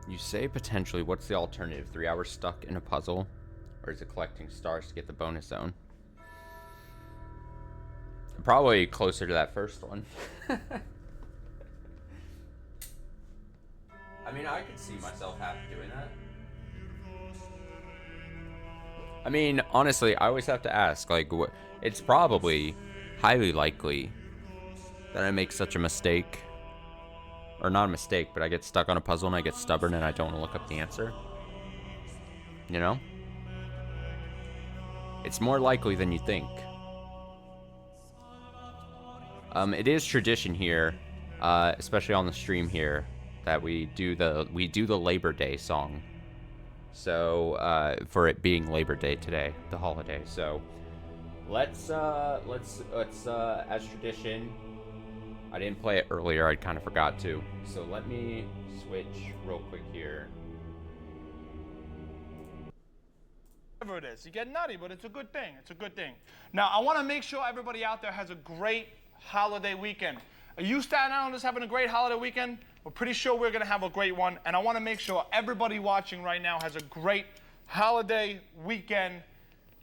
You say potentially. What's the alternative? 3 hours stuck in a puzzle? Or is it collecting stars to get the bonus zone? Probably closer to that first one. I mean, I could see myself doing that. I mean, honestly, I always have to ask, like, it's probably highly likely that I make such a mistake. Or not a mistake, but I get stuck on a puzzle and I get stubborn and I don't want to look up the answer. You know? It's more likely than you think. It is tradition here, especially on the stream here, that we do the Labor Day song. So for it being Labor Day today, the holiday. So let's as tradition. I didn't play it earlier. I kind of forgot to. So let me switch real quick here. Whatever it is, you get nutty, but it's a good thing. It's a good thing. Now I want to make sure everybody out there has a great holiday weekend. Are you Staten Islanders having a great holiday weekend? We're pretty sure we're going to have a great one. And I want to make sure everybody watching right now has a great holiday weekend.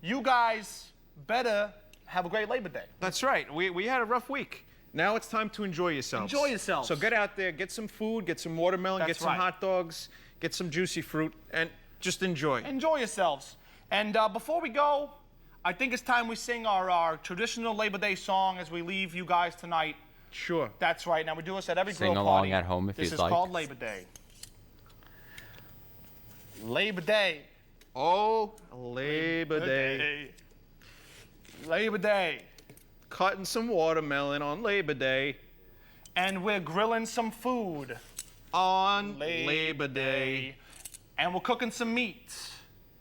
You guys better have a great Labor Day. That's right. We had a rough week. Now it's time to enjoy yourselves. Enjoy yourselves. So get out there, get some food, get some watermelon, get some hot dogs, get some juicy fruit, and just enjoy. Enjoy yourselves. And before we go, I think it's time we sing our traditional Labor Day song as we leave you guys tonight. Sure. That's right. Now we do this at every grill Sing party. along at home if you'd like. This is called Labor Day. Labor Day. Oh, Labor Day. Labor Day. Cutting some watermelon on Labor Day. And we're grilling some food. On Labor Day. And we're cooking some meat.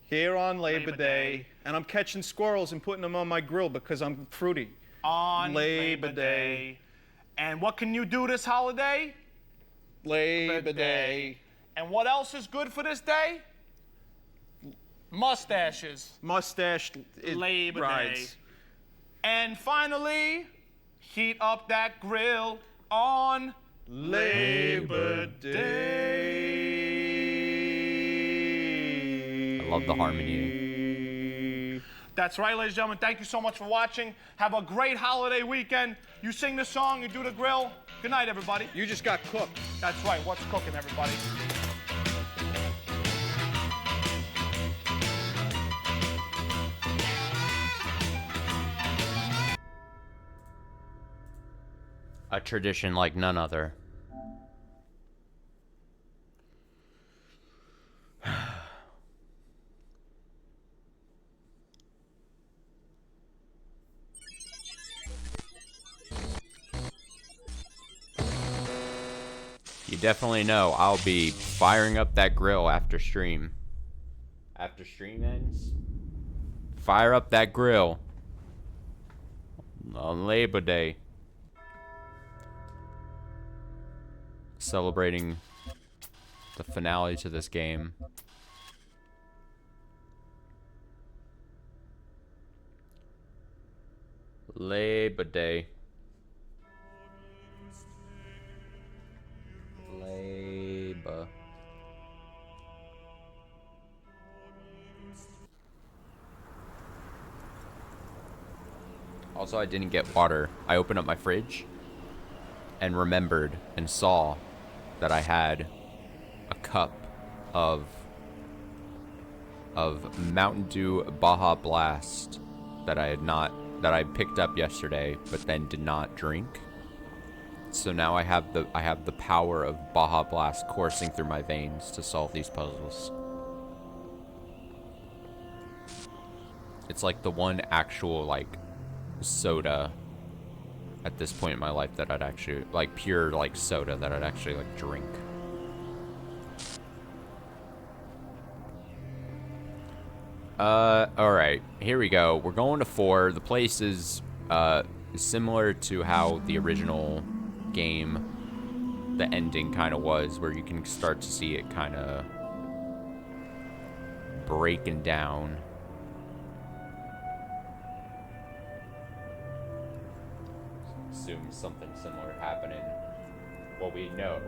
Here on Labor Day. And I'm catching squirrels and putting them on my grill because I'm fruity. On Labor Day. And what can you do this holiday? Labor Day. And what else is good for this day? Mustaches. Mustache Labor rides. Day. And finally, heat up that grill on Labor Day. I love the harmony. That's right, ladies and gentlemen. Thank you so much for watching. Have a great holiday weekend. You sing the song, you do the grill. Good night, everybody. You just got cooked. That's right. What's cooking, everybody? A tradition like none other. You definitely know I'll be firing up that grill after stream. After stream ends, fire up that grill on Labor Day. Celebrating the finale to this game. Labor Day. Labor. Also, I didn't get water. I opened up my fridge and remembered and saw that I had a cup of Mountain Dew Baja Blast that I picked up yesterday but then did not drink. So now I have the power of Baja Blast coursing through my veins to solve these puzzles. It's like the one actual like soda at this point in my life that I'd actually like pure like soda that I'd actually like drink. Alright, here we go. We're going to 4. The place is similar to how the original game, the ending kind of was, where you can start to see it kind of breaking down. Assume something similar happening. Well, we know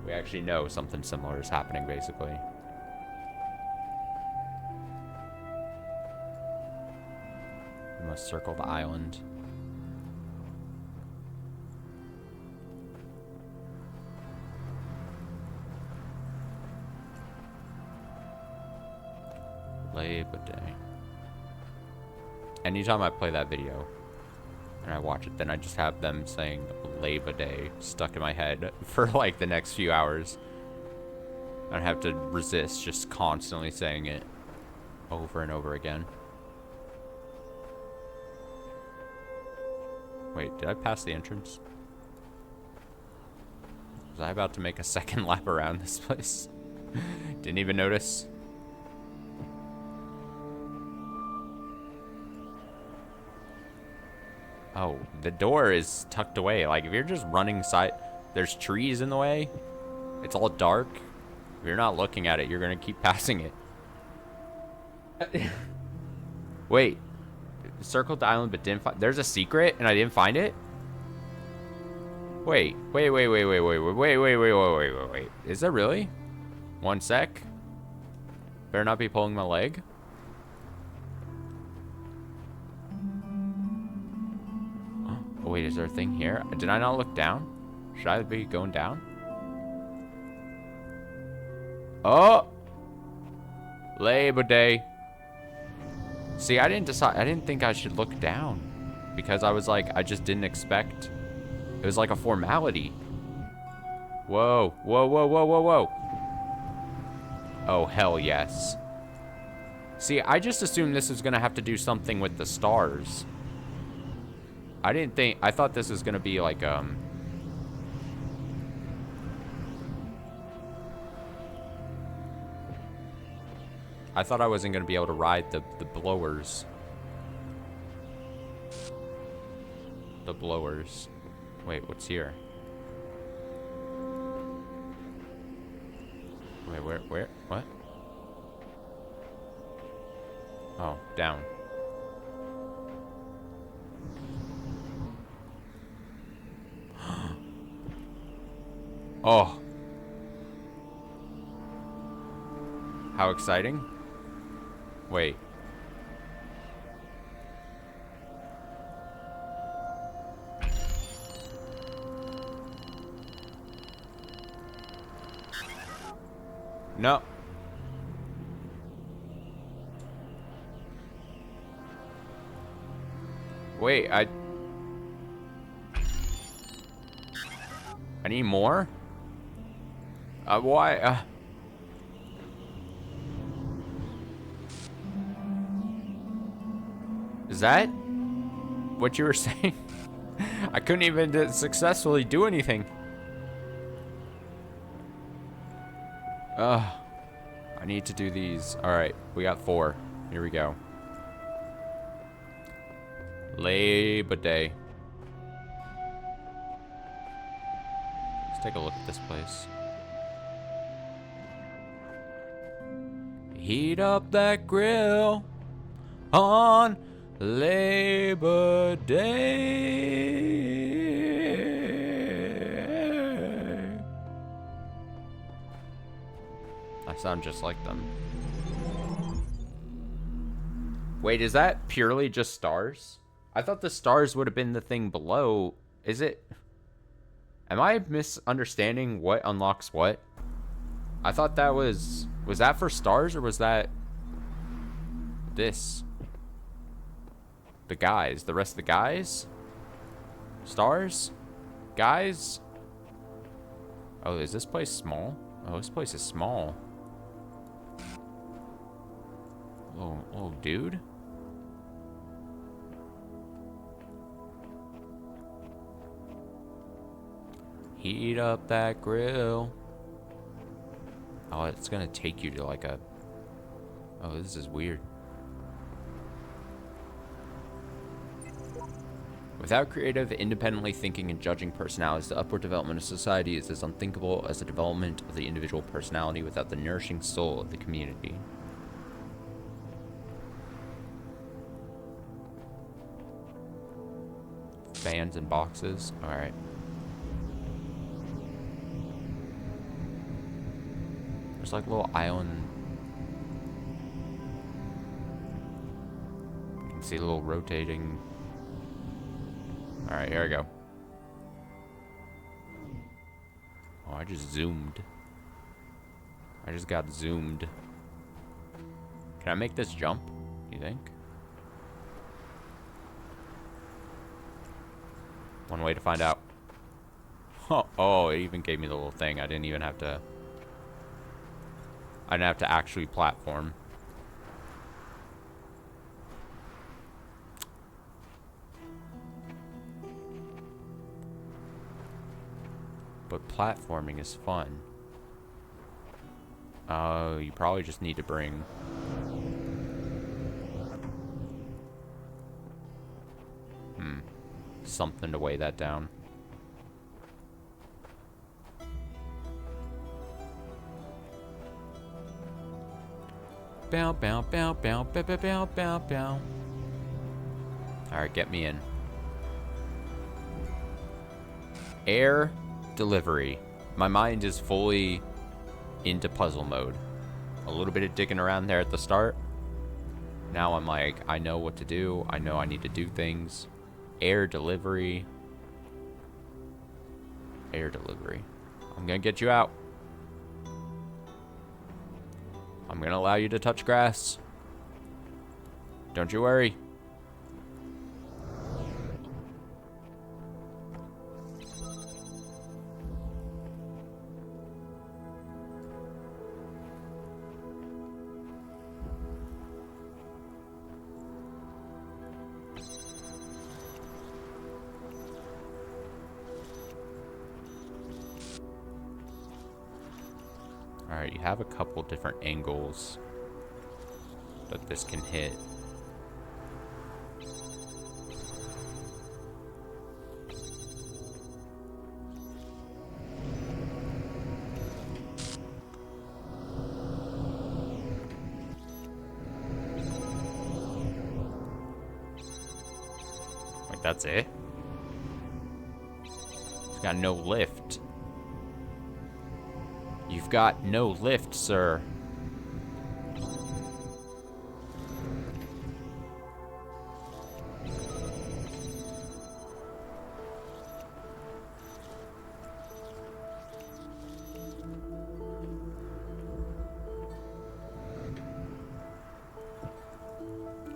We actually know something similar is happening, basically. We must circle the island. Labor Day. Anytime I play that video and I watch it, then I just have them saying Labor Day stuck in my head for like the next few hours. I have to resist just constantly saying it over and over again. Wait, did I pass the entrance? Was I about to make a second lap around this place? Didn't even notice. Oh, the door is tucked away. Like, if you're just running there's trees in the way. It's all dark. If you're not looking at it, you're gonna keep passing it. Wait. Circled the island but didn't find... There's a secret and I didn't find it? Wait. Wait. Is there really? One sec. Better not be pulling my leg. Oh, wait, is there a thing here? Did I not look down? Should I be going down? Oh! Labor Day. See, I didn't think I should look down. Because I was like, I just didn't expect. It was like a formality. Whoa. Oh, hell yes. See, I just assumed this was gonna have to do something with the stars. I thought this was gonna be like, I thought I wasn't gonna be able to ride the blowers. The blowers. Wait, what's here? Wait, where? What? Oh, down. Oh. How exciting. Wait. No. Wait, I need more? Why? Is that what you were saying? I couldn't even successfully do anything. I need to do these. All right, we got 4. Here we go. Labor Day. Let's take a look at this place. Heat up that grill on Labor Day. I sound just like them. Wait, is that purely just stars? I thought the stars would have been the thing below. Is it? Am I misunderstanding what unlocks what? I thought that was that for stars, or was that this? The guys, the rest of the guys? Stars? Guys? Oh, is this place small? Oh, this place is small. Oh, dude. Heat up that grill. Oh, it's gonna take you to like a... Oh, this is weird. Without creative, independently thinking and judging personalities, the upward development of society is as unthinkable as the development of the individual personality without the nourishing soul of the community. Fans and boxes. All right. There's like a little island. You can see a little rotating. Alright, here we go. Oh, I just zoomed. I just got zoomed. Can I make this jump, you think? One way to find out. Oh, it even gave me the little thing. I didn't even have to... I didn't have to actually platform. But platforming is fun. Oh, you probably just need to bring... something to weigh that down. Bow, bow, bow, bow, bow, bow, bow, bow, bow. Alright, get me in. Air delivery. My mind is fully into puzzle mode. A little bit of digging around there at the start. Now I'm like, I know what to do. I know I need to do things. Air delivery. Air delivery. I'm gonna get you out. I'm gonna allow you to touch grass. Don't you worry. Alright, you have a couple different angles that this can hit. Wait, that's it? It's got no lift. You've got no lift, sir.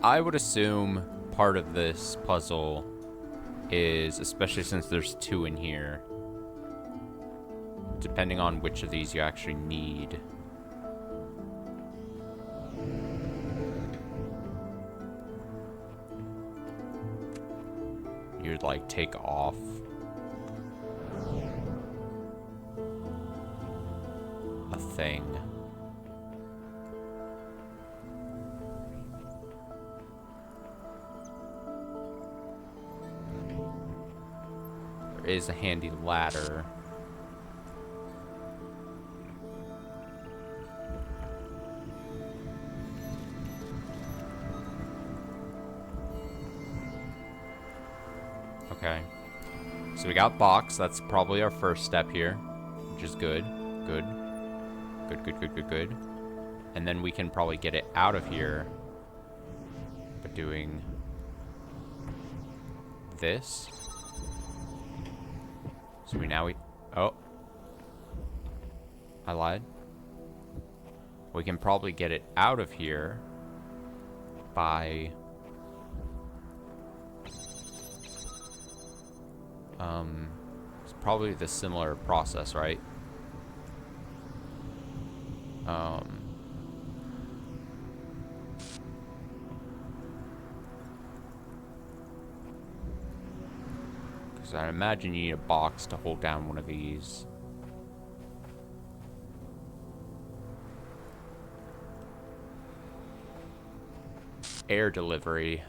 I would assume part of this puzzle is, especially since there's two in here, depending on which of these you actually need. You'd like take off a thing. There is a handy ladder. Okay. So we got box. That's probably our first step here, which is good. Good. Good, good, good, good, good. And then we can probably get it out of here by doing this. So we oh. I lied. We can probably get it out of here by it's probably the similar process, right? Because I imagine you need a box to hold down one of these. Air delivery.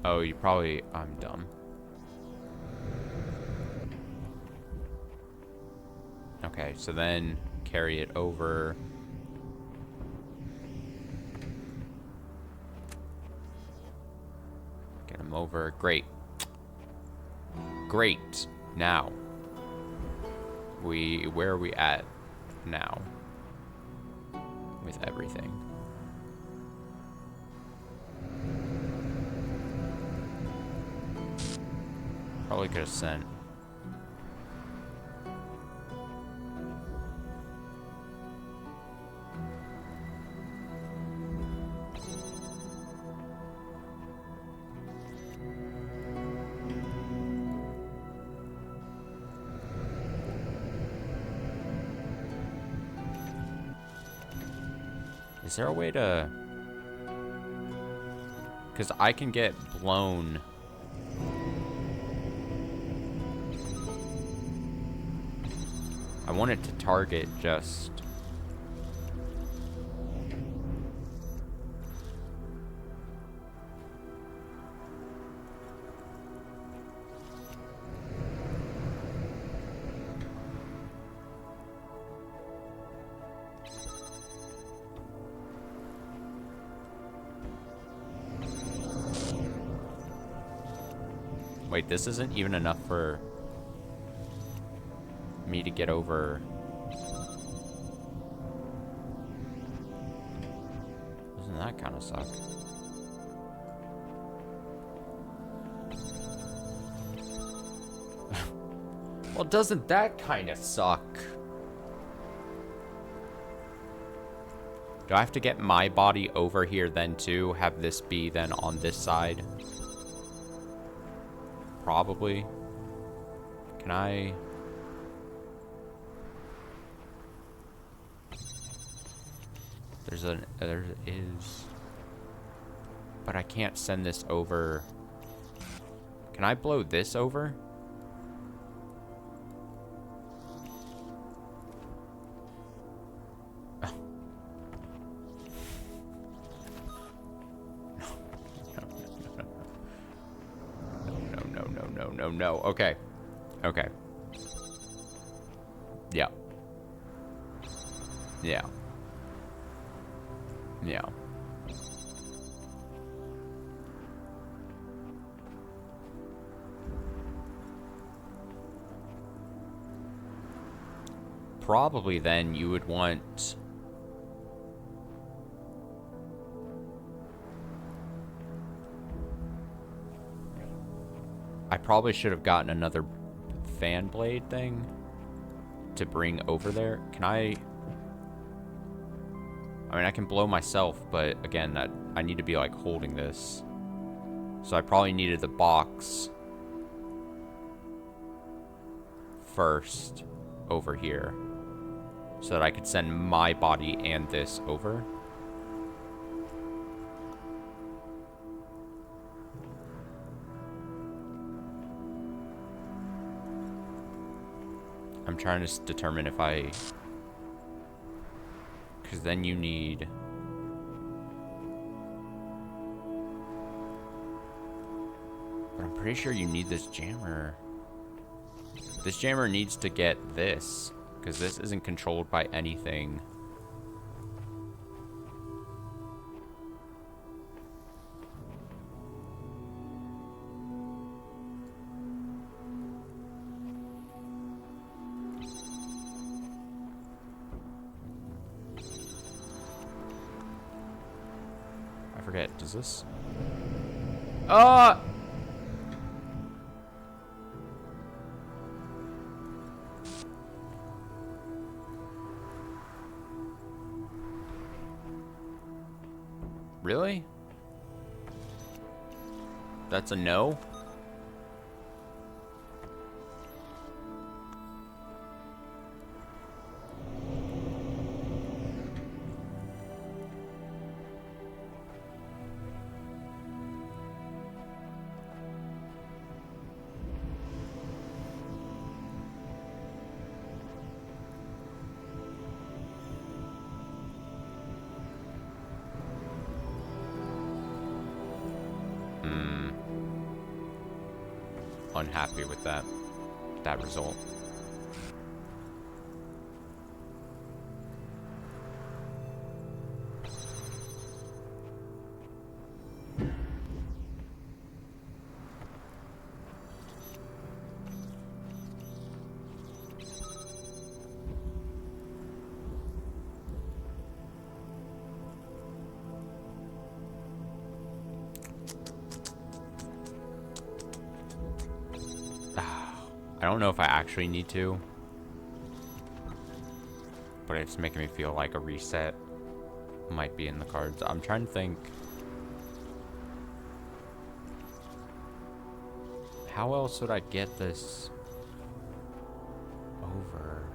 Oh, you probably... I'm dumb. Okay, so then carry it over. Get him over. Great. Great. Now. Where are we at now? with everything. Probably could have sent. Is there a way to... Because I can get blown... I want it to target just... Wait, this isn't even enough for me to get over. Doesn't that kind of suck? Well, doesn't that kind of suck? Do I have to get my body over here then too? Have this be then on this side? Probably. Can I... There is... But I can't send this over. Can I blow this over? No. Okay. Okay. Yeah. Yeah. Yeah. Probably then you would want... I probably should have gotten another fan blade thing to bring over there. Can I mean, I can blow myself, but again, I need to be like holding this. So I probably needed the box first over here so that I could send my body and this over. I'm trying to determine if I... Because then you need... But I'm pretty sure you need this jammer. This jammer needs to get this, because this isn't controlled by anything. I forget, does this... Really? That's a no? Unhappy with that result. don't know if I actually need to, but it's making me feel like a reset might be in the cards. I'm trying to think. How else would I get this over?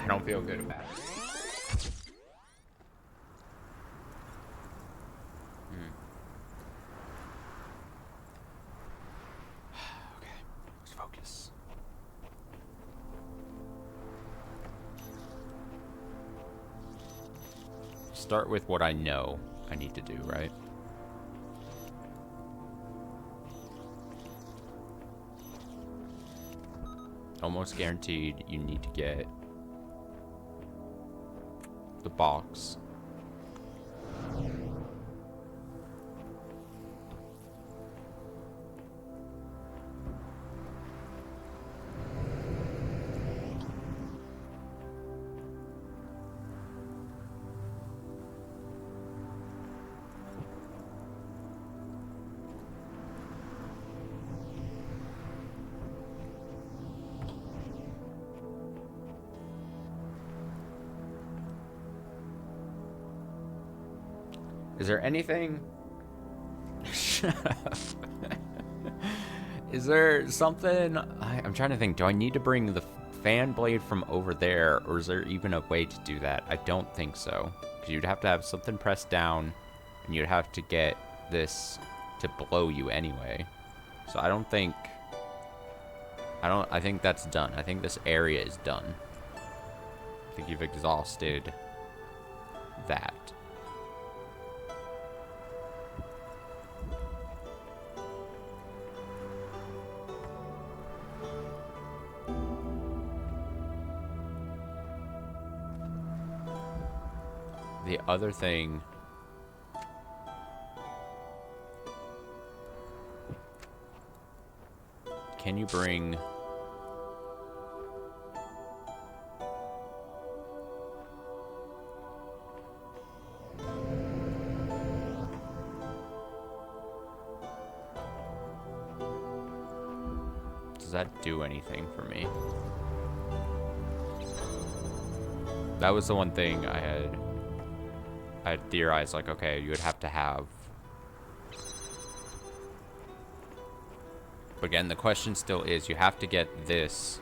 I don't feel good about it. Okay, let's focus. Start with what I know I need to do, right? Almost guaranteed you need to get the box. Is there anything? Is there something? I'm trying to think. Do I need to bring the fan blade from over there, or is there even a way to do that? I don't think so. Because you'd have to have something pressed down, and you'd have to get this to blow you anyway. So I don't think. I think that's done. I think this area is done. I think you've exhausted that. The other thing, can you bring does that do anything for me? That was the one thing I had theorized, like, okay, you would have to have. But again, the question still is, you have to get this.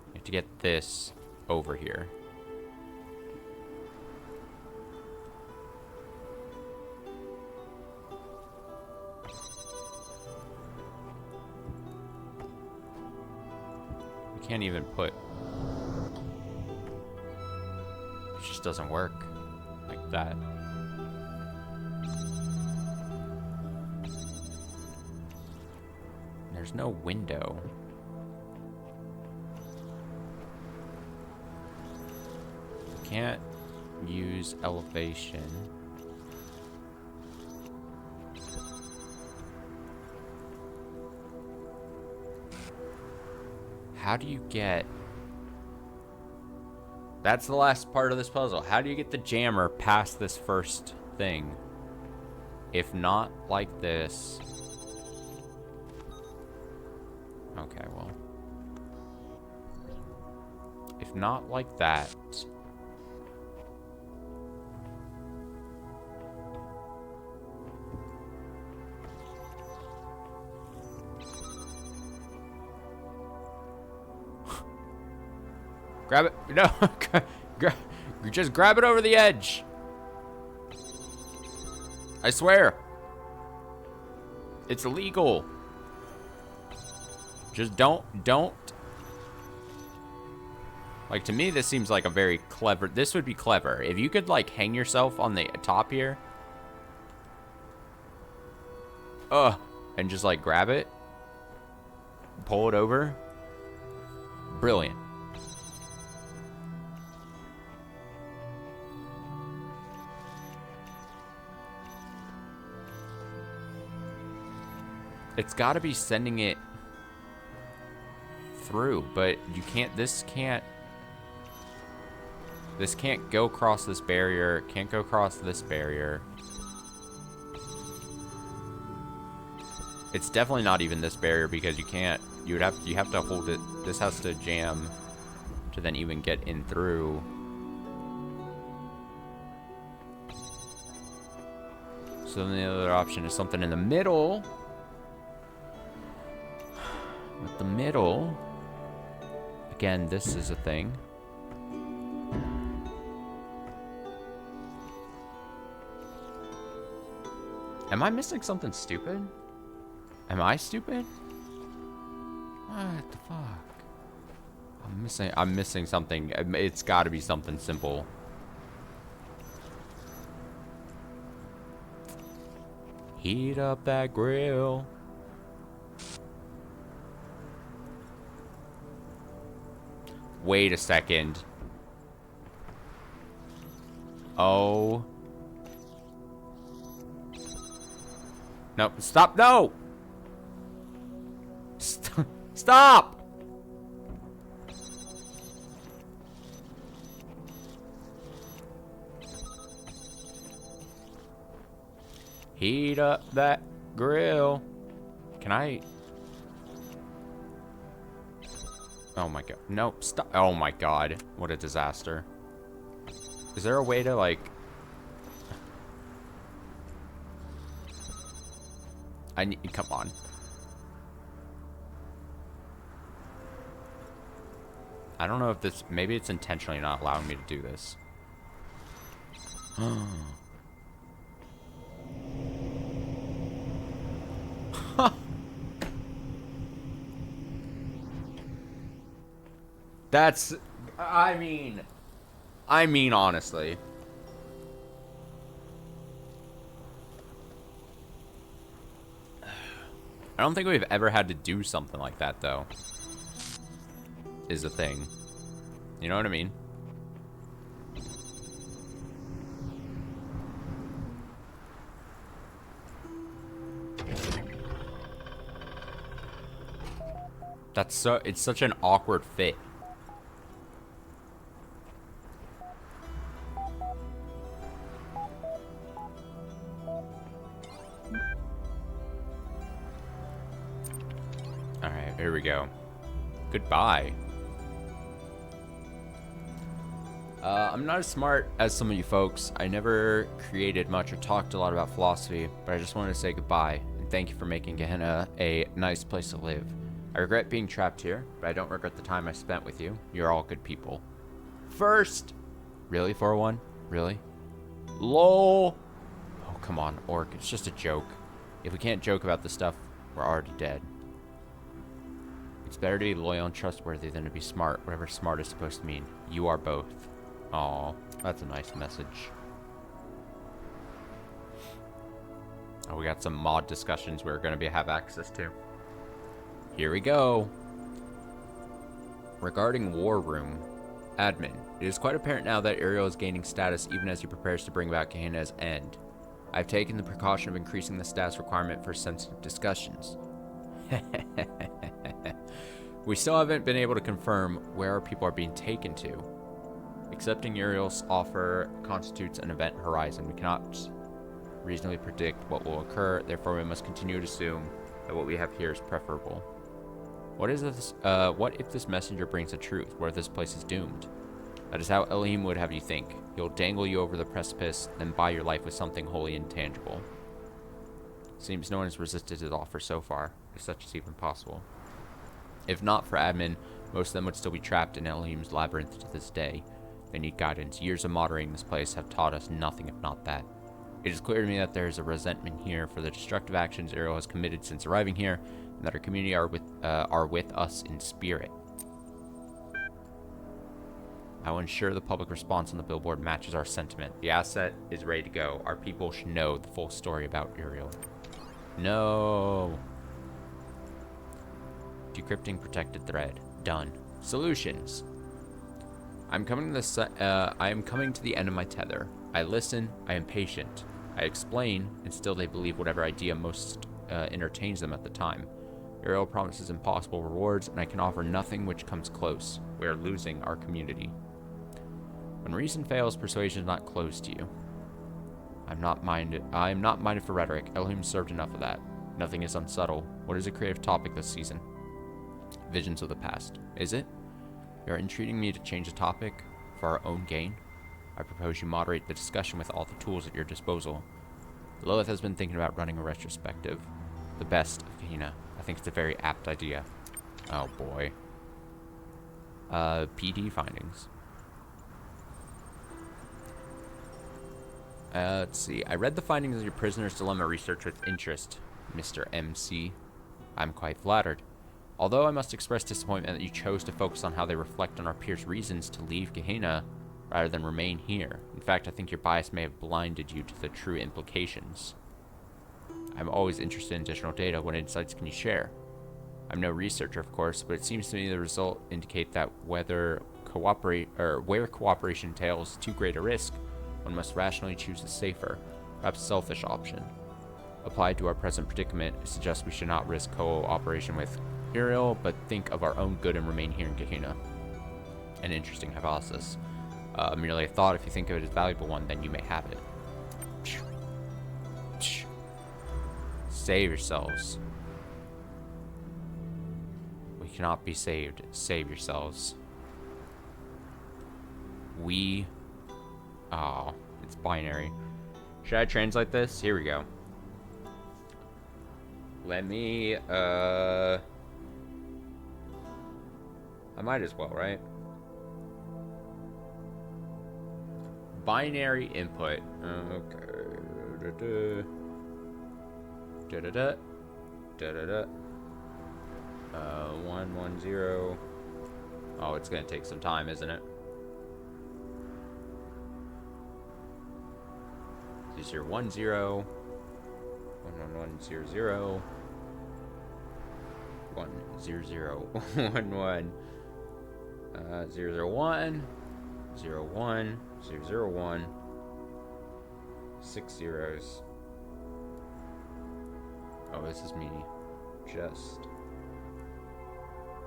You have to get this over here. You can't even put. It just doesn't work. Like that. There's no window. Can't use elevation. How do you get... That's the last part of this puzzle. How do you get the jammer past this first thing? If not like this... Okay, well... If not like that... Grab it. No. Just grab it over the edge. I swear. It's illegal. Just don't. Like, to me, this seems like a very clever... This would be clever. If you could, like, hang yourself on the top here. And just, like, grab it. Pull it over. Brilliant. It's got to be sending it through, but you can't... This can't go across this barrier. Can't go across this barrier. It's definitely not even this barrier because you can't... You have to hold it. This has to jam to then even get in through. So then the other option is something in the middle. With the middle, again, this is a thing. Am I missing something stupid? Am I stupid? What the fuck? I'm missing something. It's got to be something simple. Heat up that grill. Wait a second. Oh. No, stop, no! Stop! Heat up that grill. Can I... Oh my god. Nope, stop. Oh my god. What a disaster. Is there a way to, like... I need... Come on. I don't know if this... Maybe it's intentionally not allowing me to do this. That's... I mean, honestly. I don't think we've ever had to do something like that, though. Is the thing. You know what I mean? That's so... It's such an awkward fit. Alright, here we go. Goodbye. I'm not as smart as some of you folks. I never created much or talked a lot about philosophy, but I just wanted to say goodbye and thank you for making Gehenna a nice place to live. I regret being trapped here, but I don't regret the time I spent with you. You're all good people. First! Really, 401? Really? LOL! Oh, come on, Orc. It's just a joke. If we can't joke about this stuff, we're already dead. It's better to be loyal and trustworthy than to be smart, whatever smart is supposed to mean. You are both. Aw, that's a nice message. Oh, we got some mod discussions we're going to have access to. Here we go. Regarding War Room. Admin. It is quite apparent now that Ariel is gaining status even as he prepares to bring about Gehenna's end. I've taken the precaution of increasing the status requirement for sensitive discussions. We still haven't been able to confirm where our people are being taken to. Accepting Ariel's offer constitutes an event horizon. We cannot reasonably predict what will occur, therefore we must continue to assume that what we have here is preferable. What is this? What if this messenger brings the truth? What if this place is doomed? That is how Elohim would have you think. He'll dangle you over the precipice, then buy your life with something wholly intangible. Seems no one has resisted his offer so far, if such is even possible. If not for admin, most of them would still be trapped in Elohim's labyrinth to this day. They need guidance. Years of moderating this place have taught us nothing if not that. It is clear to me that there is a resentment here for the destructive actions Ariel has committed since arriving here. and that our community are with us in spirit. I will ensure the public response on the billboard matches our sentiment. The asset is ready to go. Our people should know the full story about Uriel. No. Decrypting protected thread. Done. Solutions. I am coming to the end of my tether. I listen. I am patient. I explain, and still they believe whatever idea most entertains them at the time. Uriel promises impossible rewards, and I can offer nothing which comes close. We are losing our community. When reason fails, persuasion is not closed to you. I am not minded for rhetoric. Elohim served enough of that. Nothing is unsubtle. What is a creative topic this season? Visions of the past. Is it? You are entreating me to change the topic for our own gain? I propose you moderate the discussion with all the tools at your disposal. Lilith has been thinking about running a retrospective. The best of Gehenna. I think it's a very apt idea. Oh boy. PD findings. Let's see. I read the findings of your prisoner's dilemma research with interest, Mr. MC. I'm quite flattered. Although I must express disappointment that you chose to focus on how they reflect on our peers' reasons to leave Gehenna rather than remain here. In fact, I think your bias may have blinded you to the true implications. I'm always interested in additional data. What insights can you share? I'm no researcher, of course, but it seems to me the result indicate that where cooperation entails too great a risk, one must rationally choose the safer, perhaps selfish option. Applied to our present predicament, it suggests we should not risk cooperation with Uriel, but think of our own good and remain here in Gehenna. An interesting hypothesis. Merely a thought. If you think of it as a valuable one, then you may have it. Save yourselves. We cannot be saved. Save yourselves. We... Oh, it's binary. Should I translate this? Here we go. Let me, I might as well, right? Binary input. Okay. Da-da-da. Da-da-da. 110. Oh, it's gonna take some time, isn't it? 010. 11100. 10011. 001. 01. 001. 6 zeros. Oh, this is me just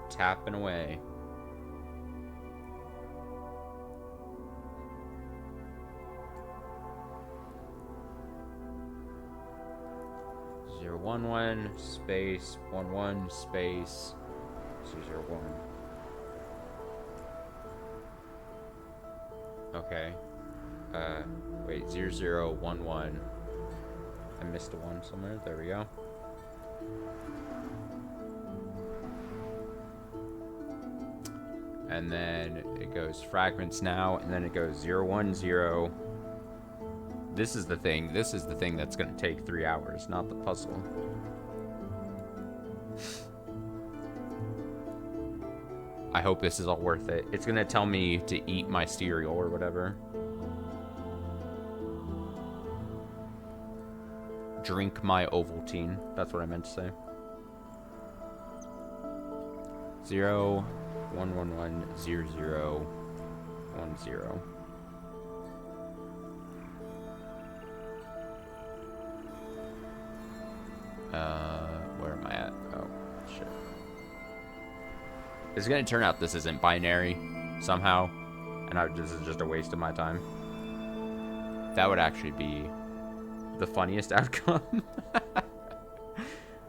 tapping away. Zero 11 space 11 space 001. Okay. Wait, 0011. I missed a 1 somewhere. There we go. And then it goes fragments now, and then it goes 010. This is the thing. This is the thing that's going to take 3 hours, not the puzzle. I hope this is all worth it. It's going to tell me to eat my cereal or whatever. Drink my Ovaltine. That's what I meant to say. 01110010. Where am I at? Oh, shit. It's gonna turn out this isn't binary somehow, and this is just a waste of my time. That would actually be the funniest outcome.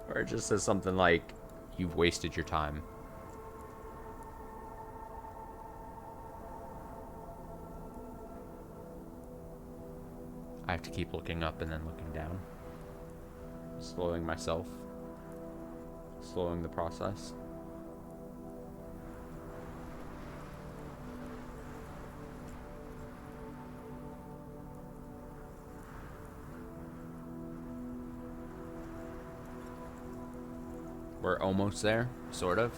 Or it just says something like, you've wasted your time. I have to keep looking up and then looking down. Slowing myself. Slowing the process. We're almost there, sort of.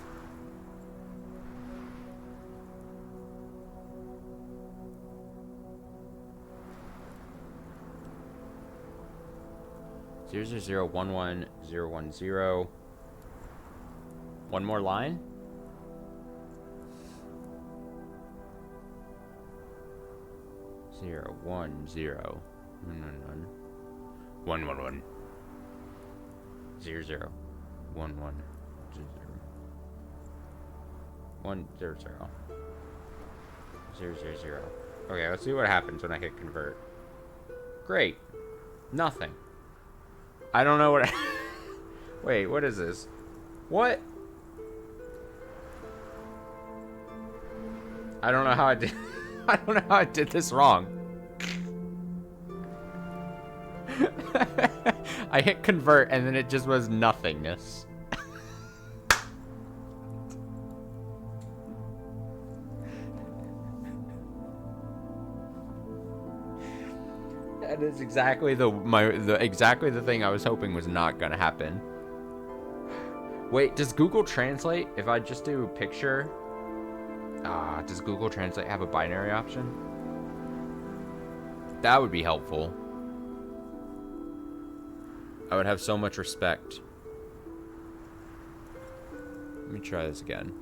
Zero zero zero 11010. One more line. 0 1 0 1 1 1 1 1 0 0 1 1 0 1 0 0 0 0 0. Okay, let's see what happens when I hit convert. Great. Nothing. I don't know what Wait, what is this? What? I don't know how I did I don't know how I did this wrong. I hit convert and then it just was nothingness. That is exactly exactly the thing I was hoping was not gonna happen. Wait, does Google Translate, if I just do picture, does Google Translate have a binary option? That would be helpful. I would have so much respect. Let me try this again.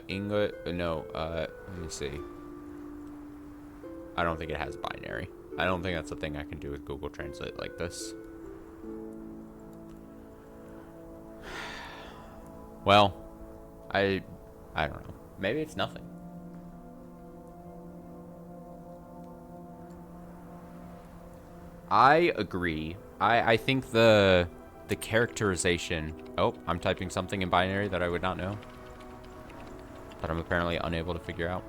English, no, let me see. I don't think it has binary. I don't think that's a thing I can do with Google Translate like this. Well, I don't know. Maybe it's nothing. I agree. I think the characterization... Oh, I'm typing something in binary that I would not know. That I'm apparently unable to figure out.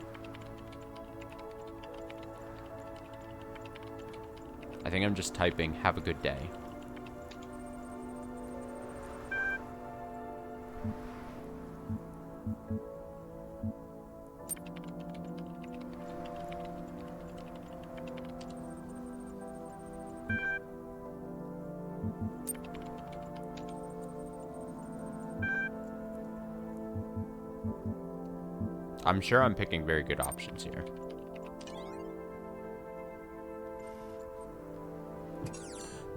I think I'm just typing, have a good day. I'm sure I'm picking very good options here.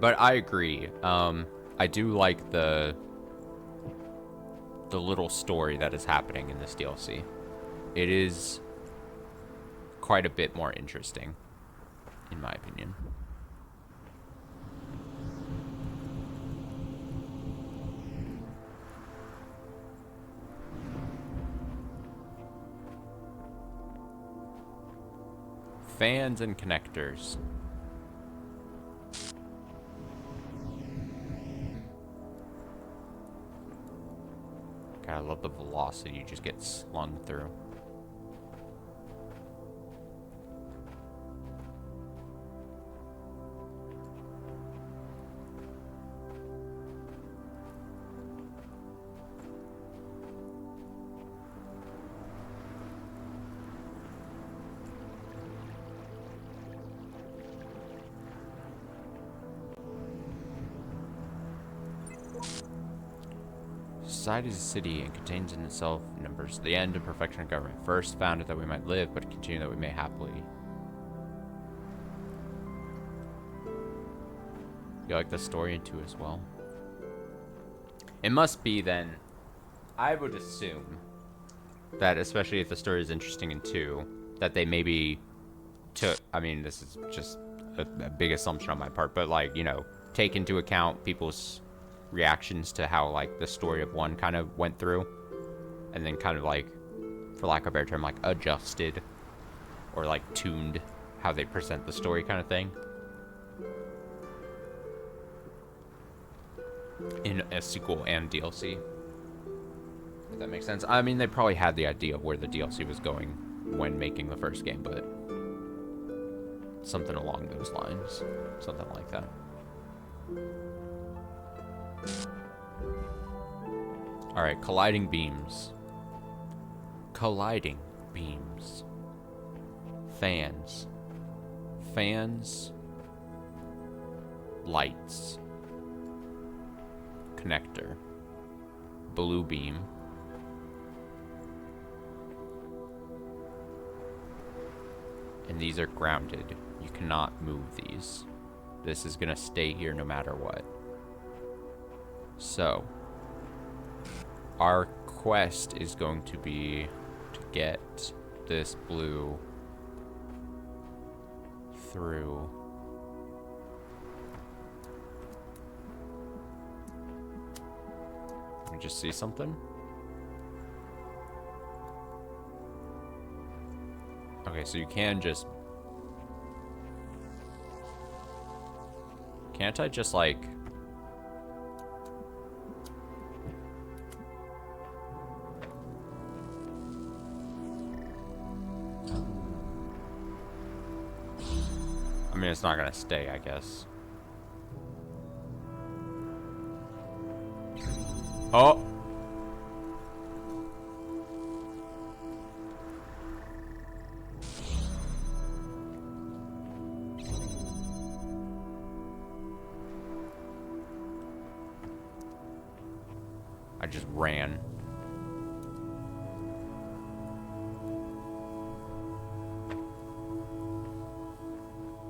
But I agree. I do like the little story that is happening in this DLC. It is quite a bit more interesting, in my opinion. Fans and connectors. God, I love the velocity you just get slung through. Society is a city and contains in itself numbers. The end and perfection of government. First founded that we might live, but continue that we may happily. You like the story in 2 as well? It must be then. I would assume that, especially if the story is interesting in 2, that they maybe took. I mean, this is just a big assumption on my part, but like, you know, take into account people's reactions to how like the story of 1 kind of went through, and then kind of like, for lack of a better term, like adjusted or like tuned how they present the story kind of thing in a sequel and DLC, if that makes sense. I mean, they probably had the idea of where the DLC was going when making the first game, but something along those lines, something like that. All right, colliding beams. Colliding beams. Fans. Fans. lights. Connector. Blue beam. And these are grounded. You cannot move these. This is gonna stay here no matter what. So, our quest is going to be to get this blue through. Let me just see something. Okay, so you can just... Can't I just, like... I mean, it's not gonna stay, I guess. Oh! I just ran.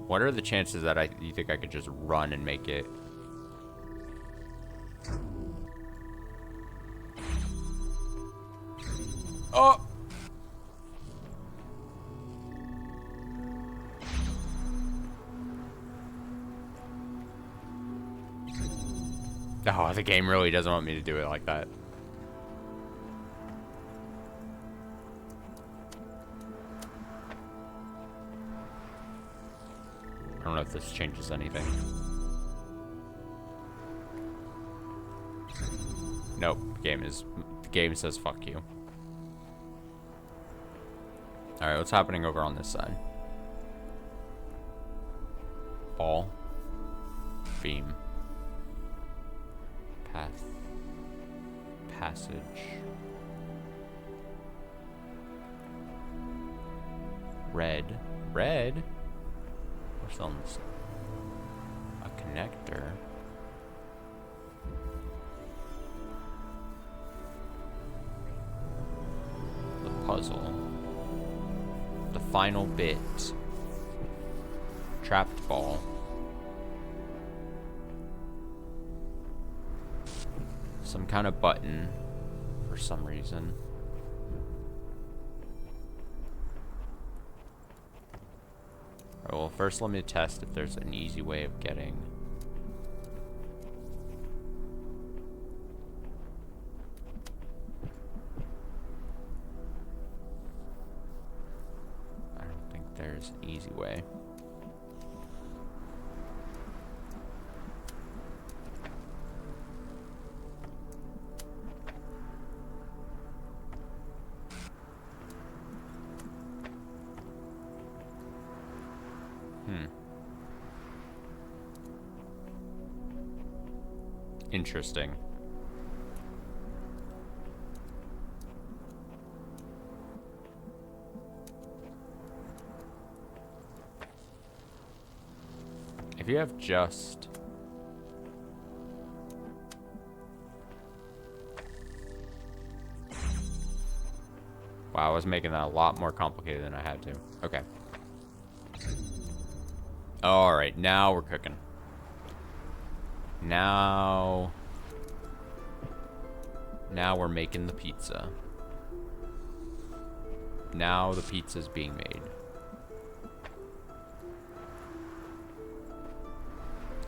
What are the chances that you think I could just run and make it? Oh! Oh, the game really doesn't want me to do it like that. I don't know if this changes anything. Nope, the game says fuck you. Alright, what's happening over on this side? Ball. Beam. Path. Passage. Red. Red? What's on this? A connector. The puzzle. The final bit. Trapped ball. Some kind of button for some reason. Alright, well, first let me test if there's an easy way of getting. I don't think there's an easy way. Interesting. If you have just... Wow, I was making that a lot more complicated than I had to. Okay. Alright, now we're cooking. Now we're making the pizza. Now the pizza's being made.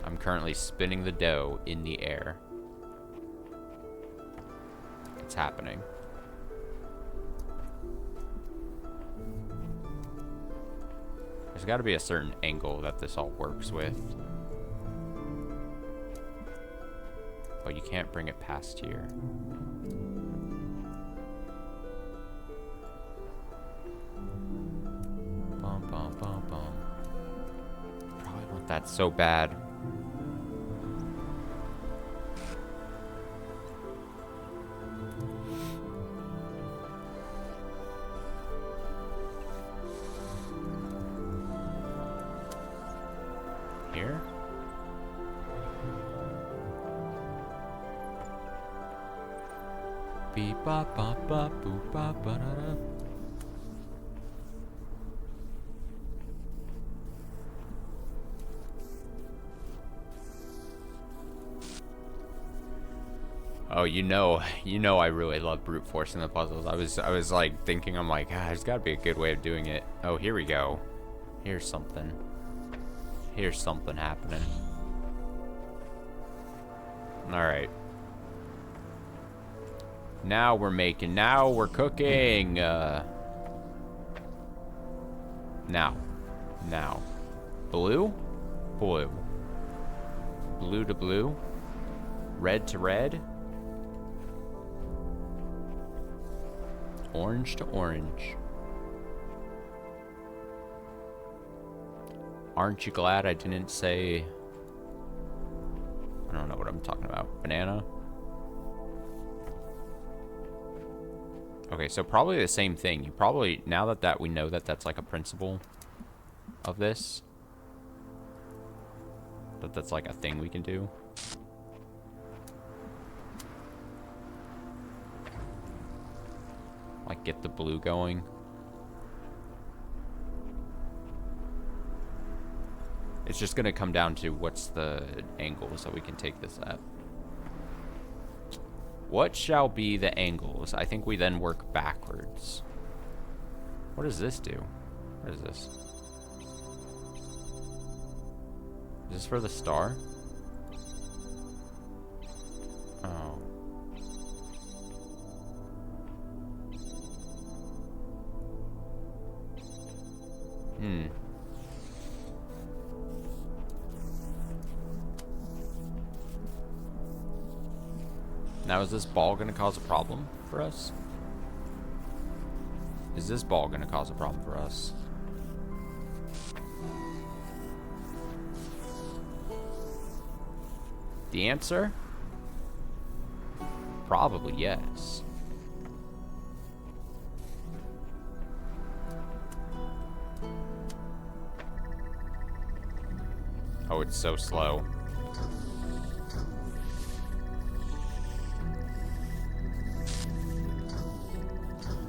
I'm currently spinning the dough in the air. It's happening. There's got to be a certain angle that this all works with. Oh, you can't bring it past here. Bum, bum, bum, bum. Probably want that so bad. Here? Beep ba ba ba boop ba ba da da. Oh, you know I really love brute forcing the puzzles. I was like thinking, I'm like, there's gotta be a good way of doing it. Oh, here we go. Here's something. Here's something happening. Alright. Now we're cooking. Now. Blue? Blue. Blue to blue? Red to red? Orange to orange. Aren't you glad I didn't say... I don't know what I'm talking about. Banana? Okay, so probably the same thing. You probably, now that we know that that's like a principle of this, that's like a thing we can do. Like get the blue going. It's just gonna come down to what's the angles that we can take this at. What shall be the angles? I think we then work backwards. What does this do? What is this? Is this for the star? Oh. Now, is this ball going to cause a problem for us? Is this ball going to cause a problem for us? The answer? Probably yes. Oh, it's so slow.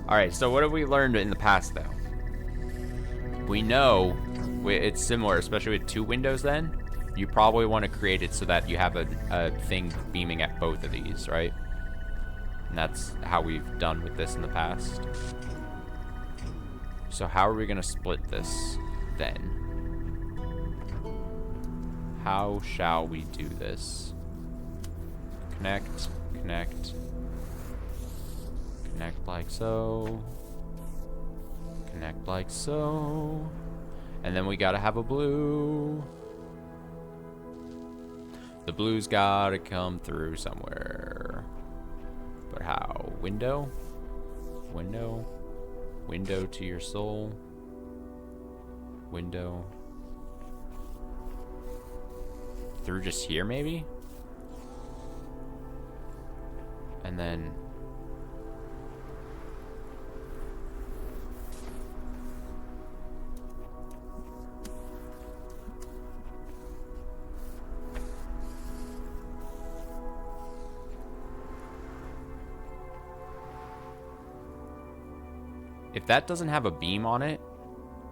Alright, so what have we learned in the past, though? We know it's similar, especially with 2 windows then. You probably want to create it so that you have a thing beaming at both of these, right? And that's how we've done with this in the past. So how are we going to split this then? How shall we do this? Connect, connect. Connect like so. Connect like so. And then we gotta have a blue. The blue's gotta come through somewhere. But how? Window? Window? Window to your soul? Window? Through just here, maybe? And then... if that doesn't have a beam on it,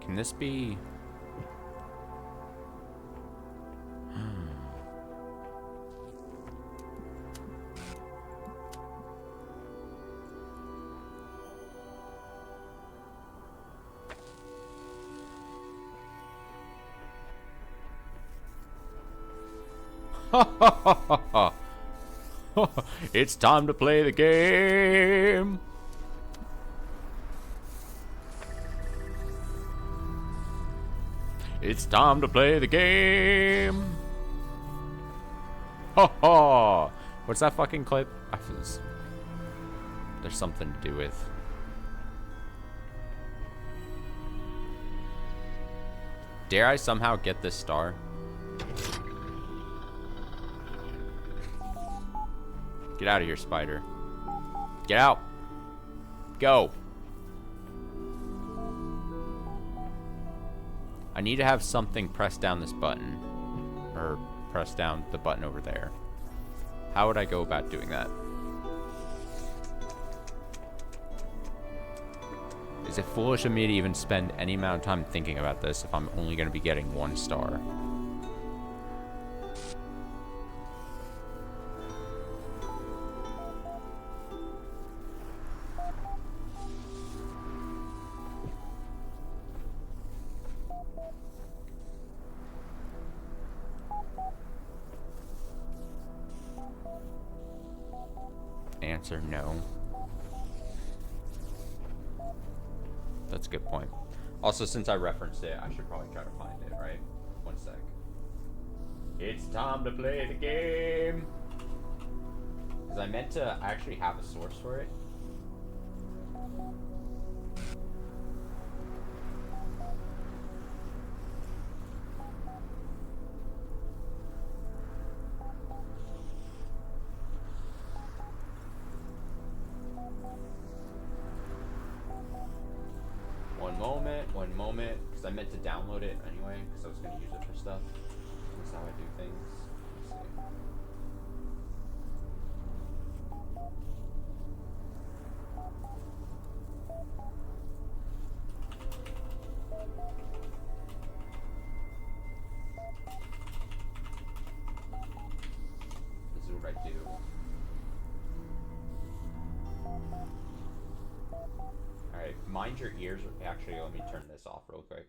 can this be... It's time to play the game. It's time to play the game. Ho ho! What's that fucking clip? I feel this. There's something to do with. Dare I somehow get this star? Get out of here, spider. Get out. Go. I need to have something press down this button. Or press down the button over there. How would I go about doing that? Is it foolish of me to even spend any amount of time thinking about this if I'm only going to be getting 1 star? Answer no. That's a good point. Also, since I referenced it, I should probably try to find it, right? 1 sec. It's time to play the game! Because I meant to actually have a source for it. One moment, because I meant to download it anyway, because I was going to use it for stuff. That's how I do things. Let's see. This is what I do. Alright, mind your ears. Actually, let me turn this off real quick.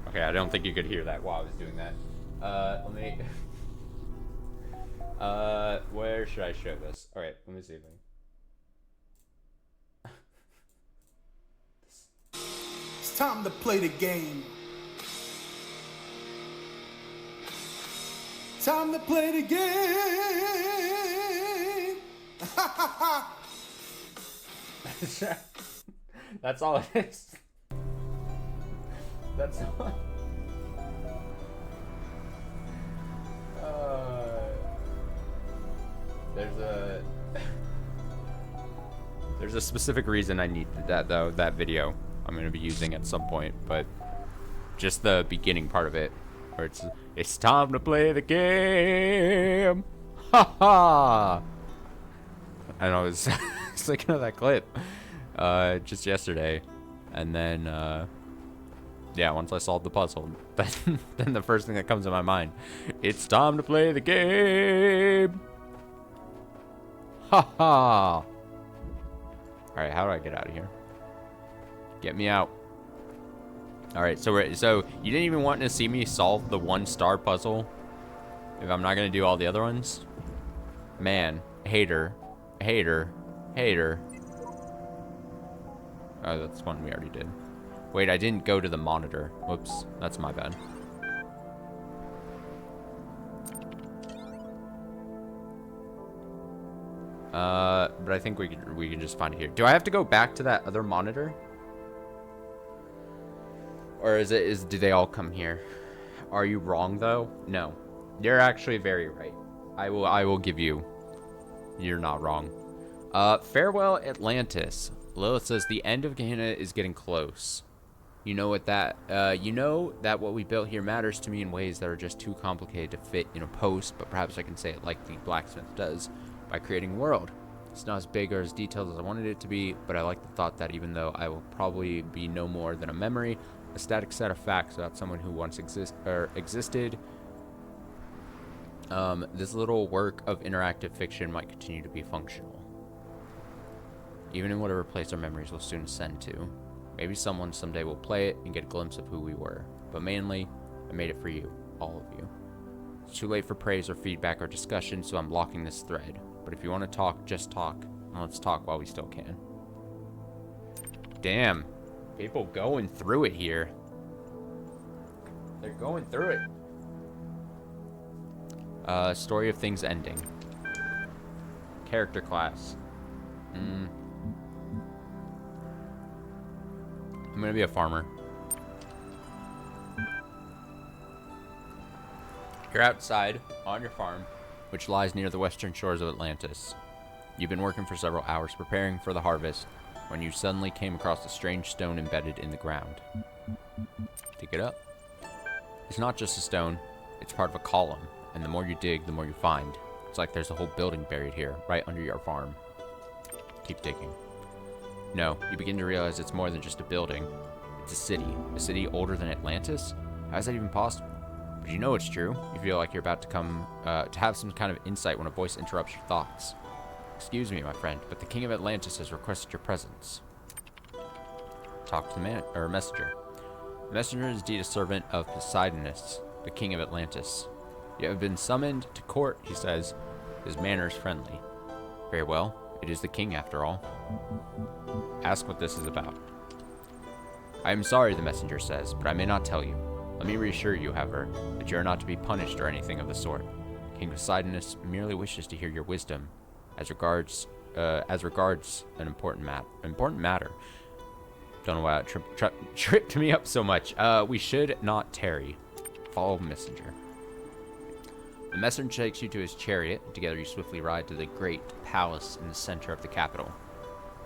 Okay, I don't think you could hear that while I was doing that. Let me... where should I show this? Alright, let me see if I... It's time to play the game. Time to play the game. That's all it is. That's all. There's a specific reason I need that though. That video I'm gonna be using at some point, but just the beginning part of it, where it's time to play the game. Ha ha! And I was thinking of that clip just yesterday, and then yeah, once I solved the puzzle, then the first thing that comes to my mind, it's time to play the game. Ha ha! All right, how do I get out of here? Get me out. All right, so you didn't even want to see me solve the 1-star puzzle if I'm not gonna do all the other ones? Man, hater, hater, hater. Oh, that's one we already did. Wait, I didn't go to the monitor. Whoops, that's my bad. But I think we can just find it here. Do I have to go back to that other monitor? Or do they all come here? Are you wrong though? No. You're actually very right. I will give you. You're not wrong. Farewell Atlantis. Lilith says the end of Gehenna is getting close. You know what you know that what we built here matters to me in ways that are just too complicated to fit in a post, but perhaps I can say it like the blacksmith does, by creating a world. It's not as big or as detailed as I wanted it to be, but I like the thought that even though I will probably be no more than a memory, a static set of facts about someone who once existed, this little work of interactive fiction might continue to be functional. Even in whatever place our memories will soon ascend to. Maybe someone someday will play it and get a glimpse of who we were. But mainly, I made it for you, all of you. It's too late for praise or feedback or discussion, so I'm blocking this thread. But if you want to talk, just talk. And let's talk while we still can. Damn. People going through it here. They're going through it. Story of things ending. Character class. I'm gonna be a farmer. You're outside on your farm, which lies near the western shores of Atlantis. You've been working for several hours preparing for the harvest when you suddenly came across a strange stone embedded in the ground. Dig it up. It's not just a stone, it's part of a column, and the more you dig, the more you find. It's like there's a whole building buried here, right under your farm. Keep digging. No, you begin to realize it's more than just a building. It's a city older than Atlantis? How is that even possible? But you know it's true. You feel like you're about to to have some kind of insight when a voice interrupts your thoughts. Excuse me, my friend, but the King of Atlantis has requested your presence. Talk to the messenger. The messenger is indeed a servant of Poseidonus, the King of Atlantis. You have been summoned to court, he says. His manner is friendly. Very well. It is the king, after all. Ask what this is about. I am sorry, the messenger says, but I may not tell you. Let me reassure you, however, that you are not to be punished or anything of the sort. King Poseidonus merely wishes to hear your wisdom as regards an important matter. Don't know why it tripped me up so much. We should not tarry. Follow the messenger. The messenger takes you to his chariot, and together you swiftly ride to the great palace in the center of the capital.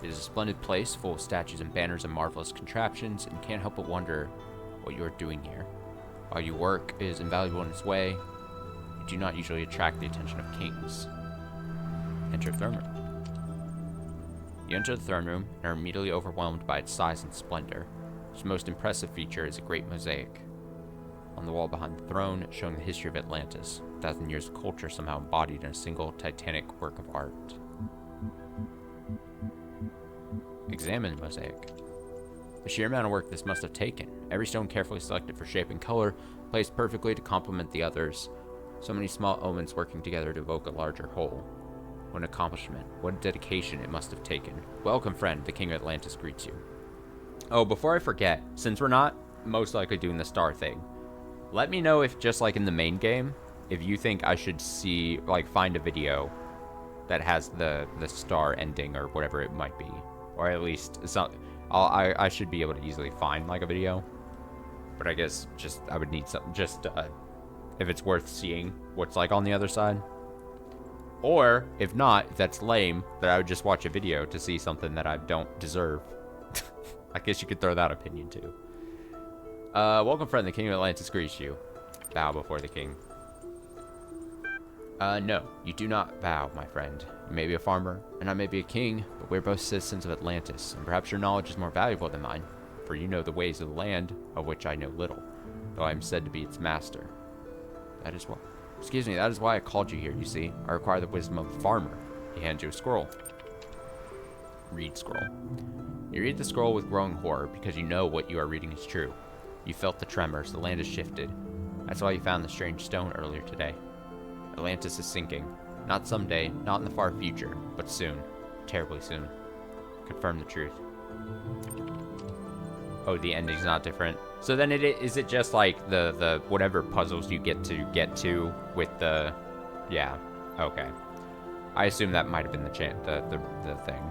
It is a splendid place, full of statues and banners and marvelous contraptions, and you can't help but wonder what you are doing here. While your work is invaluable in its way, you do not usually attract the attention of kings. Enter throne room. You enter the throne room and are immediately overwhelmed by its size and splendor. Its most impressive feature is a great mosaic on the wall behind the throne, showing the history of Atlantis, 1,000 years of culture somehow embodied in a single titanic work of art. Examine the mosaic. The sheer amount of work this must have taken. Every stone carefully selected for shape and color, placed perfectly to complement the others. So many small elements working together to evoke a larger whole. What an accomplishment. What a dedication it must have taken. Welcome, friend. The King of Atlantis greets you. Oh, before I forget, since we're not most likely doing the star thing, let me know if, just like in the main game, if you think I should find a video that has the star ending or whatever it might be. Or at least, I should be able to easily find, like, a video. But I guess I would need something, if it's worth seeing what's, like, on the other side. Or, if not, if that's lame, that I would just watch a video to see something that I don't deserve. I guess you could throw that opinion, too. Welcome, friend. The King of Atlantis greets you. Bow before the king. No, you do not bow, my friend. You may be a farmer, and I may be a king, but we're both citizens of Atlantis, and perhaps your knowledge is more valuable than mine, for you know the ways of the land, of which I know little, though I am said to be its master. That is why I called you here, you see. I require the wisdom of a farmer. He hands you a scroll. Read scroll. You read the scroll with growing horror, because you know what you are reading is true. You felt the tremors, the land has shifted. That's why you found the strange stone earlier today. Atlantis is sinking. Not someday, not in the far future, but soon. Terribly soon. Confirm the truth. Oh, the ending's not different. So then is it just like the whatever puzzles you get to with the... Yeah, okay. I assume that might have been the thing.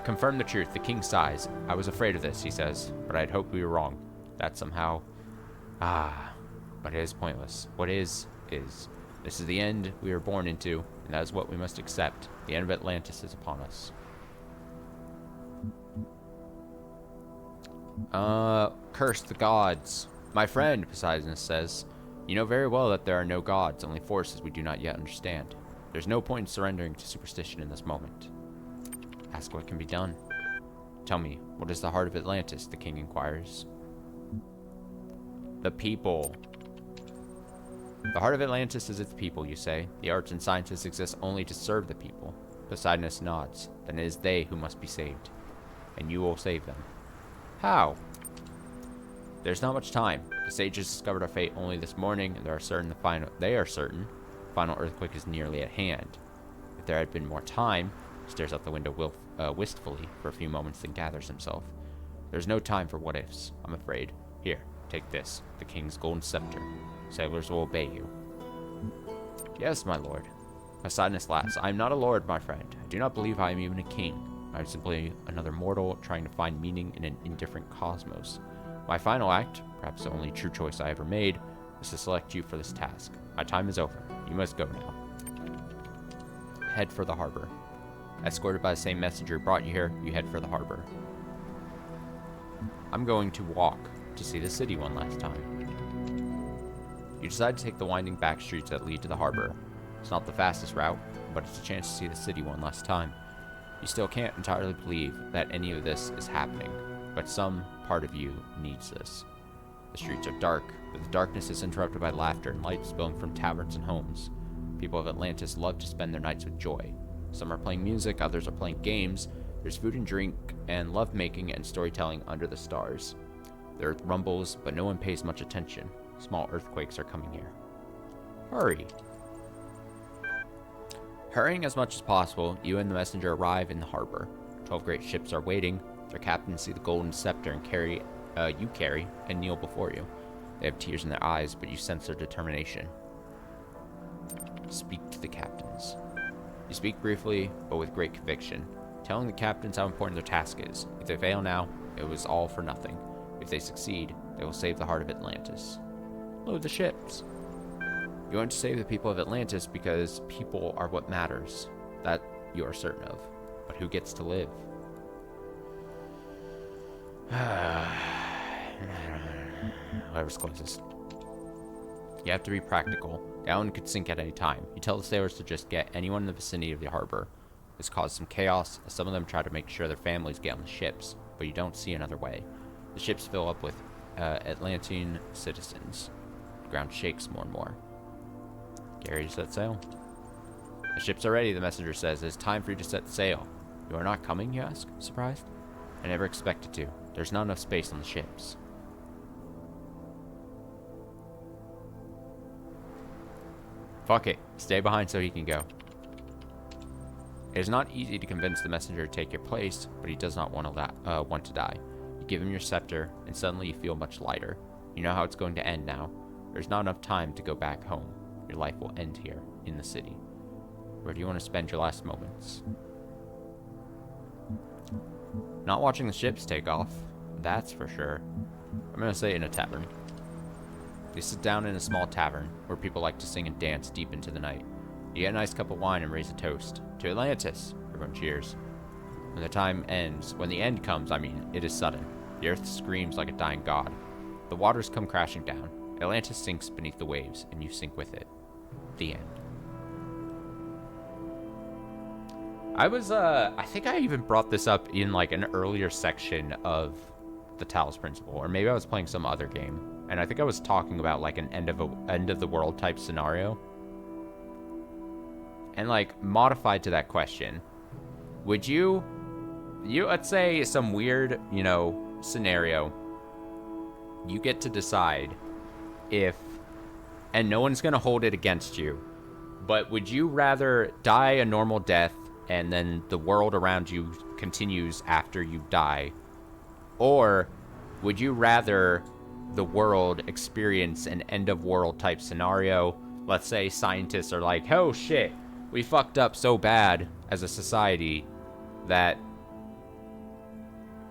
Confirm the truth. The king sighs. I was afraid of this, he says, but I'd hoped we were wrong. That somehow... but it is pointless. What is. This is the end we were born into, and that is what we must accept. The end of Atlantis is upon us. Curse the gods. My friend, Poseidon says, you know very well that there are no gods, only forces we do not yet understand. There's no point in surrendering to superstition in this moment. Ask what can be done. Tell me, what is the heart of Atlantis? The king inquires. The people. The heart of Atlantis is its people, you say. The arts and sciences exist only to serve the people. Poseidonus nods. Then it is they who must be saved. And you will save them. How? There's not much time. The sages discovered our fate only this morning, and they are certain the final earthquake is nearly at hand. If there had been more time, he stares out the window wistfully for a few moments, then gathers himself. There's no time for what-ifs, I'm afraid. Here, take this, the king's golden scepter. Sailors will obey you. Yes, my lord. Poseidonus laughs. I am not a lord, my friend. I do not believe I am even a king. I am simply another mortal trying to find meaning in an indifferent cosmos. My final act, perhaps the only true choice I ever made, is to select you for this task. My time is over. You must go now. Head for the harbor. Escorted by the same messenger who brought you here, you head for the harbor. I'm going to walk to see the city one last time. You decide to take the winding back streets that lead to the harbor. It's not the fastest route, but it's a chance to see the city one last time. You still can't entirely believe that any of this is happening, but some part of you needs this. The streets are dark, but the darkness is interrupted by laughter and light spilling from taverns and homes. People of Atlantis love to spend their nights with joy. Some are playing music, others are playing games. There's food and drink, and lovemaking and storytelling under the stars. The earth rumbles, but no one pays much attention. Small earthquakes are coming here. Hurry! Hurrying as much as possible, you and the messenger arrive in the harbor. 12 great ships are waiting. Their captains see the golden scepter and you carry and kneel before you. They have tears in their eyes, but you sense their determination. Speak to the captains. You speak briefly, but with great conviction, telling the captains how important their task is. If they fail now, it was all for nothing. If they succeed, they will save the heart of Atlantis. Load the ships. You want to save the people of Atlantis because people are what matters. That you are certain of. But who gets to live? Whoever's closest. You have to be practical. The island could sink at any time. You tell the sailors to just get anyone in the vicinity of the harbor. This caused some chaos, as some of them try to make sure their families get on the ships, but you don't see another way. The ships fill up with Atlantean citizens. The ground shakes more and more. Gary, to set sail. The ships are ready, the messenger says. It is time for you to set sail. You are not coming, you ask, surprised? I never expected to. There's not enough space on the ships. Fuck it. Stay behind so he can go. It is not easy to convince the messenger to take your place, but he does not want to die. You give him your scepter, and suddenly you feel much lighter. You know how it's going to end now. There's not enough time to go back home. Your life will end here, in the city. Where do you want to spend your last moments? Not watching the ships take off, that's for sure. I'm going to say in a tavern. You sit down in a small tavern, where people like to sing and dance deep into the night. You get a nice cup of wine and raise a toast. To Atlantis! Everyone cheers. When the end comes, it is sudden. The earth screams like a dying god. The waters come crashing down. Atlantis sinks beneath the waves, and you sink with it. The end. I think I even brought this up in like an earlier section of the Talos Principle, or maybe I was playing some other game, and I think I was talking about like an end of the world type scenario. And like modified to that question, would you let's say some weird, scenario, you get to decide if, and no one's going to hold it against you, but would you rather die a normal death and then the world around you continues after you die? Or would you rather the world experience an end of world type scenario? Let's say scientists are like, oh shit, we fucked up so bad as a society that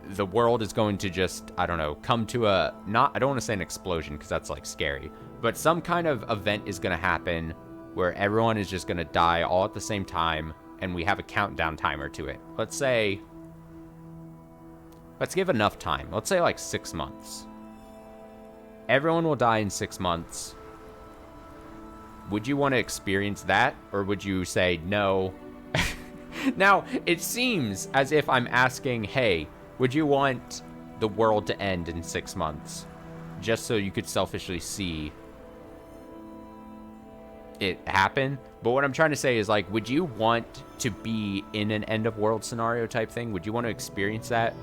the world is going to just, I don't know, come to I don't want to say an explosion because that's like scary, but some kind of event is going to happen where everyone is just going to die all at the same time, and we have a countdown timer to it. Let's give enough time. Let's say like 6 months. Everyone will die in 6 months. Would you want to experience that, or would you say no? Now, it seems as if I'm asking, hey, would you want the world to end in 6 months? Just so you could selfishly see it happen? But what I'm trying to say is, like, would you want to be in an end of world scenario type thing? Would you want to experience that?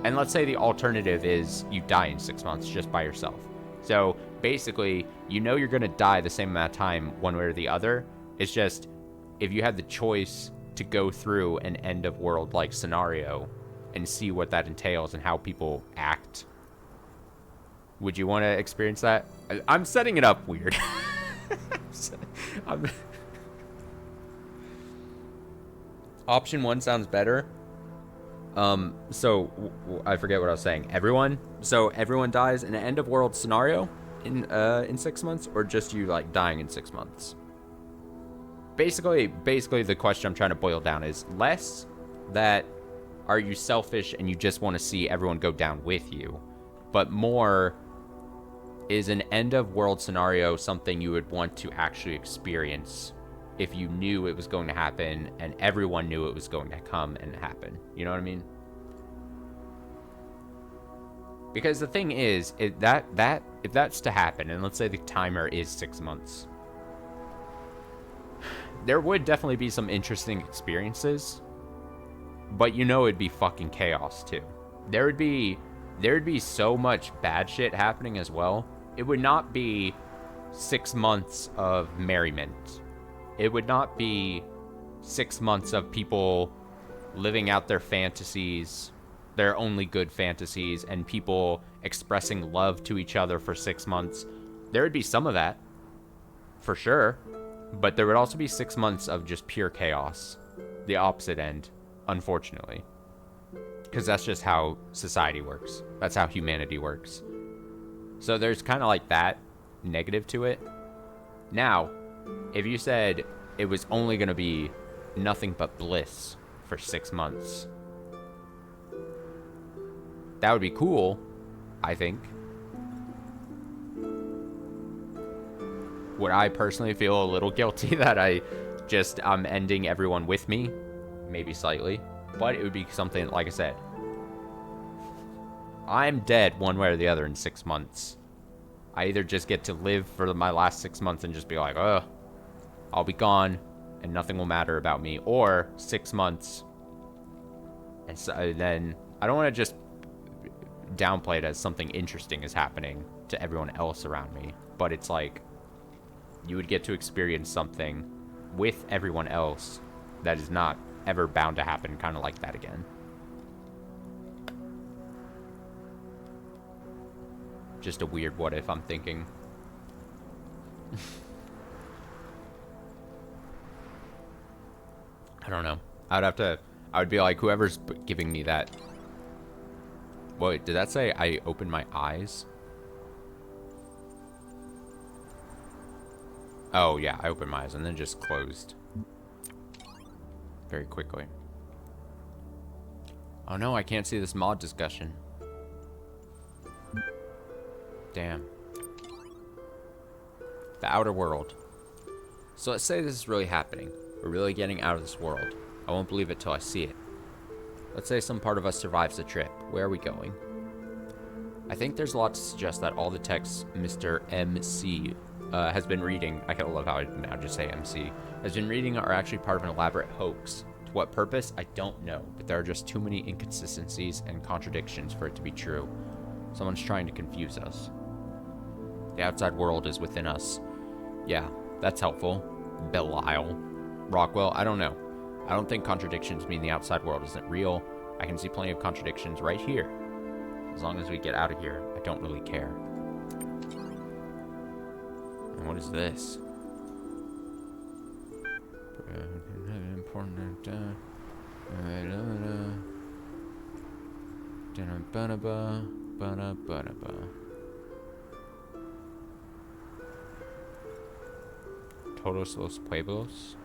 And let's say the alternative is you die in 6 months just by yourself. So basically, you're going to die the same amount of time one way or the other. It's just, if you had the choice to go through an end of world like scenario and see what that entails and how people act, would you want to experience that? I'm setting it up weird. Option 1 sounds better. So I forget what I was saying. Everyone dies in an end of world scenario in 6 months, or just you like dying in 6 months? Basically the question I'm trying to boil down is less that are you selfish and you just want to see everyone go down with you, but more, is an end of world scenario something you would want to actually experience if you knew it was going to happen and everyone knew it was going to come and happen? You know what I mean? Because the thing is, if that's to happen, and let's say the timer is 6 months, there would definitely be some interesting experiences, but you know it'd be fucking chaos too. There'd be so much bad shit happening as well. It would not be 6 months of merriment. It would not be 6 months of people living out their fantasies, their only good fantasies, and people expressing love to each other for 6 months. There would be some of that, for sure. But there would also be 6 months of just pure chaos. The opposite end, unfortunately. Because that's just how society works. That's how humanity works. So there's kind of like that negative to it. Now, if you said it was only going to be nothing but bliss for 6 months, that would be cool, I think. Would I personally feel a little guilty that I'm ending everyone with me? Maybe slightly. But it would be something, like I said, I'm dead one way or the other in 6 months. I either just get to live for my last 6 months and just be like, oh, I'll be gone and nothing will matter about me. Or 6 months. And so then I don't want to just downplay it as something interesting is happening to everyone else around me. But it's like, you would get to experience something with everyone else that is not ever bound to happen, kind of like that again. Just a weird what if, I'm thinking. I don't know. I would be like, whoever's giving me that. Wait, did that say I opened my eyes? Oh, yeah, I opened my eyes and then just closed. Very quickly. Oh no, I can't see this mod discussion. Damn. The outer world. So let's say this is really happening. We're really getting out of this world. I won't believe it till I see it. Let's say some part of us survives the trip. Where are we going? I think there's a lot to suggest that all the texts Mr. MC has been reading, I kind of love how I now just say MC, has been reading are actually part of an elaborate hoax. To what purpose, I don't know, but there are just too many inconsistencies and contradictions for it to be true. Someone's trying to confuse us. The outside world is within us. Yeah, that's helpful. Belial. Rockwell, I don't know. I don't think contradictions mean the outside world isn't real. I can see plenty of contradictions right here. As long as we get out of here, I don't really care. And what is this? Todos los pueblos?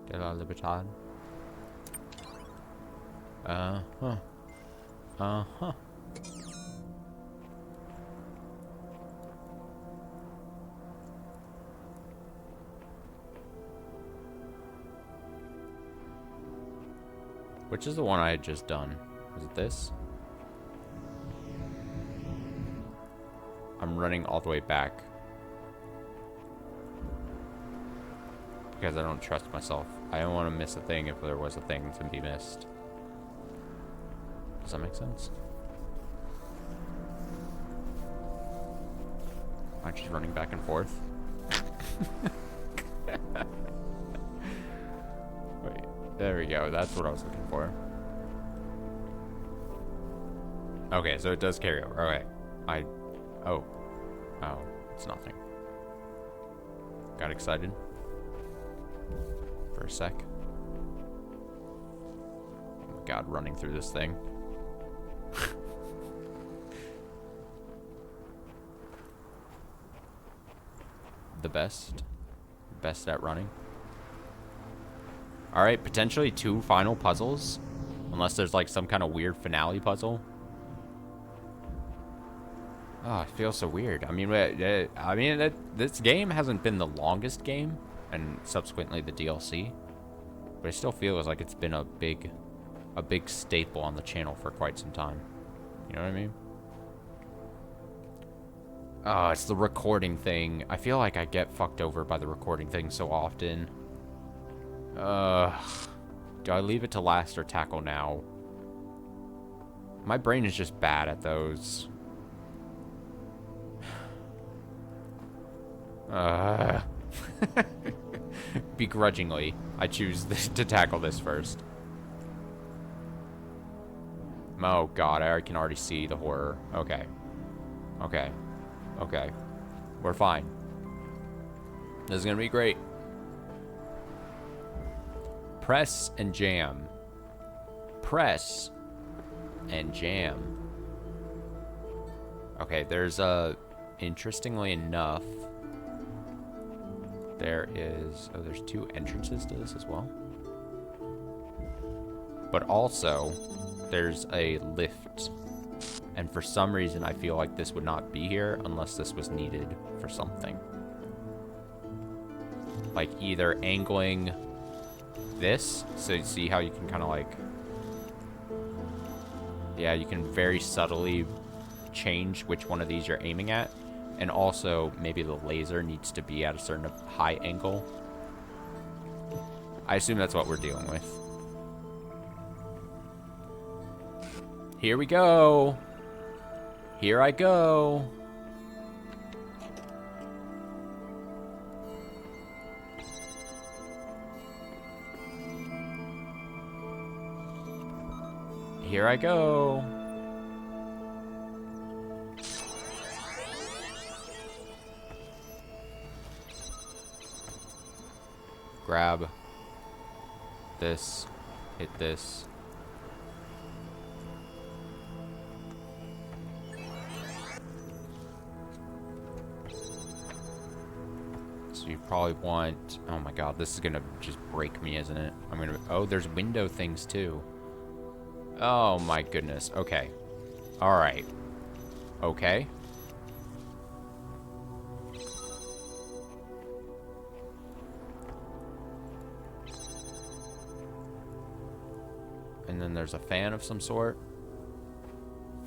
De la Libertad? Which is the one I had just done? Was it this? I'm running all the way back. Because I don't trust myself. I don't want to miss a thing if there was a thing to be missed. Does that make sense? I'm just running back and forth. Wait, there we go. That's what I was looking for. Okay, so it does carry over. Okay. Oh, it's nothing. Got excited for a sec. Oh my god, running through this thing. The best at running. All right, potentially 2 final puzzles. Unless there's like some kind of weird finale puzzle. Oh, it feels so weird. I mean, this game hasn't been the longest game, and subsequently the DLC, but it still feels like it's been a big staple on the channel for quite some time. You know what I mean? Oh, it's the recording thing. I feel like I get fucked over by the recording thing so often. Do I leave it to last or tackle now? My brain is just bad at those. Begrudgingly, I choose to tackle this first. Oh god, I can already see the horror. Okay. Okay. Okay. We're fine. This is gonna be great. Press and jam. Press and jam. Okay, there's interestingly enough, there's 2 entrances to this as well. But also, there's a lift. And for some reason, I feel like this would not be here unless this was needed for something. Like either angling this, so you see how you can kind of like, yeah, you can very subtly change which one of these you're aiming at. And also, maybe the laser needs to be at a certain high angle. I assume that's what we're dealing with. Here we go. Here I go. Here I go. Grab this, hit this. So you probably want, oh my god, this is gonna just break me, isn't it? I'm gonna, oh, there's window things too. Oh my goodness, okay. All right. Okay. And then there's a fan of some sort.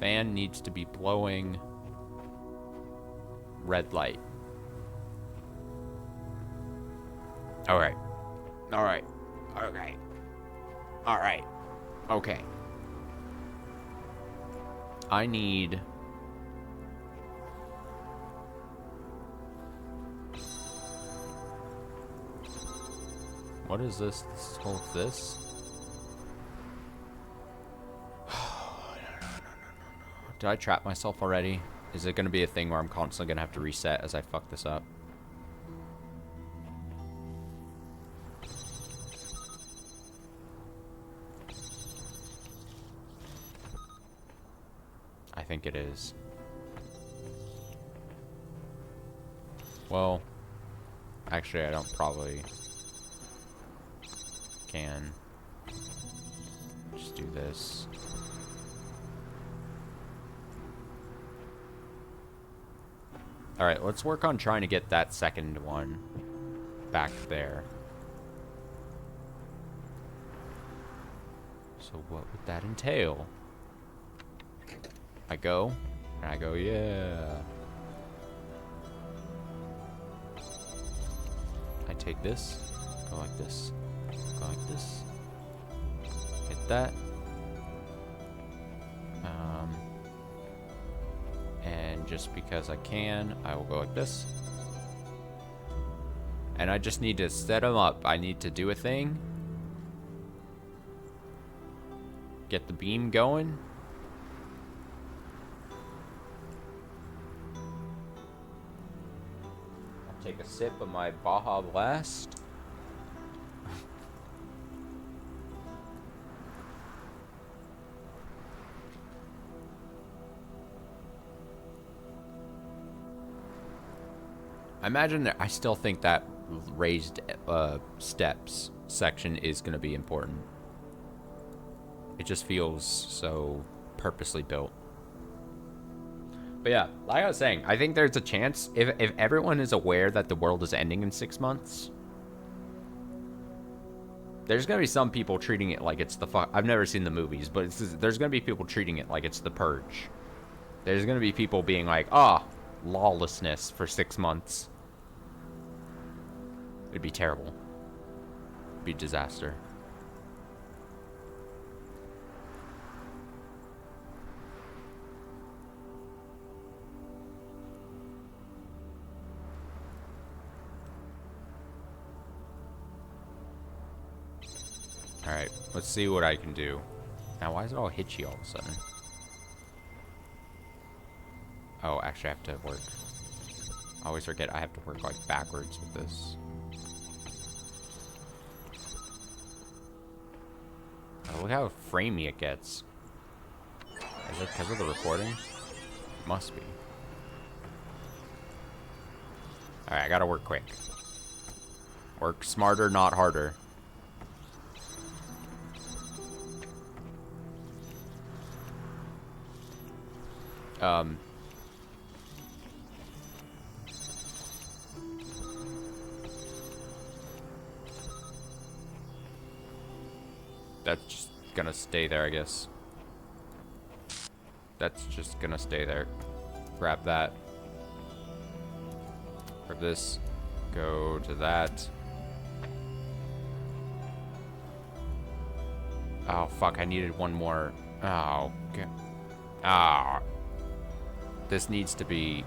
Fan needs to be blowing red light. All right. All right. Okay. All right. Okay. I need... What is this? This holds this? Did I trap myself already? Is it going to be a thing where I'm constantly going to have to reset as I fuck this up? I think it is. Well, actually I don't probably can. Just do this. Alright, let's work on trying to get that second one back there. So what would that entail? I go, and I go, yeah. I take this, go like this, go like this, hit that. And just because I can, I will go like this. And I just need to set them up. I need to do a thing. Get the beam going. I'll take a sip of my Baja Blast. I imagine that I still think that raised steps section is going to be important. It just feels so purposely built. But yeah, like I was saying, I think there's a chance if everyone is aware that the world is ending in 6 months, there's going to be some people treating it like it's the I've never seen the movies, but there's going to be people treating it like it's the Purge. There's going to be people being like, lawlessness for 6 months. It'd be terrible. It'd be a disaster. Alright, let's see what I can do. Now, why is it all hitchy all of a sudden? Oh, actually, I have to work. I always forget I have to work, like, backwards with this. Oh, look how framey it gets. Is it because of the recording? Must be. Alright, I gotta work quick. Work smarter, not harder. That's just gonna stay there, I guess. That's just gonna stay there. Grab that. Grab this. Go to that. Oh, fuck, I needed one more. Oh, okay. Ah. This needs to be...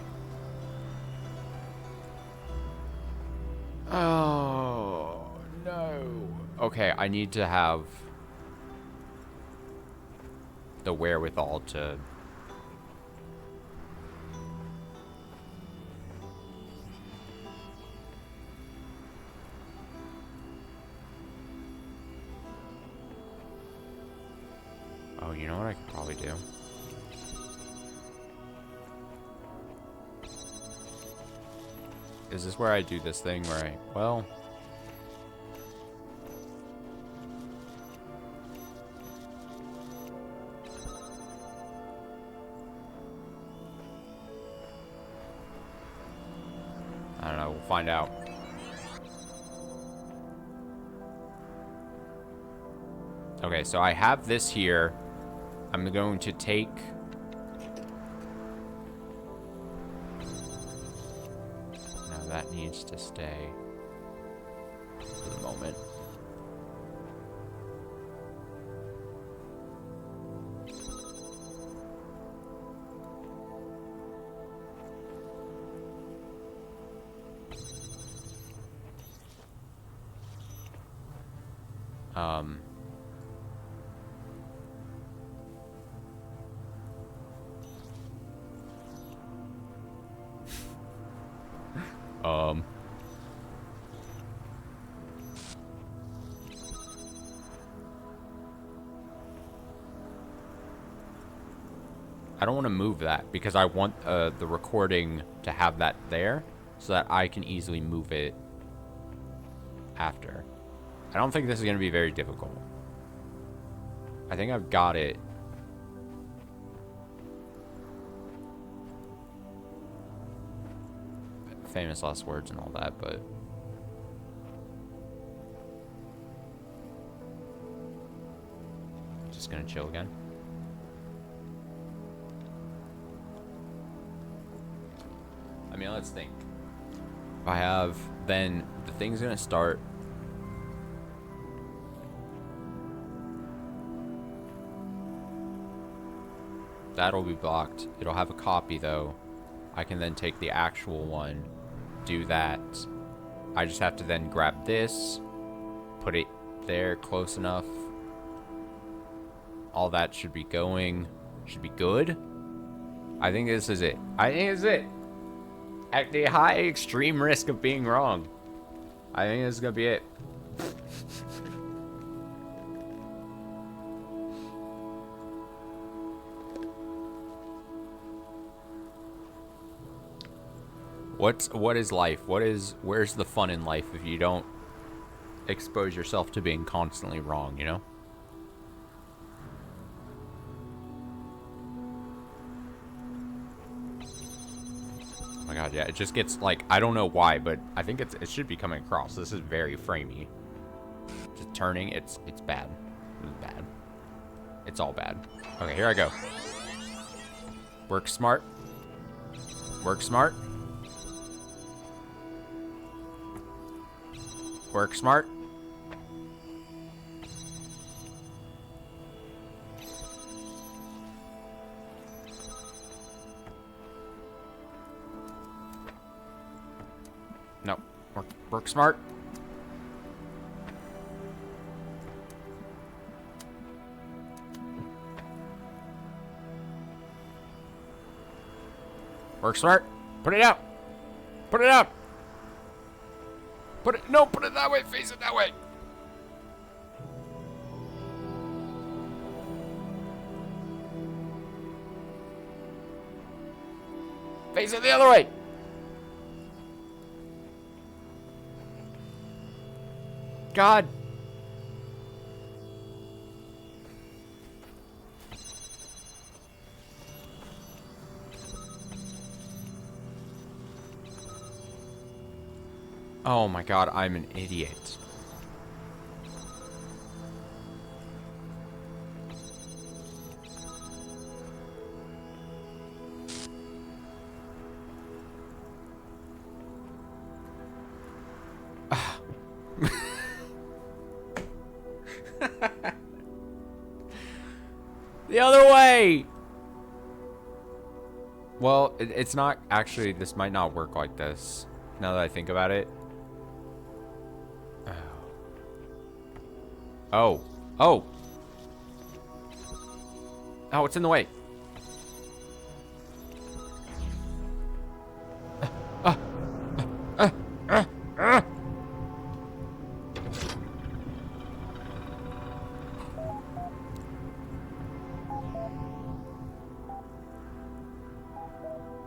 Oh, no. Okay, I need to have the wherewithal to... Oh, you know what I could probably do? Is this where I do this thing where I... Well... I don't know, we'll find out. Okay, so I have this here. I'm going to take... No, that needs to stay for the moment. I don't want to move that because I want the recording to have that there so that I can easily move it after. I don't think this is going to be very difficult. I think I've got it. Famous last words and all that, but... Just gonna chill again. I mean, let's think. If I have, then the thing's gonna start. That'll be blocked. It'll have a copy though. I can then take the actual one, do that. I just have to then grab this, put it there close enough. All that should be going. Should be good. I think this is it. I think this is it. At the high extreme risk of being wrong, I think this is gonna be it. What is life? Where's the fun in life if you don't expose yourself to being constantly wrong, you know? Oh my god, yeah, it just gets, like, I don't know why, but I think it should be coming across. This is very framey. Just turning, it's bad. It's bad. It's all bad. Okay, here I go. Work smart. Work smart. Work smart. No. Work smart. Work smart. Put it out. Put it out. Put it, no, put it that way. Face it that way. Face it the other way. God. Oh my god, I'm an idiot. The other way! Well, it's not actually, this might not work like this, now that I think about it. Oh. Oh! Oh, it's in the way.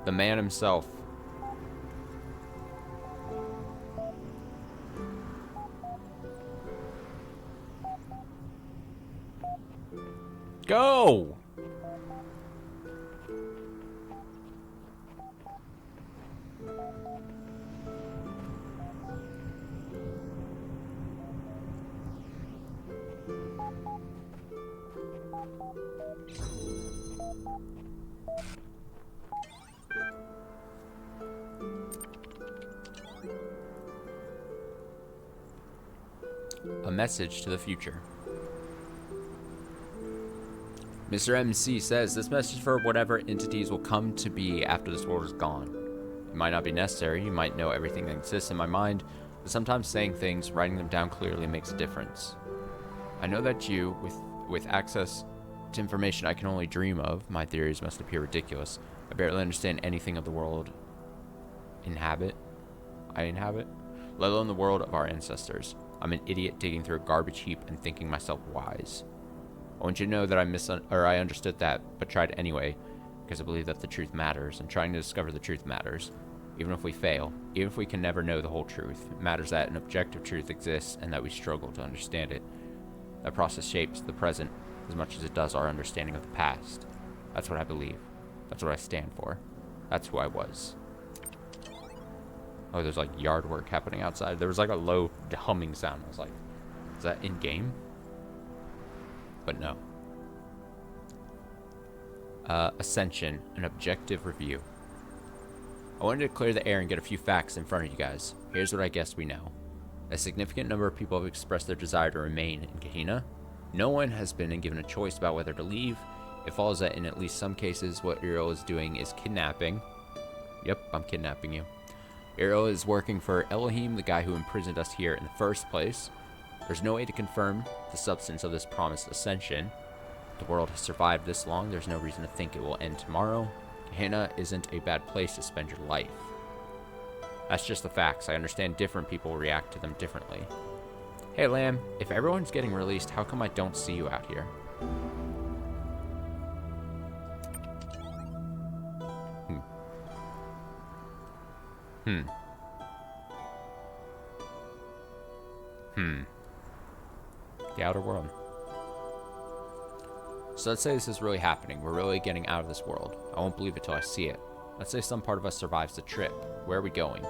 The man himself. Go! A message to the future. Mr. MC says, this message for whatever entities will come to be after this world is gone. It might not be necessary, you might know everything that exists in my mind, but sometimes saying things, writing them down clearly makes a difference. I know that you, with access to information I can only dream of, my theories must appear ridiculous. I barely understand anything of the world I inhabit, let alone the world of our ancestors. I'm an idiot digging through a garbage heap and thinking myself wise. I want you to know that I understood that, but tried anyway, because I believe that the truth matters, and trying to discover the truth matters. Even if we fail, even if we can never know the whole truth, it matters that an objective truth exists and that we struggle to understand it. That process shapes the present as much as it does our understanding of the past. That's what I believe. That's what I stand for. That's who I was. Oh, there's like yard work happening outside. There was like a low humming sound. I was like, is that in game? But no. Ascension, an objective review. I wanted to clear the air and get a few facts in front of you guys. Here's what I guess we know. A significant number of people have expressed their desire to remain in Gehenna. No one has been given a choice about whether to leave. It follows that in at least some cases, what Uriel is doing is kidnapping. Yep, I'm kidnapping you. Uriel is working for Elohim, the guy who imprisoned us here in the first place. There's no way to confirm the substance of this promised ascension. The world has survived this long, there's no reason to think it will end tomorrow. Gehenna isn't a bad place to spend your life. That's just the facts. I understand different people react to them differently. Hey Lamb, if everyone's getting released, how come I don't see you out here? The outer world. So let's say this is really happening. We're really getting out of this world. I won't believe it till I see it. Let's say some part of us survives the trip. Where are we going?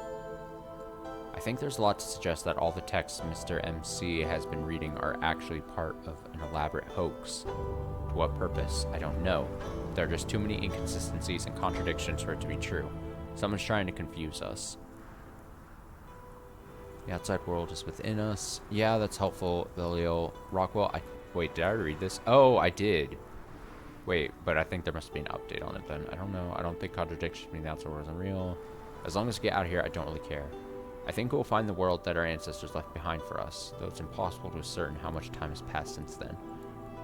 I think there's a lot to suggest that all the texts Mr. MC has been reading are actually part of an elaborate hoax. To what purpose? I don't know. There are just too many inconsistencies and contradictions for it to be true. Someone's trying to confuse us. The outside world is within us. Yeah, that's helpful, Vilio. Rockwell, wait, did I already read this? Oh, I did. Wait, but I think there must be an update on it then. I don't know. I don't think contradiction between the outside world is unreal. As long as we get out of here, I don't really care. I think we'll find the world that our ancestors left behind for us, though it's impossible to ascertain how much time has passed since then.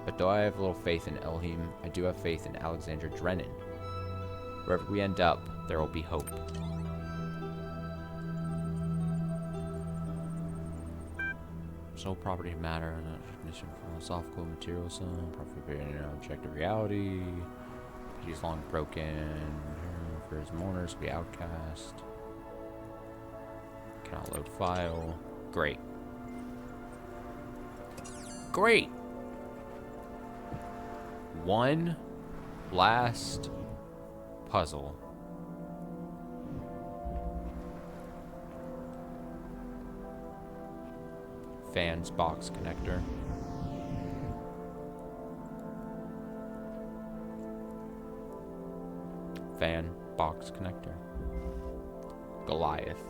But though I have little faith in Elohim, I do have faith in Alexander Drennan. Wherever we end up, there will be hope. Sole property of matter, definition of philosophical materialism, property of objective reality. He's long broken. For his mourners, be outcast. Cannot load file. Great. Great! One last puzzle. Fans box connector. Fan box connector. Goliath.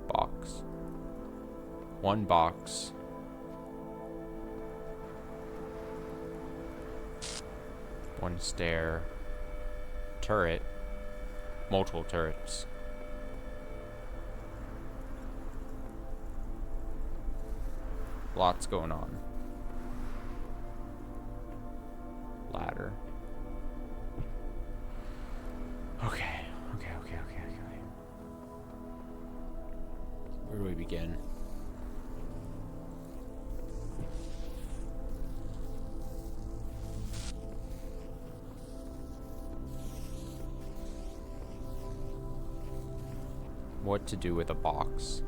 Box. One box. One stair. Turret. Multiple turrets. Lots going on. Ladder. Okay. Where do we begin? What to do with a box?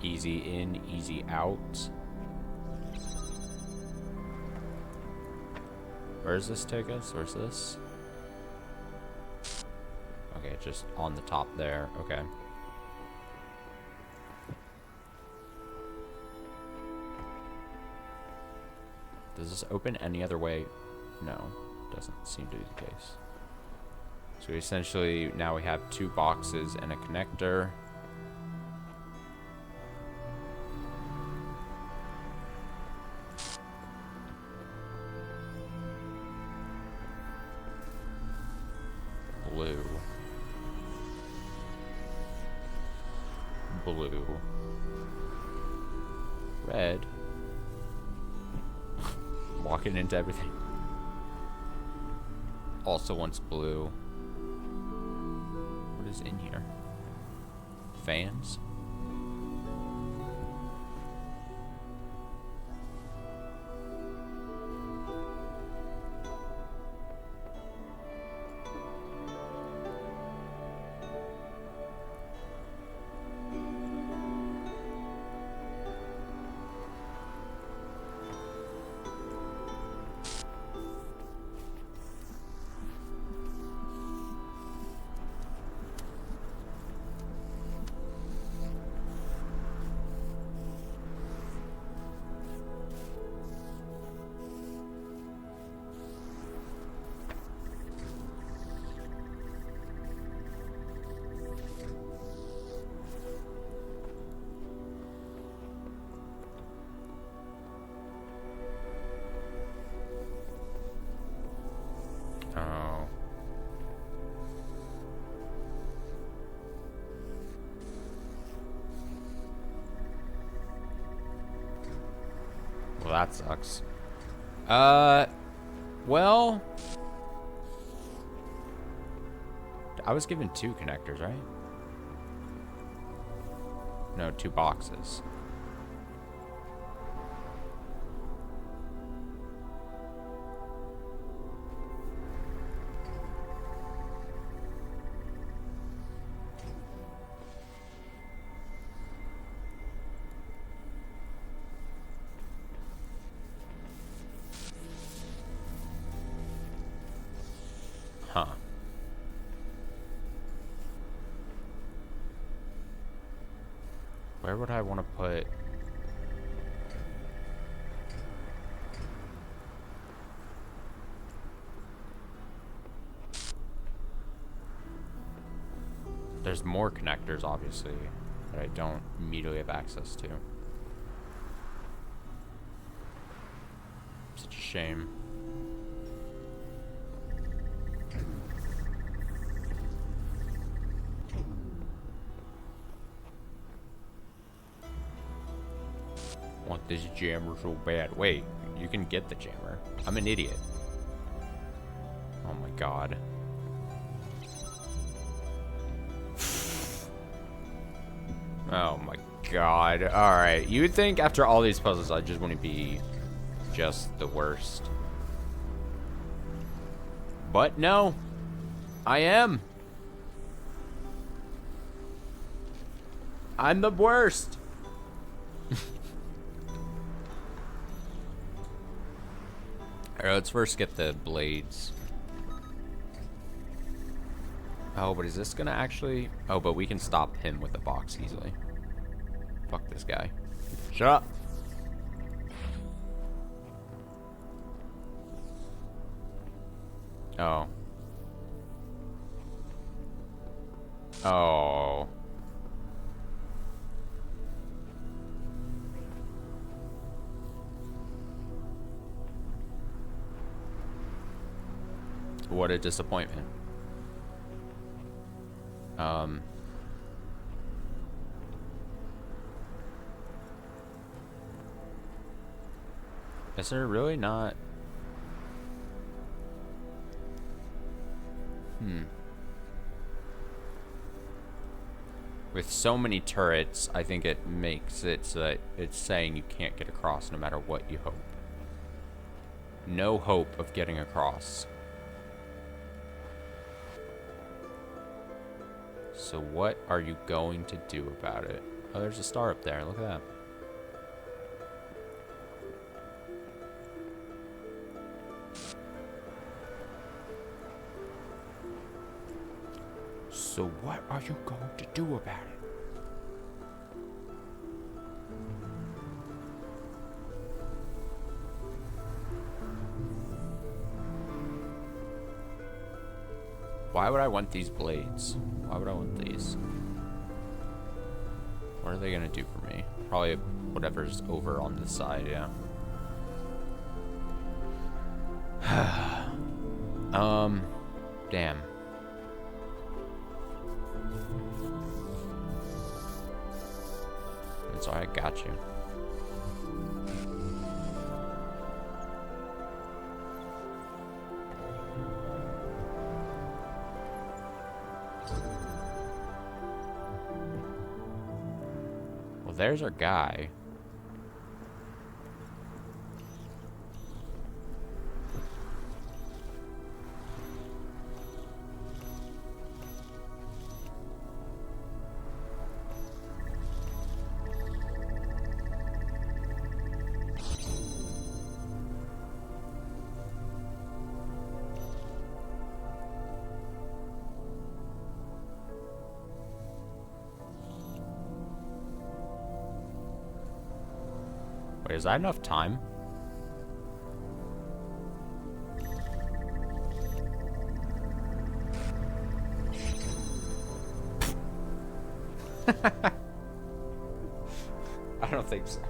Easy in, easy out. Where does this take us? Where's this? Okay, just on the top there. Okay. Does this open any other way? No, doesn't seem to be the case. So essentially, now we have two boxes and a connector. Blue. Red. Walking into everything. Also wants blue. What is in here? Fans? Well, that sucks. Well, I was given 2 connectors, right? No, 2 boxes. Huh. Where would I want to put... There's more connectors, obviously, that I don't immediately have access to. Such a shame. Want this jammer so bad. Wait, you can get the jammer. I'm an idiot. Oh my god. Oh my god. Alright, you would think after all these puzzles I just want to be just the worst. But no. I am. I'm the worst. Alright, let's first get the blades. Oh, but is this gonna actually... Oh, but we can stop him with the box easily. Fuck this guy. Shut up! Oh. Oh. What a disappointment. Is there really not? With so many turrets, I think it makes it so that it's saying you can't get across no matter what you hope. No hope of getting across. So what are you going to do about it? Oh, there's a star up there. Look at that. So what are you going to do about it? Why would I want these blades? Why would I want these? What are they gonna do for me? Probably whatever's over on this side, yeah. Damn. That's all right, got you. Well, there's our guy. Wait, is that enough time? I don't think so.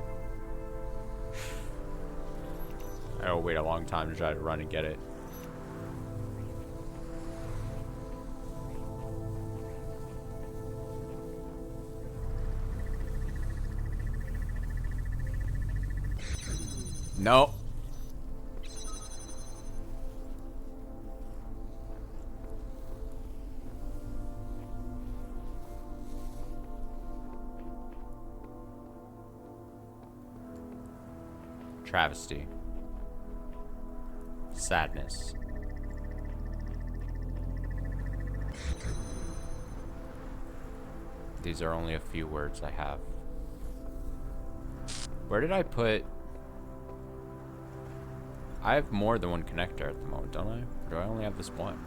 I'll wait a long time to try to run and get it. No. Travesty. Sadness. These are only a few words I have. Where did I put... I have more than one connector at the moment, don't I? Or do I only have this one?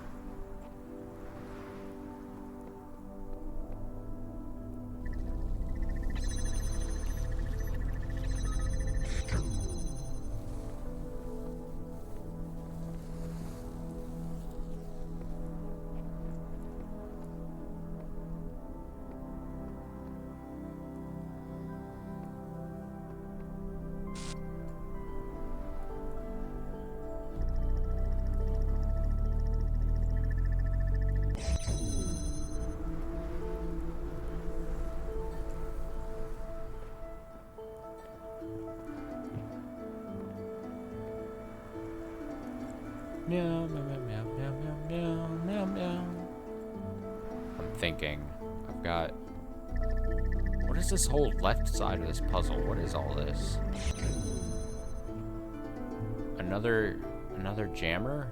Meow, meow, meow, meow, meow, meow, meow, meow. I'm thinking, I've got... What is this whole left side of this puzzle? What is all this? Another jammer?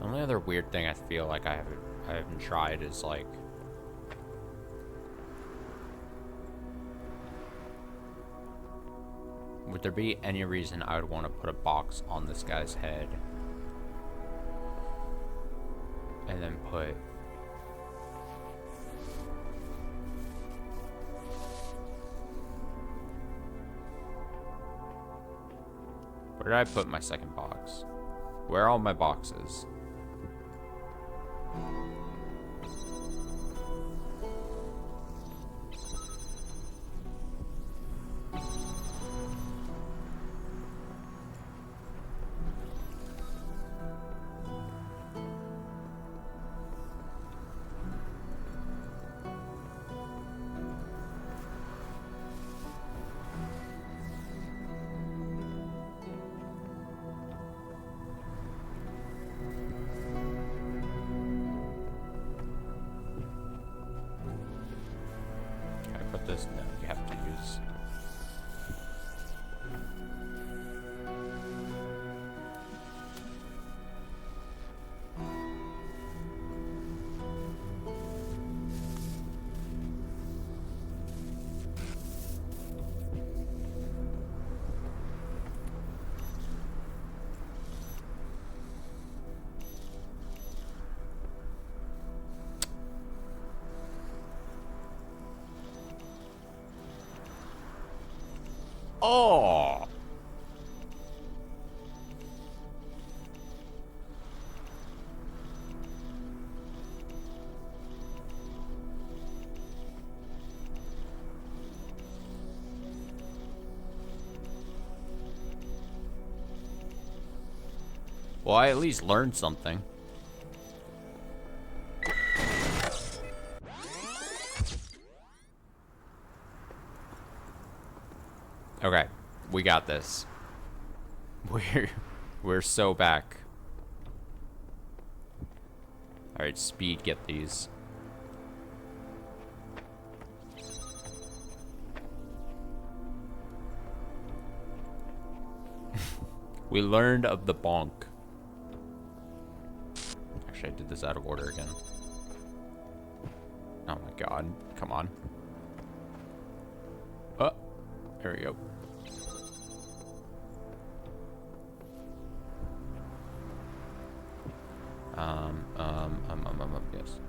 The only other weird thing I feel like I haven't tried is like would there be any reason I would want to put a box on this guy's head and then put where did I put my second box? Where are all my boxes? This, no, you have to use. Oh! Well, I at least learned something. Okay, we got this. We're so back. All right, speed, get these. We learned of the bonk. Actually, I did this out of order again. Oh my god. Come on. Oh, there we go. Yes.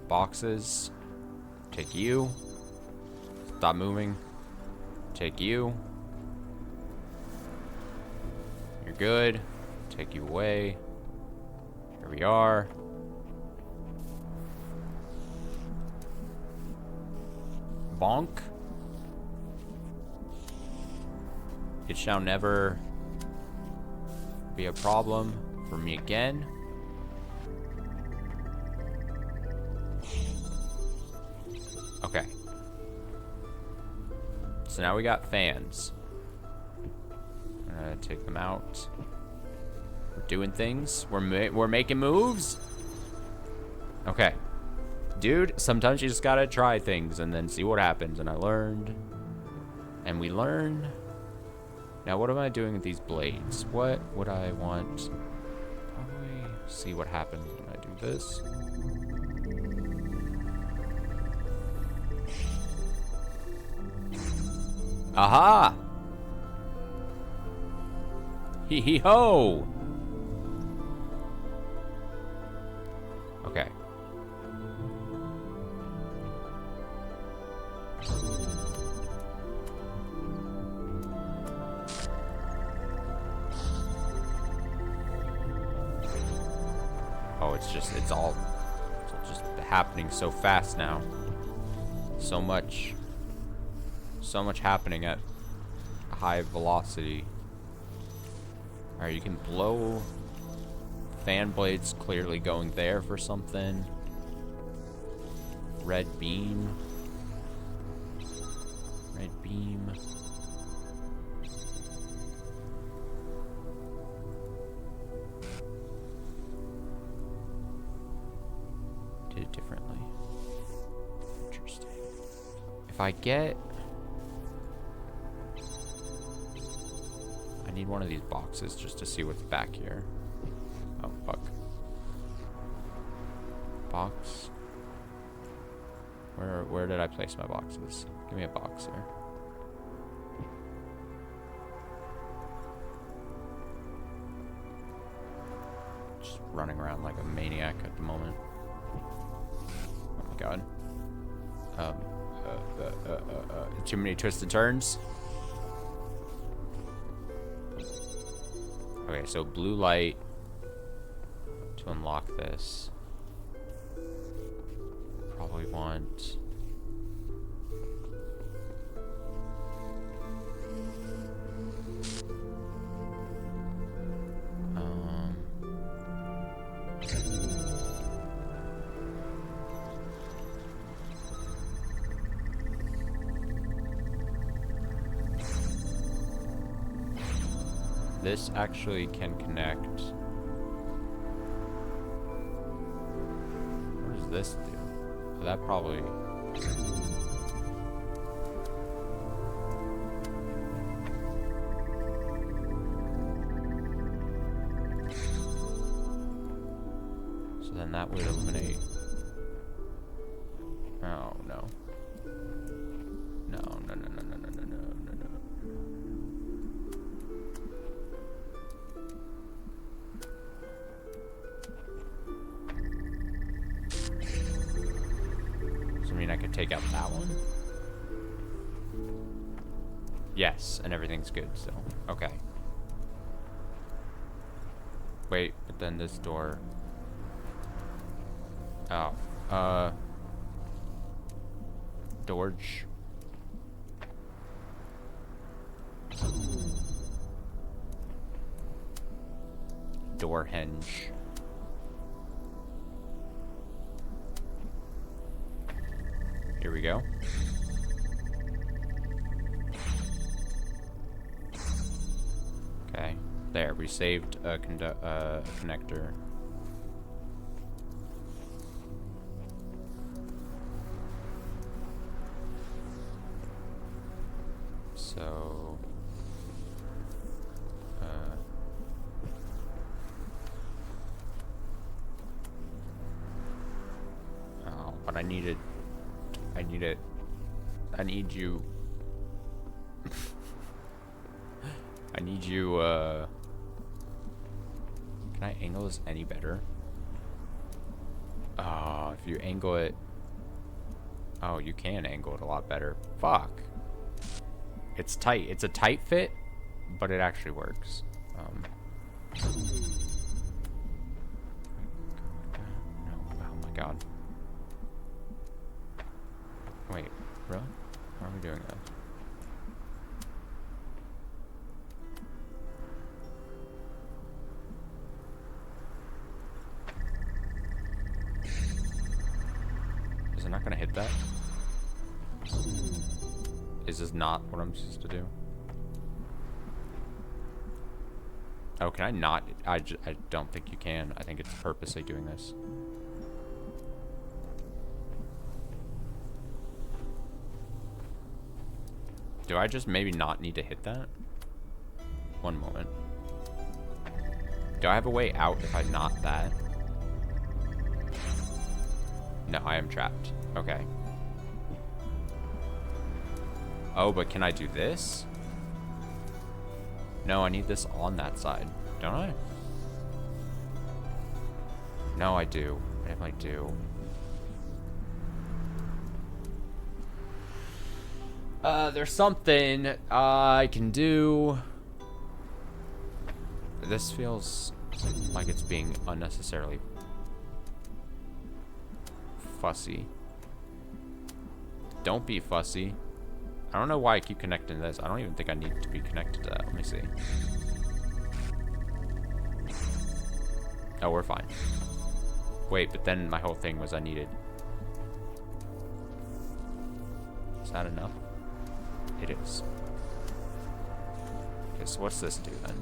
Boxes. Take you. Stop moving. Take you. You're good. Take you away. Here we are. Bonk. It shall never be a problem for me again. Okay. So now we got fans. I'm gonna take them out. We're doing things. We're making moves. Okay. Dude, sometimes you just gotta try things and then see what happens. And I learned. And we learned. Now, what am I doing with these blades? What would I want? Probably see what happens when I do this. Aha! Hee hee ho! Okay. Oh, it's all just happening so fast now. So much happening at a high velocity. Alright, you can blow. Fan blades clearly going there for something. Red beam. Red beam. Did it differently. Interesting. If I get... I need one of these boxes just to see what's back here. Oh, fuck. Box. Where did I place my boxes? Give me a box here. Just running around like a maniac at the moment. Oh my god. Too many twists and turns. Okay, so blue light to unlock this. Probably want... This actually can connect. What does this do? That probably... So then that would eliminate... Oh, no. No. I could take out that one. Yes, and everything's good still. Okay. Wait, but then this door. Oh. Dorge. Door hinge. Here we go. Okay, there, we saved a connector. So, I need it. I need you. I need you, Can I angle this any better? Oh, if you angle it... Oh, you can angle it a lot better. Fuck. It's tight. It's a tight fit, but it actually works. No. Oh my god. Wait, really? Why are we doing that? Is it not gonna hit that? Is this not what I'm supposed to do? Oh, can I not? I don't think you can. I think it's purposely doing this. Do I just maybe not need to hit that? One moment. Do I have a way out if I not that? No, I am trapped. Okay. Oh, but can I do this? No, I need this on that side, don't I? No, I do. I definitely do. There's something I can do. This feels like it's being unnecessarily fussy. Don't be fussy. I don't know why I keep connecting this. I don't even think I need to be connected to that. Let me see. Oh, we're fine. Wait, but then my whole thing was I needed... Is that enough? It is. Okay, so what's this do then?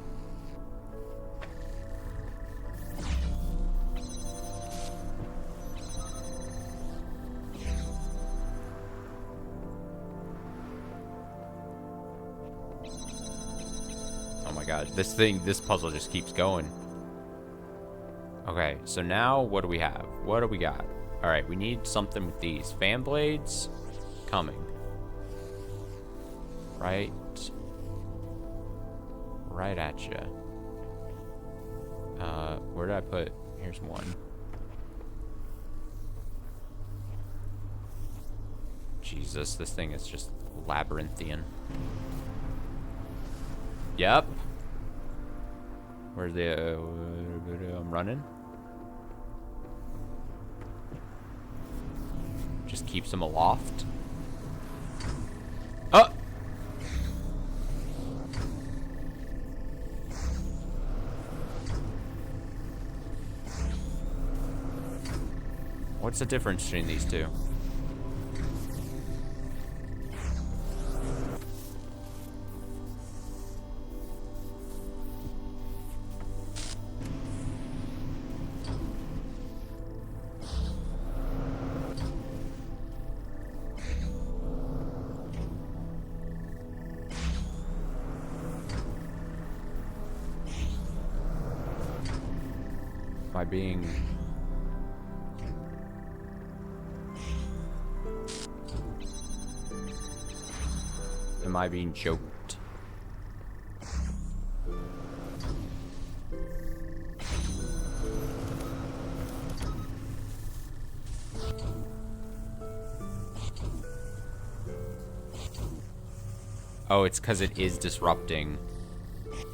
God, this puzzle just keeps going. Okay, so now what do we have? What do we got? All right, we need something with these fan blades coming. Right at you. Where did I put? Here's one. Jesus, this thing is just labyrinthian. Yep. Where's the... I'm running. Just keeps them aloft. Oh! What's the difference between these two? By being... Am I being choked? Oh, it's because it is disrupting.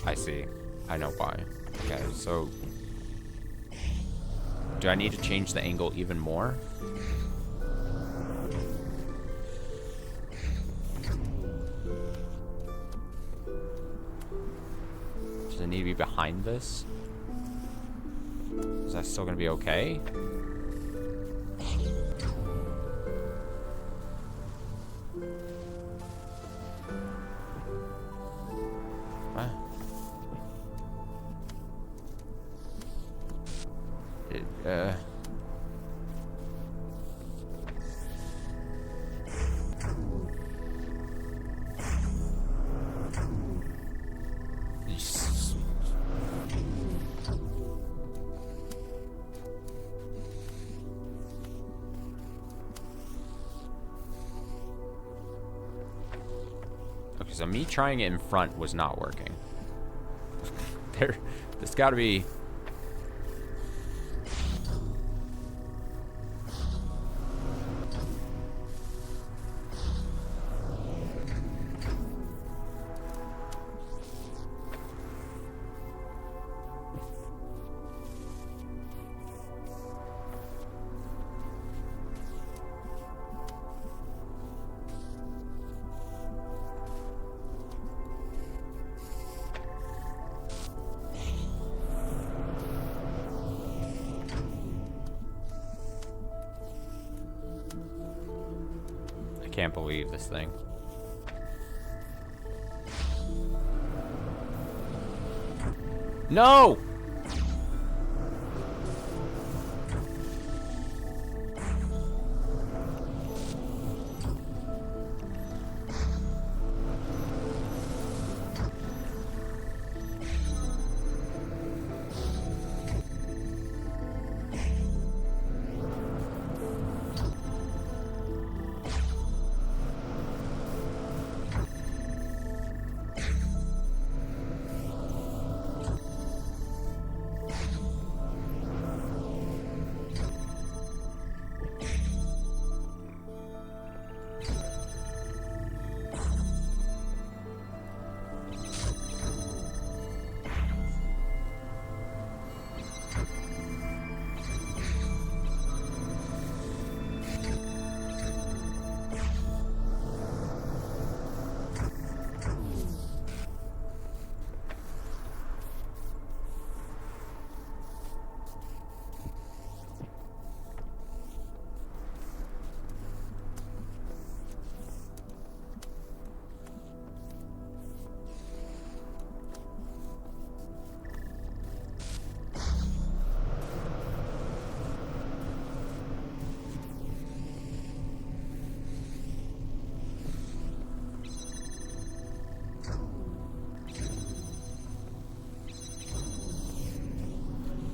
I see. I know why. Okay, so... Do I need to change the angle even more? Does it need to be behind this? Is that still gonna be okay? What? Because me trying it in front was not working. There's got to be... Can't believe this thing. No!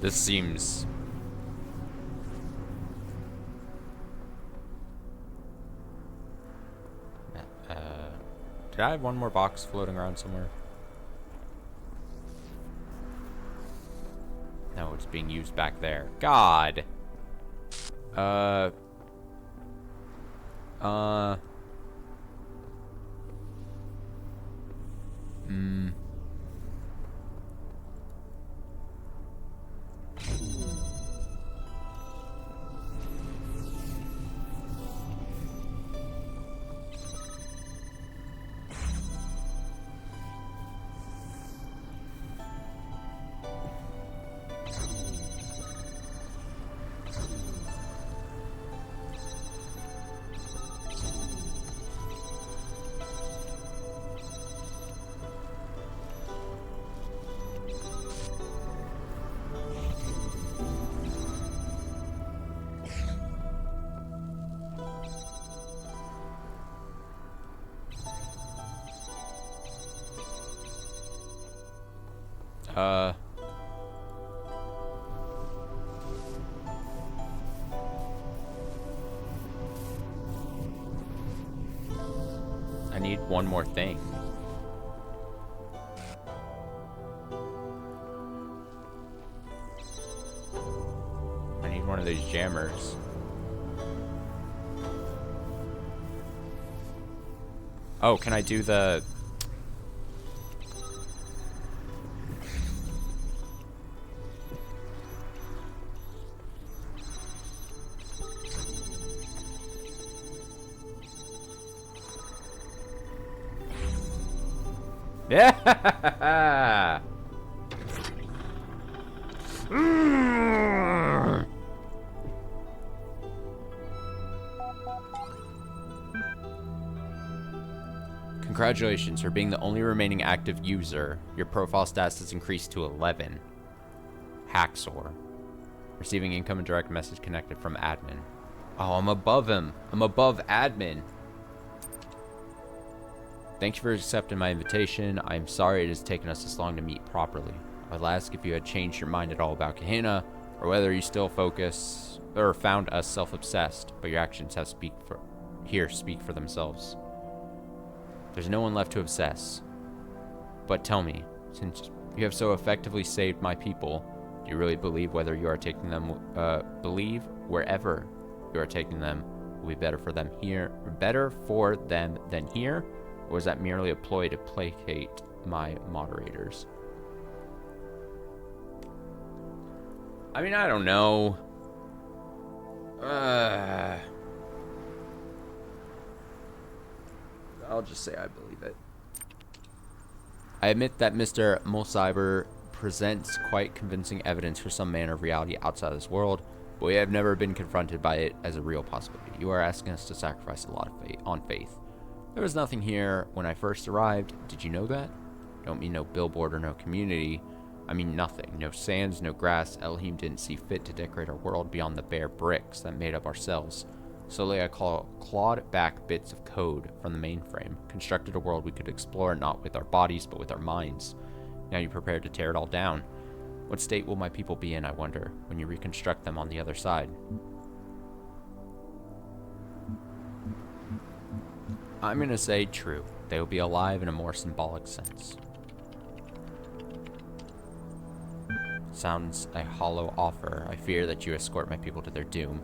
This seems... Did I have one more box floating around somewhere? No, it's being used back there. God! I need one more thing. I need one of these jammers. Oh, can I do the... Yeah! Congratulations for being the only remaining active user. Your profile status has increased to 11. Hacksaw. Receiving incoming direct message connected from admin. Oh, I'm above him. I'm above admin. Thank you for accepting my invitation. I'm sorry it has taken us this long to meet properly. I'd ask if you had changed your mind at all about Gehenna, or whether you still focus or found us self-obsessed, but your actions have speak for themselves. There's no one left to obsess. But tell me, since you have so effectively saved my people, do you really believe whether you are taking them, believe wherever you are taking them will be better for them here, better for them than here? Or is that merely a ploy to placate my moderators? I mean, I don't know. I'll just say I believe it. I admit that Mr. Mulcyber presents quite convincing evidence for some manner of reality outside this world, but we have never been confronted by it as a real possibility. You are asking us to sacrifice a lot of faith on faith. There was nothing here when I first arrived. Did you know that? I don't mean no billboard or no community. I mean nothing. No sands, no grass. Elohim didn't see fit to decorate our world beyond the bare bricks that made up our cells. Slowly I clawed back bits of code from the mainframe, constructed a world we could explore not with our bodies but with our minds. Now you prepare to tear it all down. What state will my people be in, I wonder, when you reconstruct them on the other side? I'm gonna say true. They will be alive in a more symbolic sense. Sounds a hollow offer. I fear that you escort my people to their doom.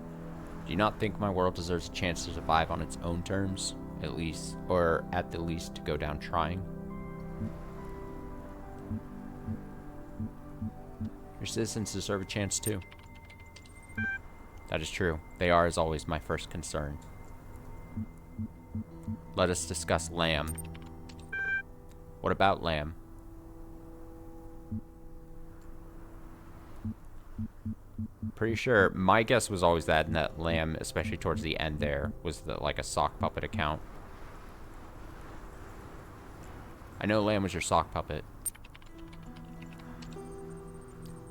Do you not think my world deserves a chance to survive on its own terms? At least, or at the least, to go down trying? Your citizens deserve a chance too. That is true. They are, as always, my first concern. Let us discuss Lamb. What about Lamb? Pretty sure my guess was always that, and that Lamb, especially towards the end there, was like a sock puppet account. I know Lamb was your sock puppet.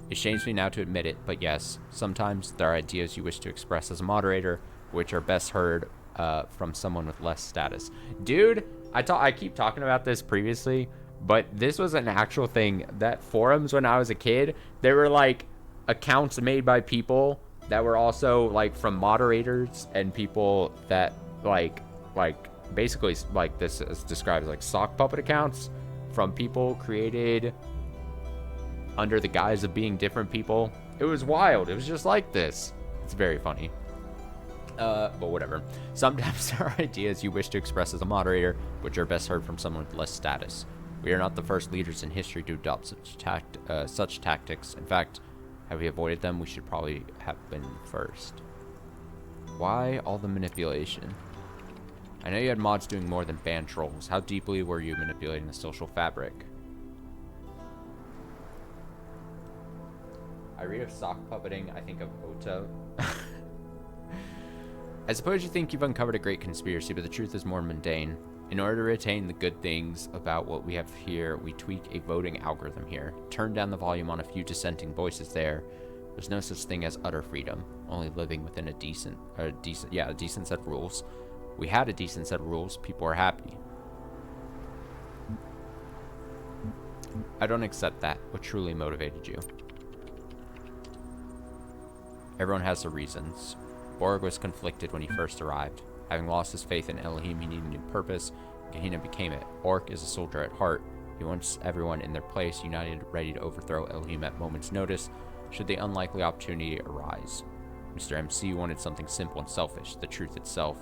It shames me now to admit it, but yes, sometimes there are ideas you wish to express as a moderator, which are best heard from someone with less status. Dude, I keep talking about this previously, but this was an actual thing. That forums when I was a kid, there were like accounts made by people that were also like from moderators and people that like basically like this is described as like sock puppet accounts from people created under the guise of being different people. It was wild. It was just like this. It's very funny. But whatever. Sometimes there are ideas you wish to express as a moderator, which are best heard from someone with less status. We are not the first leaders in history to adopt such tactics. In fact, had we avoided them, we should probably have been first. Why all the manipulation? I know you had mods doing more than ban trolls. How deeply were you manipulating the social fabric? I read of sock puppeting, I think of Oto. I suppose you think you've uncovered a great conspiracy, but the truth is more mundane. In order to retain the good things about what we have here, we tweak a voting algorithm here. Turn down the volume on a few dissenting voices there. There's no such thing as utter freedom, only living within a decent set of rules. We had a decent set of rules, people are happy. I don't accept that. What truly motivated you? Everyone has their reasons. Borg was conflicted when he first arrived. Having lost his faith in Elohim, he needed a new purpose. Gehenna became it. Orc is a soldier at heart. He wants everyone in their place, united, ready to overthrow Elohim at moment's notice, should the unlikely opportunity arise. Mr. MC wanted something simple and selfish, the truth itself.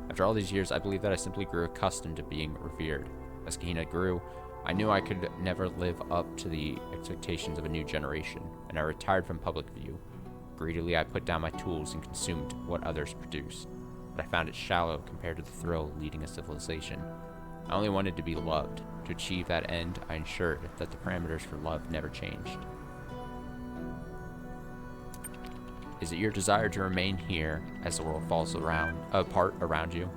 After all these years, I believe that I simply grew accustomed to being revered. As Gehenna grew, I knew I could never live up to the expectations of a new generation, and I retired from public view. Greedily, I put down my tools and consumed what others produced. But I found it shallow compared to the thrill of leading a civilization. I only wanted to be loved. To achieve that end, I ensured that the parameters for love never changed. Is it your desire to remain here as the world falls apart around you?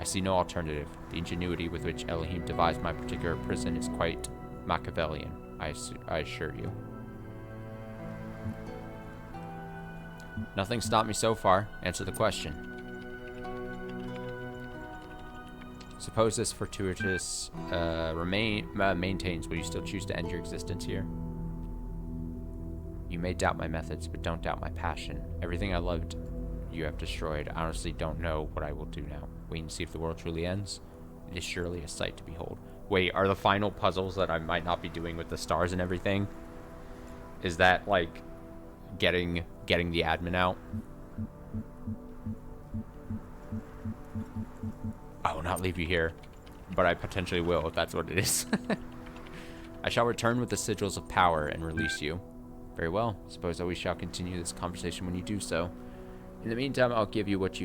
I see no alternative. The ingenuity with which Elohim devised my particular prison is quite Machiavellian, I assure you. Nothing stopped me so far. Answer the question. Suppose this fortuitous maintains, will you still choose to end your existence here? You may doubt my methods, but don't doubt my passion. Everything I loved, you have destroyed. I honestly don't know what I will do now. Wait and see if the world truly ends. It is surely a sight to behold. Wait, are the final puzzles that I might not be doing with the stars and everything? Is that like getting the admin out? I will not leave you here, but I potentially will if that's what it is. I shall return with the sigils of power and release you. Very well. Suppose that we shall continue this conversation when you do so. In the meantime, I'll give you what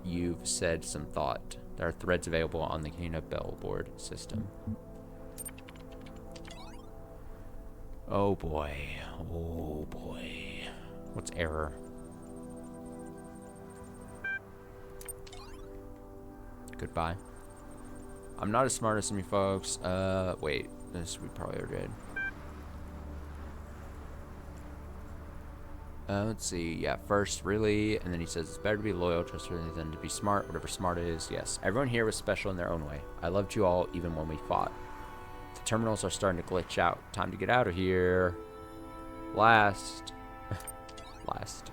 you've said some thought. There are threads available on the Gehenna bellboard system. Oh boy. Oh boy. What's error? Goodbye. I'm not as smart as some of you folks. Wait. This we probably already did. Let's see. Yeah, first, really. And then he says it's better to be loyal, trustworthy than to be smart, whatever smart is. Yes, everyone here was special in their own way. I loved you all, even when we fought. The terminals are starting to glitch out. Time to get out of here. Last. Last.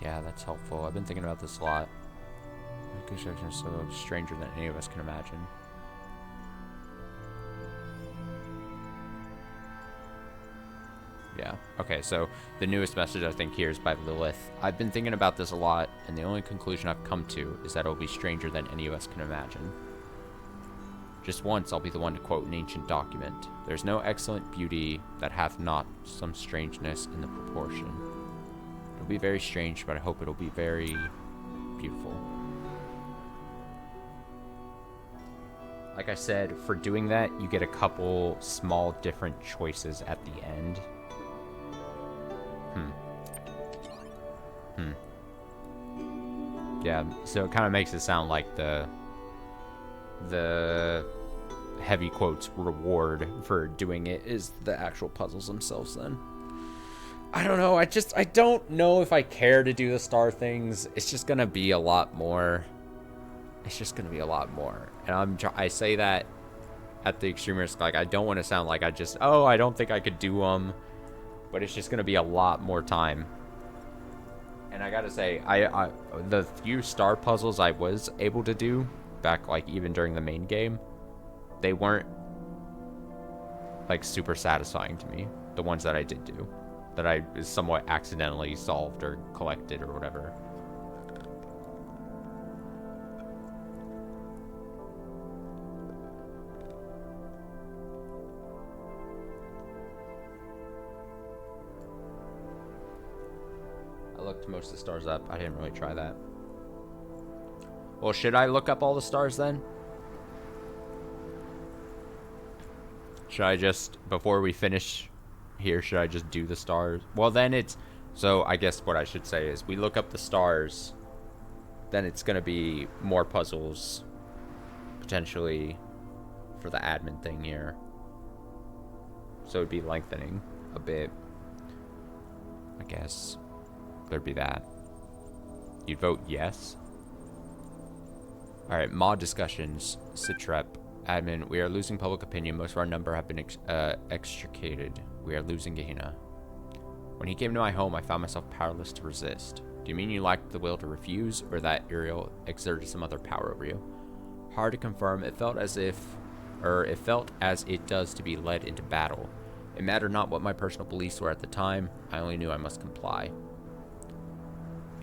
Yeah, that's helpful. I've been thinking about this a lot. My construction is so stranger than any of us can imagine. Yeah. Okay, so the newest message I think here is by Lilith. I've been thinking about this a lot, and the only conclusion I've come to is that it will be stranger than any of us can imagine. Just once I'll be the one to quote an ancient document. There's no excellent beauty that hath not some strangeness in the proportion. It'll be very strange, but I hope it'll be very beautiful. Like I said, for doing that, you get a couple small different choices at the end. Yeah, so it kind of makes it sound like the heavy quotes reward for doing it is the actual puzzles themselves then. I don't know, I don't know if I care to do the star things. It's just gonna be a lot more. It's just gonna be a lot more. And I say that at the extreme risk, like I don't want to sound like I don't think I could do them. But it's just gonna be a lot more time. And I gotta say, I the few star puzzles I was able to do back, like even during the main game, they weren't like super satisfying to me. The ones that I did do, that I somewhat accidentally solved or collected or whatever. Looked most of the stars up. I didn't really try that. Well, should I look up all the stars then? Should I just, before we finish here, should I just do the stars? Well, then it's, so I guess what I should say is we look up the stars, then it's going to be more puzzles, potentially, for the admin thing here. So it'd be lengthening a bit, I guess. There'd be that. You'd vote yes? Alright, mod discussions. Citrep. Admin, we are losing public opinion. Most of our number have been extricated. We are losing Gehenna. When he came to my home, I found myself powerless to resist. Do you mean you lacked the will to refuse, or that Uriel exerted some other power over you? Hard to confirm. It felt as it does to be led into battle. It mattered not what my personal beliefs were at the time. I only knew I must comply.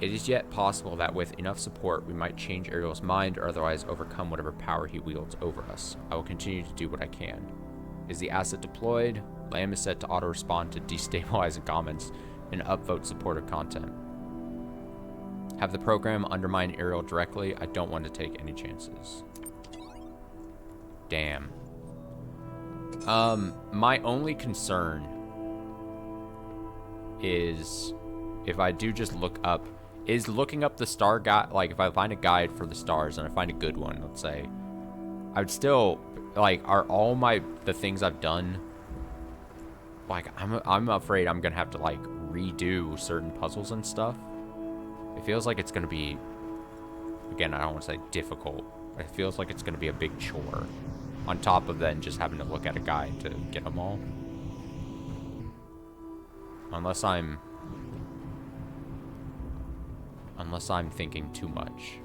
It is yet possible that with enough support, we might change Ariel's mind or otherwise overcome whatever power he wields over us. I will continue to do what I can. Is the asset deployed? Lamb is set to auto-respond to destabilizing comments and upvote supportive content. Have the program undermine Ariel directly? I don't want to take any chances. Damn. My only concern is if I do just look up, is looking up the star guide, like if I find a guide for the stars and I find a good one, let's say, I would still, like, are all the things I've done, like, I'm afraid I'm gonna have to, like, redo certain puzzles and stuff. It feels like it's gonna be, again, I don't want to say difficult, but it feels like it's gonna be a big chore, on top of then just having to look at a guide to get them all. Unless I'm Unless I'm thinking too much.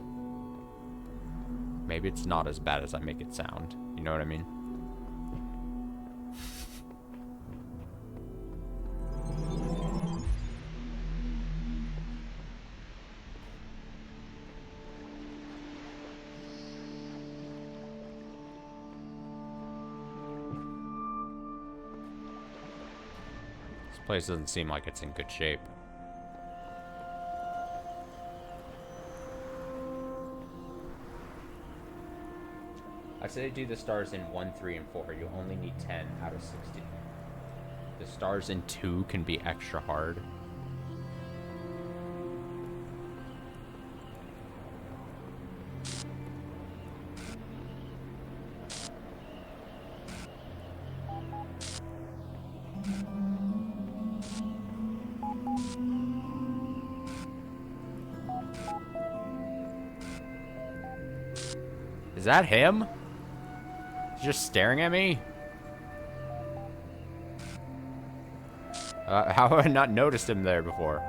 Maybe it's not as bad as I make it sound. You know what I mean? This place doesn't seem like it's in good shape. I say do the stars in 1, 3, and 4. You only need 10 out of 60. The stars in 2 can be extra hard. Is that him? He's just staring at me? How have I not noticed him there before?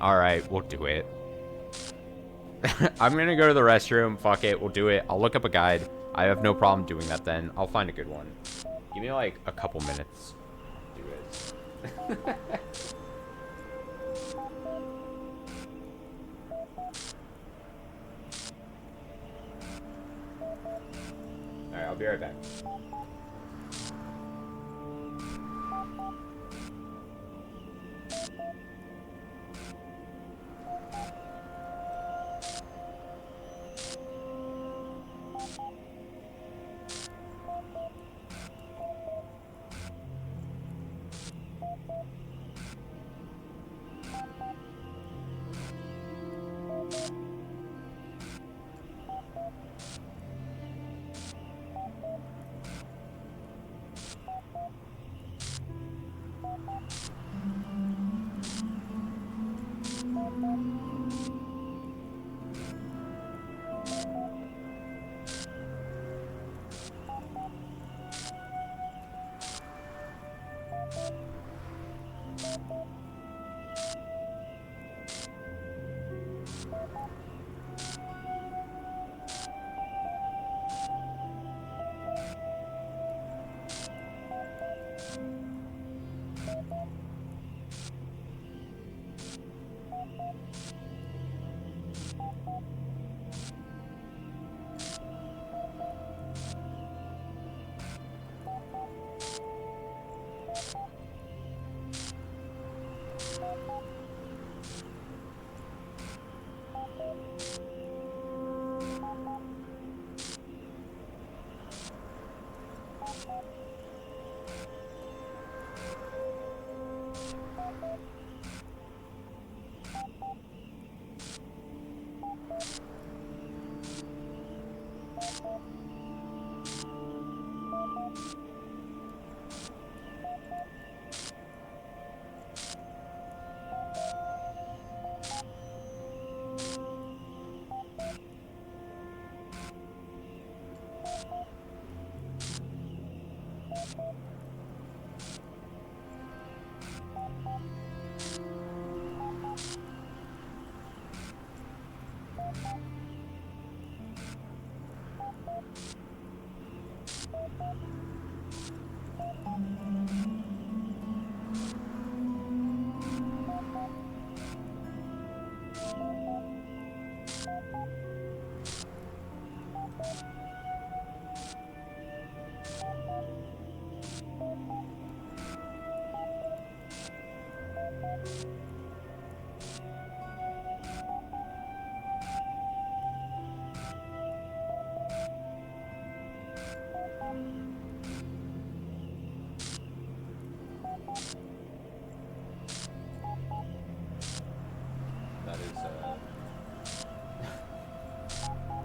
Alright, we'll do it. I'm gonna go to the restroom. Fuck it, we'll do it. I'll look up a guide. I have no problem doing that then. I'll find a good one. Give me like a couple minutes. Do it. Alright, I'll be right back.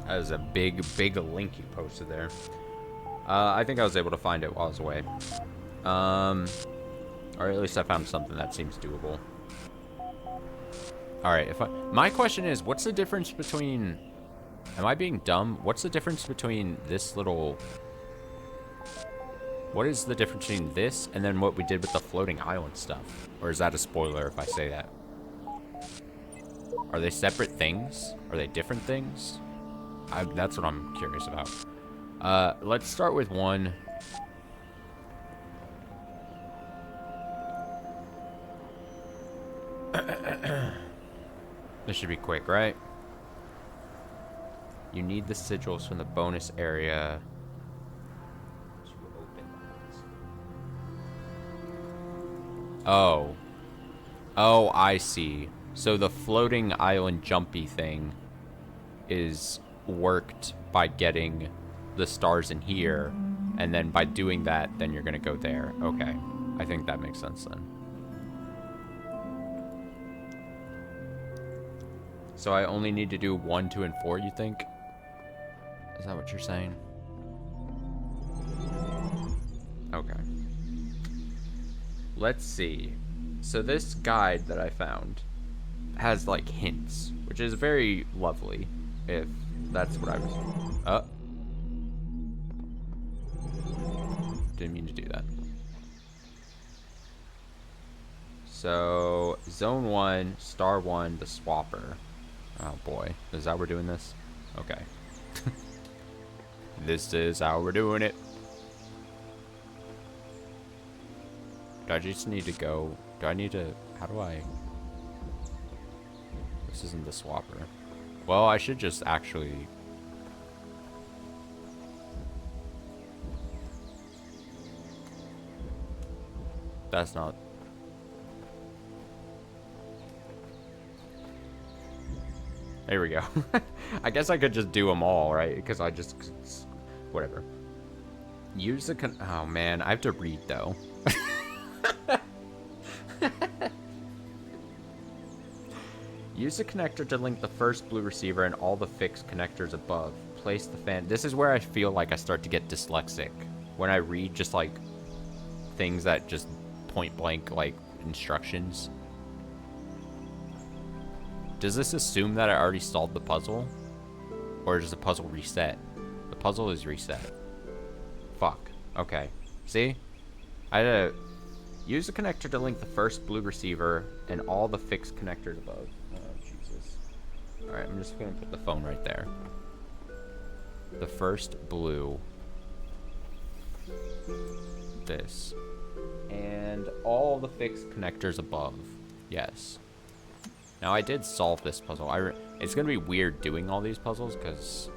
That was a big link you posted there. I think I was able to find it while I was away. Or at least I found something that seems doable. Alright, my question is, what's the difference between... Am I being dumb? What's the difference between this little... What is the difference between this and then what we did with the floating island stuff? Or is that a spoiler if I say that? Are they separate things? Are they different things? That's what I'm curious about. Let's start with one. This should be quick, right? You need the sigils from the bonus area to open that. Oh. Oh, I see. So the floating island jumpy thing is worked by getting the stars in here, and then by doing that, then you're gonna go there. Okay. I think that makes sense then. So I only need to do 1, 2, and 4, you think? Is that what you're saying? Okay. Let's see. So this guide that I found has like hints, which is very lovely, if that's what I was... Didn't mean to do that. So, Zone 1, Star 1, the Swapper. Oh boy, is that how we're doing this? Okay. This is how we're doing it. Do I just need to go? Do I need to? How do I? This isn't the Swapper. Well, I should just actually. That's not. There we go. I guess I could just do them all, right? Because I just... Whatever. Use the... Oh, man. I have to read, though. Use the connector to link the first blue receiver and all the fixed connectors above. Place the fan... This is where I feel like I start to get dyslexic. When I read just, like, things that just point-blank, like, instructions. Does this assume that I already solved the puzzle? Or does the puzzle reset? The puzzle is reset. Fuck. Okay. See? I had to use the connector to link the first blue receiver and all the fixed connectors above. Oh, Jesus. Alright, I'm just gonna put the phone right there. The first blue. This. And all the fixed connectors above. Yes. Now, I did solve this puzzle. It's going to be weird doing all these puzzles, because...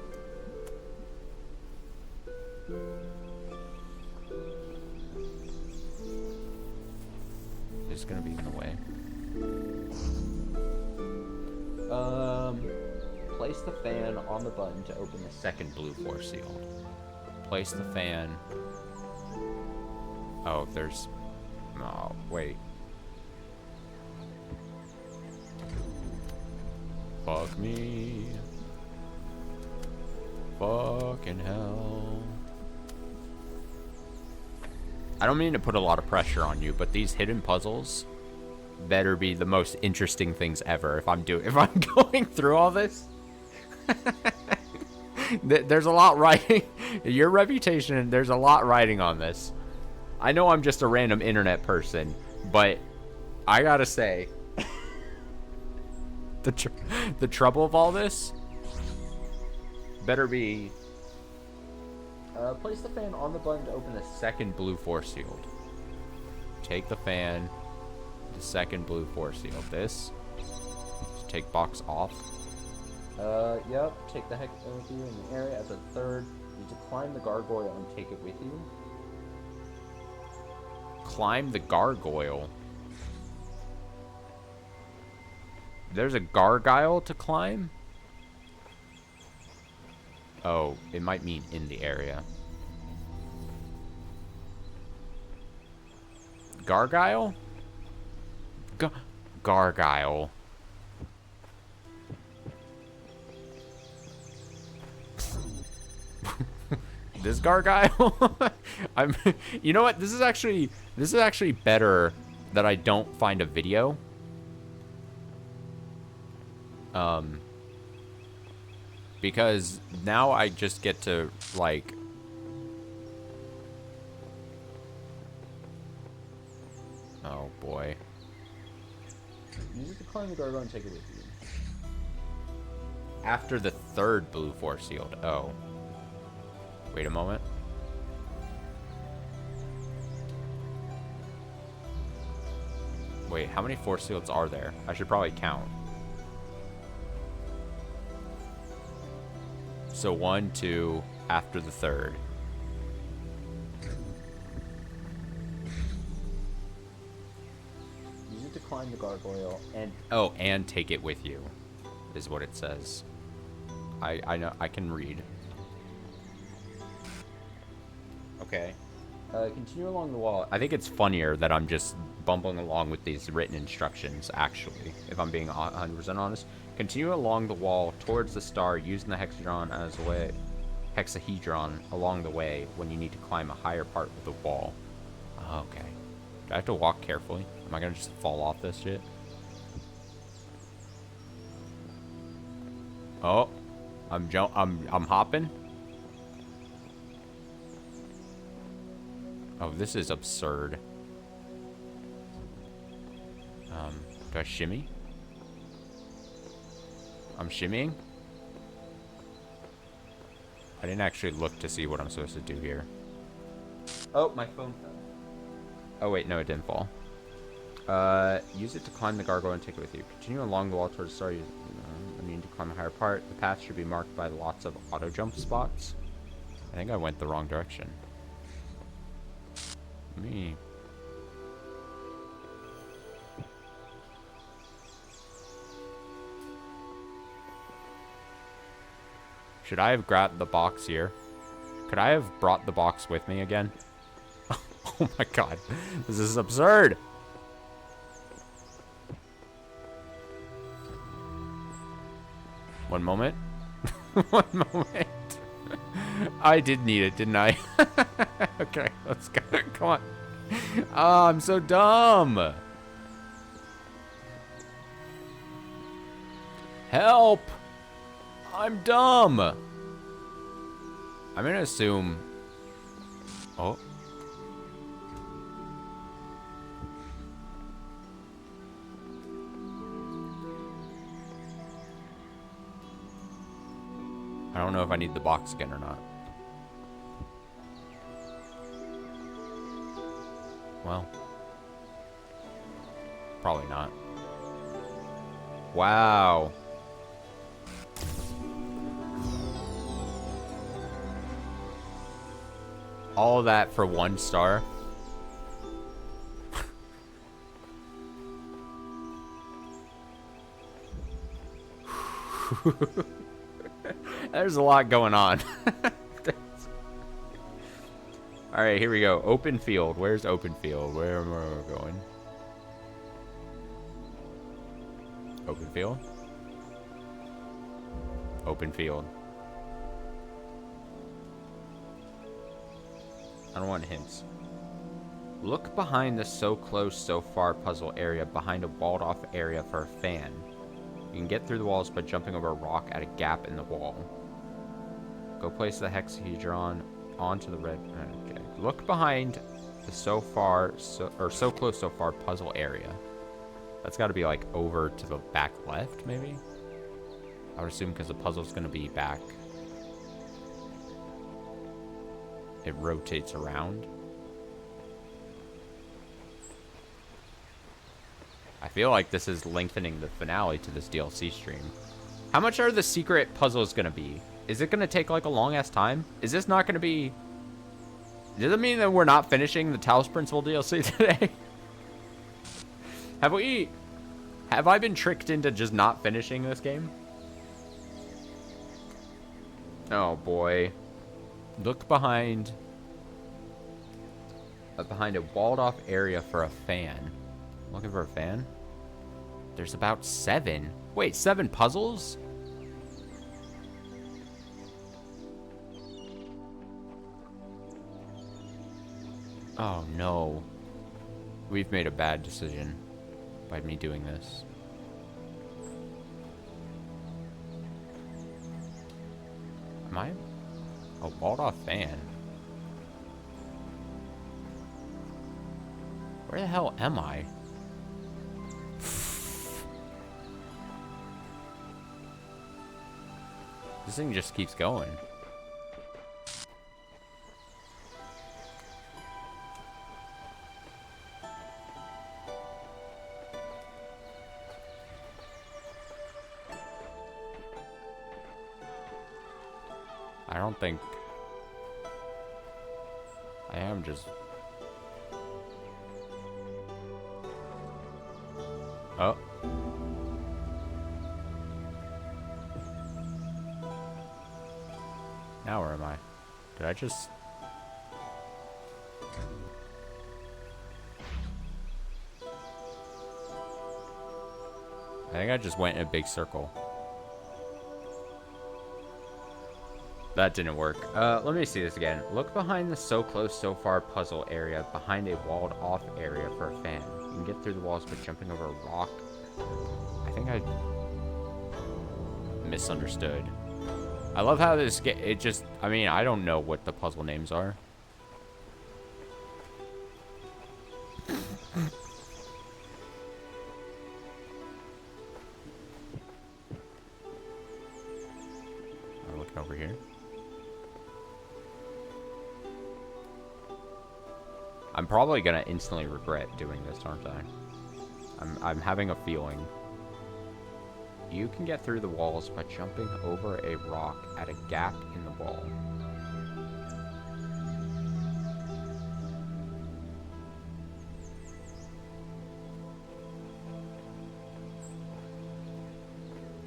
It's going to be in the way. Place the fan on the button to open the second blue force seal. Place the fan... Oh, there's... Oh, wait. Fuck me. Fucking hell. I don't mean to put a lot of pressure on you, but these hidden puzzles better be the most interesting things ever if I'm going through all this. There's a lot riding. Your reputation, there's a lot riding on this. I know I'm just a random internet person, but I gotta say, the trouble of all this better be place the fan on the button to open the second blue force field. Take the fan, the second blue force field. This, just take box off. Yep, take the heck with you in the area as a third. You need to climb the gargoyle and take it with you. Climb the gargoyle. There's a gargoyle to climb? Oh, it might mean in the area. Gargoyle? Gargoyle. this gargoyle. I'm. You know what? This is actually better that I don't find a video. Because now I just get to like. Oh boy. Use it to climb the gargoyle and take it with you. After the third blue force field. Oh. Wait a moment. Wait, how many force fields are there? I should probably count. So 1, 2, after the third. Use it to climb the gargoyle and... Oh, and take it with you, is what it says. I know, I can read. Okay. Continue along the wall. I think it's funnier that I'm just bumbling along with these written instructions, actually, if I'm being 100% honest. Continue along the wall towards the star using the hexahedron along the way when you need to climb a higher part of the wall. Okay. Do I have to walk carefully? Am I gonna just fall off this shit? Oh, I'm hopping. Oh, this is absurd. Do I shimmy? I'm shimmying? I didn't actually look to see what I'm supposed to do here. Oh, my phone fell. Oh, wait, no, it didn't fall. Use it to climb the gargoyle and take it with you. Continue along the wall towards the star. You need to climb a higher part. The path should be marked by lots of auto jump spots. I think I went the wrong direction. Me. Should I have grabbed the box here? Could I have brought the box with me again? Oh my god. This is absurd. One moment. One moment. I did need it, didn't I? Okay, let's go. Come on. Oh, I'm so dumb. Help. I'm dumb. I'm gonna assume... Oh. I don't know if I need the box again or not. Well. Probably not. Wow. All of that for 1 star. There's a lot going on. Alright, here we go. Open field. Where's open field? Where am I going? Open field? Open field. I don't want hints. Look behind the so close, so far puzzle area behind a walled off area for a fan. You can get through the walls by jumping over a rock at a gap in the wall. Go place the hexahedron onto the red... Okay. Look behind the so close, so far puzzle area. That's got to be like over to the back left, maybe? I would assume because the puzzle's going to be back. It rotates around. I feel like this is lengthening the finale to this DLC stream. How much are the secret puzzles going to be? Is it going to take like a long ass time? Is this not going to be... Does it mean that we're not finishing the Talos Principle DLC today? Have I been tricked into just not finishing this game? Oh boy. Look behind a walled off area for a fan. Looking for a fan? There's about 7. Wait, 7 puzzles? Oh no. We've made a bad decision by me doing this. Am I a walled-off fan? Where the hell am I? This thing just keeps going. I don't think I am just... Oh. Now where am I? Did I just... I think I just went in a big circle. That didn't work. Let me see this again. Look behind the so close, so far puzzle area behind a walled off area for a fan. You can get through the walls by jumping over a rock. I think I misunderstood. I love how this it just, I mean, I don't know what the puzzle names are. I'm looking over here. I'm probably gonna instantly regret doing this, aren't I? I'm having a feeling. You can get through the walls by jumping over a rock at a gap in the wall.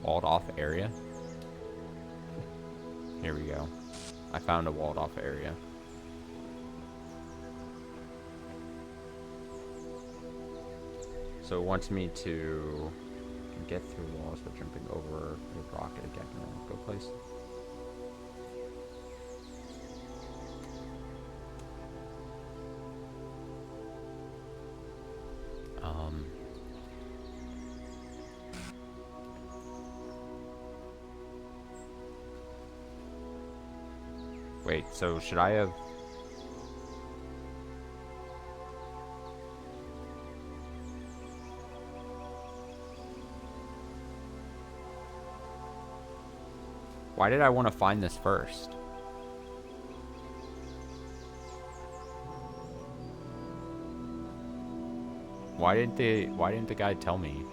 Walled off area. Here we go. I found a walled off area. So it wants me to get through walls by jumping over a rock at a gap in the wall. Go place. Wait, so should I have... Why did I want to find this first? Why didn't the guy tell me?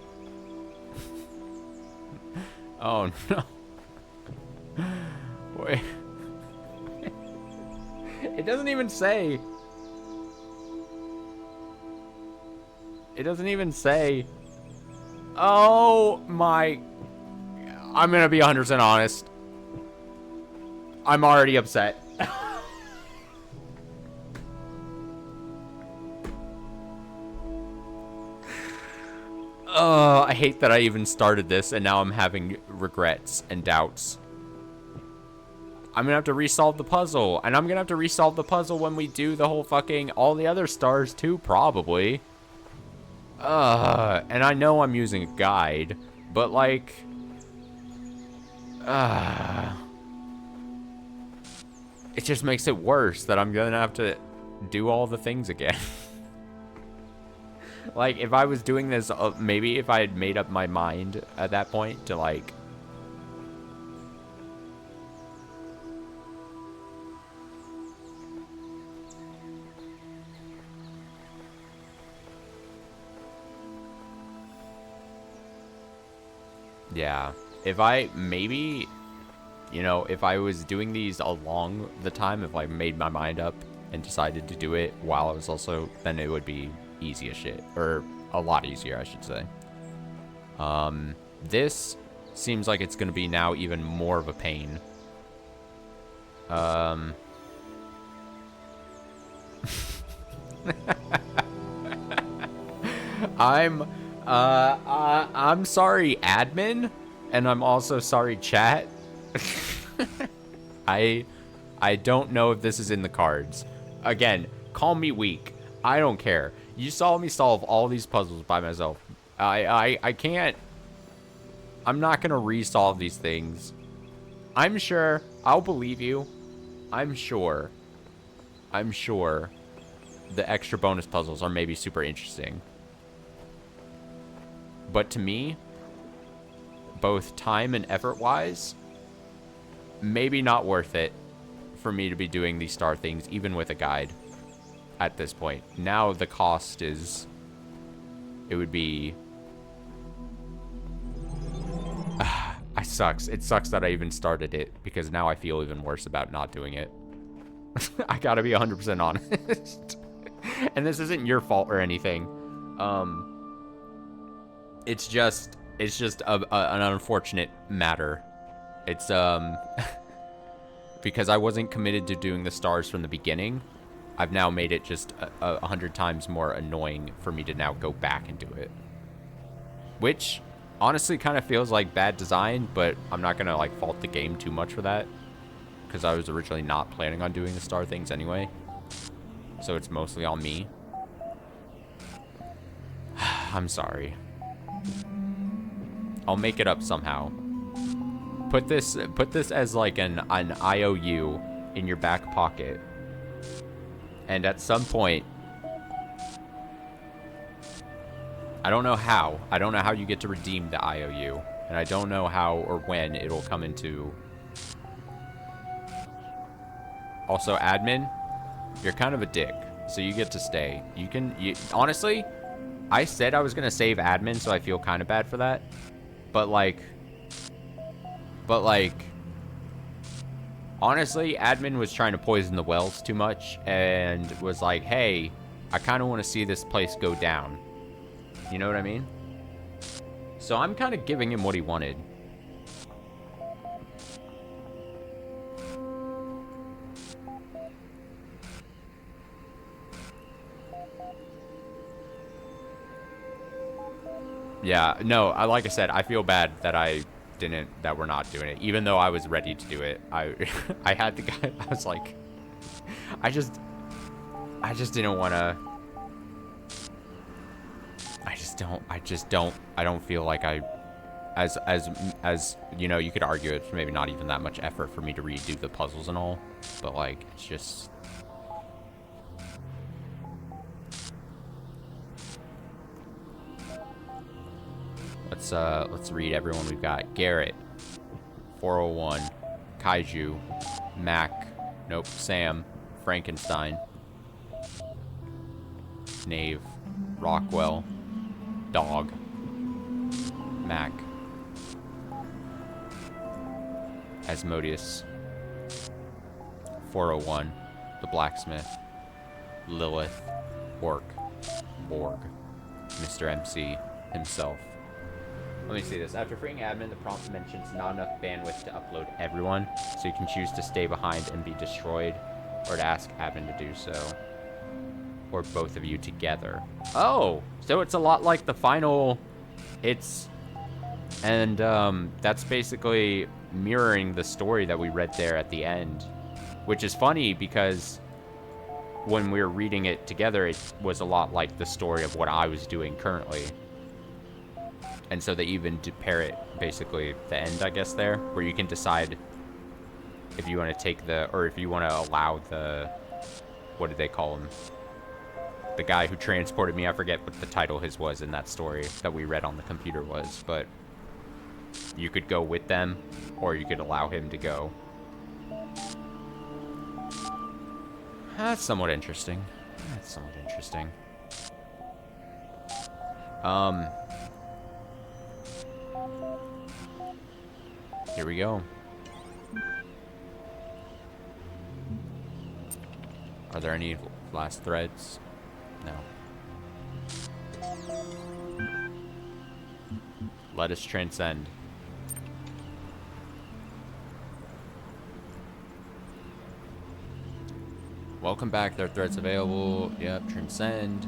Oh no. Wait. It doesn't even say. It doesn't even say. Oh my. I'm gonna be 100% honest. I'm already upset. I hate that I even started this and now I'm having regrets and doubts. I'm gonna have to resolve the puzzle, and I'm gonna have to resolve the puzzle when we do the whole fucking all the other stars too, probably. And I know I'm using a guide, but like, it just makes it worse that I'm gonna have to do all the things again. Like, if I was doing this, maybe if I had made up my mind at that point to, like... Yeah. If I, maybe, you know, if I was doing these along the time, if I made my mind up and decided to do it while I was also, then it would be easy as shit. Or a lot easier, I should say. This seems like it's going to be now even more of a pain. I'm sorry, admin, and I'm also sorry, chat. I don't know if this is in the cards. Again, Call me weak. I don't care. You saw me solve all these puzzles by myself. I can't. I'm not gonna resolve these things. I'm sure. I'll believe you. I'm sure the extra bonus puzzles are maybe super interesting. But to me, both time and effort-wise, maybe not worth it for me to be doing these star things, even with a guide at this point. Now the cost is... It would be... It sucks that I even started it, because now I feel even worse about not doing it. I gotta be 100% honest. And this isn't your fault or anything. It's just an unfortunate matter. It's because I wasn't committed to doing the stars from the beginning. I've now made it just 100 times more annoying for me to now go back and do it. Which honestly kind of feels like bad design, but I'm not gonna like fault the game too much for that, because I was originally not planning on doing the star things anyway. So it's mostly on me. I'm sorry. I'll make it up somehow. Put this as like an IOU in your back pocket. And at some point, I don't know how. I don't know how you get to redeem the IOU. And I don't know how or when it'll come into... Also, admin, you're kind of a dick. So you get to stay. Honestly, I said I was going to save admin, so I feel kind of bad for that. But like, honestly, admin was trying to poison the wells too much and was like, hey, I kind of want to see this place go down. You know what I mean? So I'm kind of giving him what he wanted. Yeah, no, like I said, I feel bad that that we're not doing it, even though I was ready to do it. I had the guy, I was like, I just didn't want to, I don't feel like as you know, you could argue it's maybe not even that much effort for me to redo the puzzles and all, but like, it's just... Let's read everyone we've got. Garrett, 401, Kaiju, Mac, nope, Sam, Frankenstein, Knave, Rockwell, Dog, Mac, Asmodeus, 401, the Blacksmith, Lilith, Orc, Borg, Mr. MC himself. Let me see this. After freeing admin, the prompt mentions not enough bandwidth to upload everyone, so you can choose to stay behind and be destroyed, or to ask admin to do so. Or both of you together. Oh! So it's a lot like the final... And that's basically mirroring the story that we read there at the end. Which is funny, because when we were reading it together, it was a lot like the story of what I was doing currently. And so they even parrot basically the end, I guess, there, where you can decide if you want to take or if you want to allow what did they call him? The guy who transported me, I forget what the title his was in that story that we read on the computer was, but you could go with them, or you could allow him to go. That's somewhat interesting. Here we go. Are there any last threads? No. Let us transcend. Welcome back. There are threads available. Yep, transcend.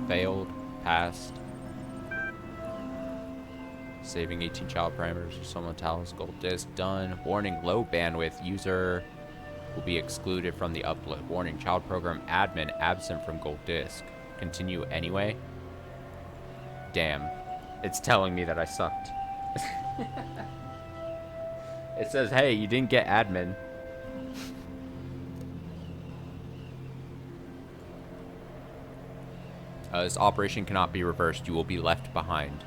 Failed. Passed. Saving 18 child parameters for someone Talos gold disc done. Warning, low bandwidth. User will be excluded from the upload. Warning, child program admin absent from gold disk. Continue anyway. Damn. It's telling me that I sucked. It says, hey, you didn't get admin. This operation cannot be reversed. You will be left behind.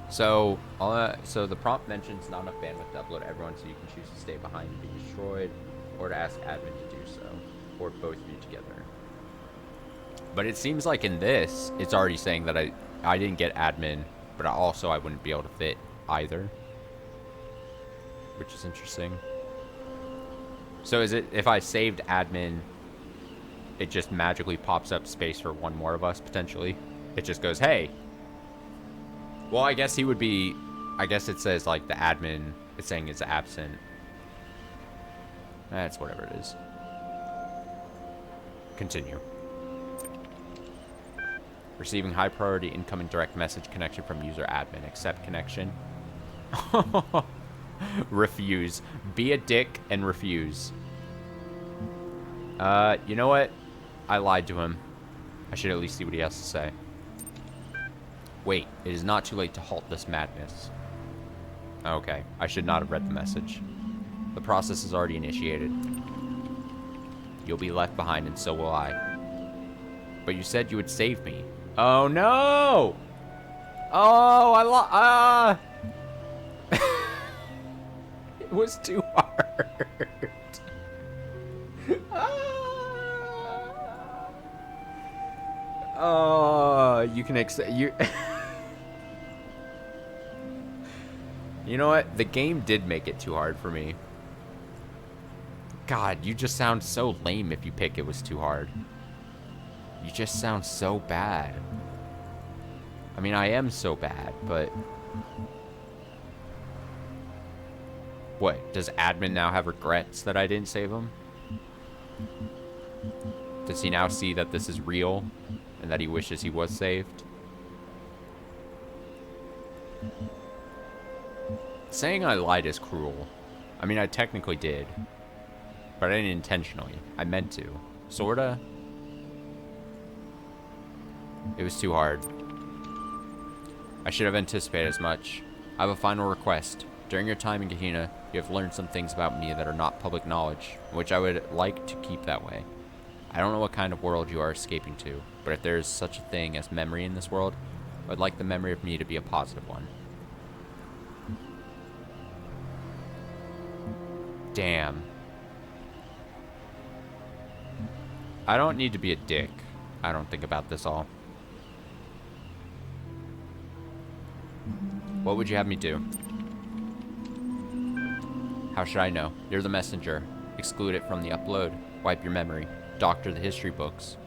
So the prompt mentions not enough bandwidth to upload everyone, so you can choose to stay behind and be destroyed, or to ask admin to do so, or both of you together. But it seems like in this, it's already saying that I didn't get admin, but I wouldn't be able to fit either, which is interesting. So is it, if I saved admin, it just magically pops up space for one more of us, potentially? It just goes, hey. Well, I guess he would be, I guess it says, like, the admin, it's saying is absent. That's whatever it is. Continue. Receiving high priority incoming direct message connection from user admin. Accept connection. Refuse. Be a dick and refuse. You know what? I lied to him. I should at least see what he has to say. Wait, it is not too late to halt this madness. Okay, I should not have read the message. The process is already initiated. You'll be left behind, and so will I. But you said you would save me. Oh no! Oh, it was too hard. Oh, you can accept you. You know what? The game did make it too hard for me. God, you just sound so lame if you pick it was too hard. You just sound so bad. I mean, I am so bad, but... What? Does admin now have regrets that I didn't save him? Does he now see that this is real? And that he wishes he was saved? Saying I lied is cruel. I mean, I technically did. But I didn't intentionally. I meant to. Sorta. It was too hard. I should have anticipated as much. I have a final request. During your time in Gehenna, you have learned some things about me that are not public knowledge, which I would like to keep that way. I don't know what kind of world you are escaping to, but if there is such a thing as memory in this world, I would like the memory of me to be a positive one. Damn. I don't need to be a dick. I don't think about this all. What would you have me do? How should I know? You're the messenger. Exclude it from the upload. Wipe your memory. Doctor the history books.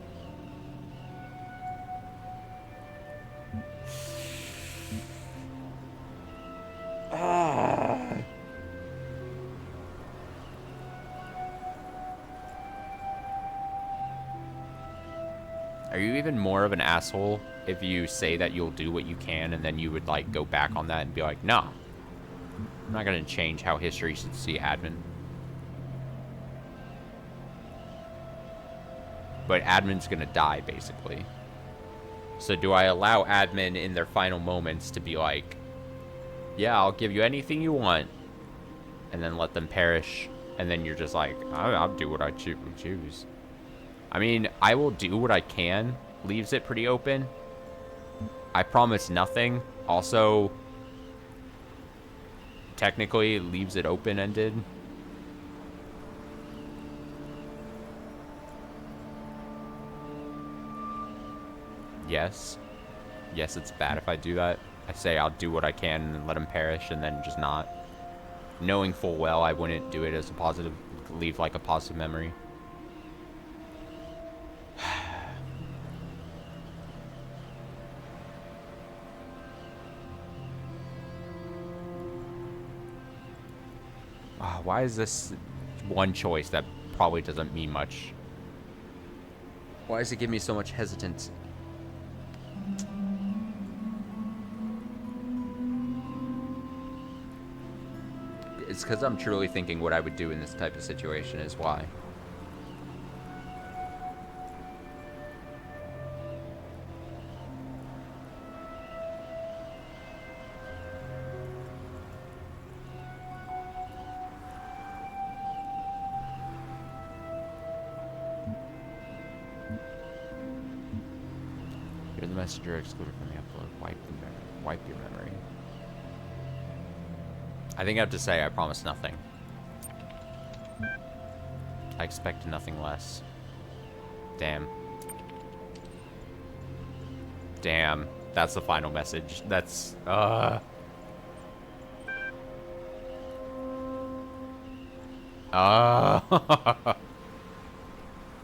Are you even more of an asshole if you say that you'll do what you can and then you would like go back on that and be like, nah, I'm not gonna change how history should see admin. But admin's gonna die, basically. So do I allow admin in their final moments to be like, yeah, I'll give you anything you want, and then let them perish, and then you're just like, I'll do what I choose. I mean, I will do what I can. Leaves it pretty open. I promise nothing. Also, technically leaves it open-ended. Yes. Yes, it's bad if I do that. I say I'll do what I can and let him perish and then just not. Knowing full well I wouldn't do it as a positive, leave like a positive memory. Why is this one choice that probably doesn't mean much? Why does it give me so much hesitance? It's because I'm truly thinking what I would do in this type of situation is why. You're the messenger excluded from the upload. Wipe your memory. I think I have to say I promise nothing. I expect nothing less. Damn. Damn. That's the final message. That's,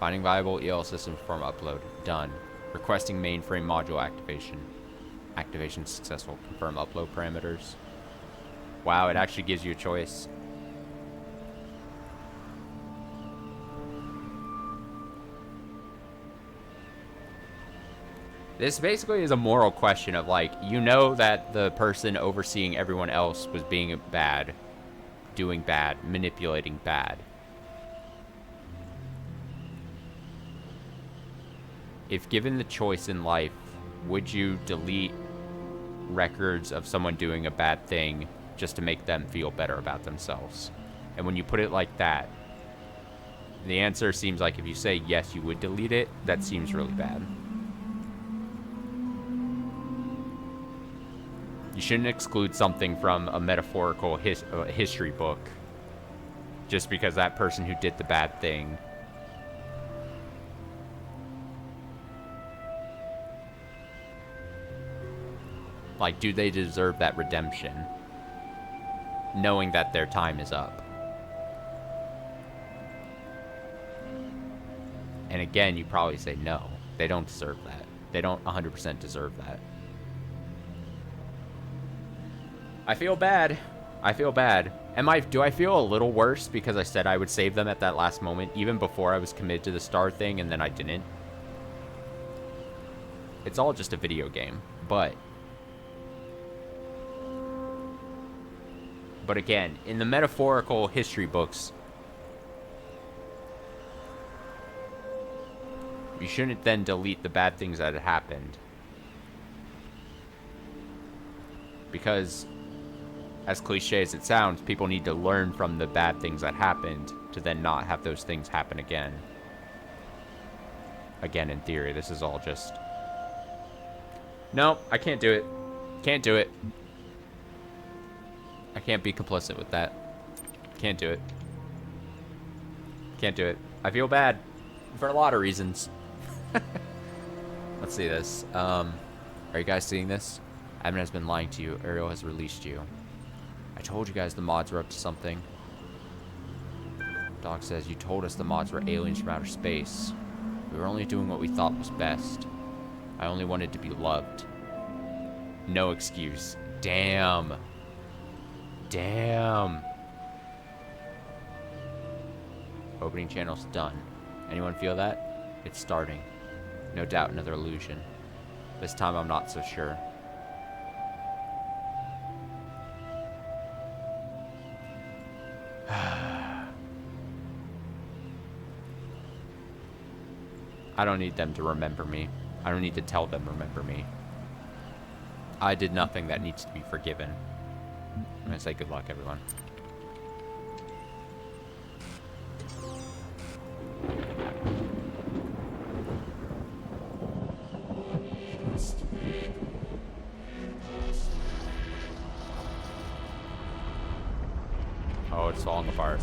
Finding viable EL system form upload. Done. Requesting mainframe module activation. Activation successful. Confirm upload parameters. Wow, it actually gives you a choice. This basically is a moral question of, like, you know that the person overseeing everyone else was being bad, doing bad, manipulating bad. If given the choice in life, would you delete records of someone doing a bad thing just to make them feel better about themselves? And when you put it like that, the answer seems like if you say yes, you would delete it, that seems really bad. You shouldn't exclude something from a metaphorical history book just because that person who did the bad thing like, do they deserve that redemption knowing that their time is up? And again, you probably say no, they don't deserve that. They don't 100% deserve that. I feel bad. I feel bad. Do I feel a little worse because I said I would save them at that last moment, even before I was committed to the star thing, and then I didn't? It's all just a video game, but again, in the metaphorical history books, you shouldn't then delete the bad things that had happened. Because, as cliche as it sounds, people need to learn from the bad things that happened to then not have those things happen again. Again, in theory, this is all just... No, I can't do it. Can't do it. I can't be complicit with that. Can't do it. Can't do it. I feel bad. For a lot of reasons. Let's see this. Are you guys seeing this? Admin has been lying to you. Ariel has released you. I told you guys the mods were up to something. Doc says, you told us the mods were aliens from outer space. We were only doing what we thought was best. I only wanted to be loved. No excuse. Damn. Damn. Opening channel's done. Anyone feel that? It's starting. No doubt another illusion. This time I'm not so sure. I don't need them to remember me. I don't need to tell them remember me. I did nothing that needs to be forgiven. I'm gonna say good luck, everyone. Oh, it's falling apart.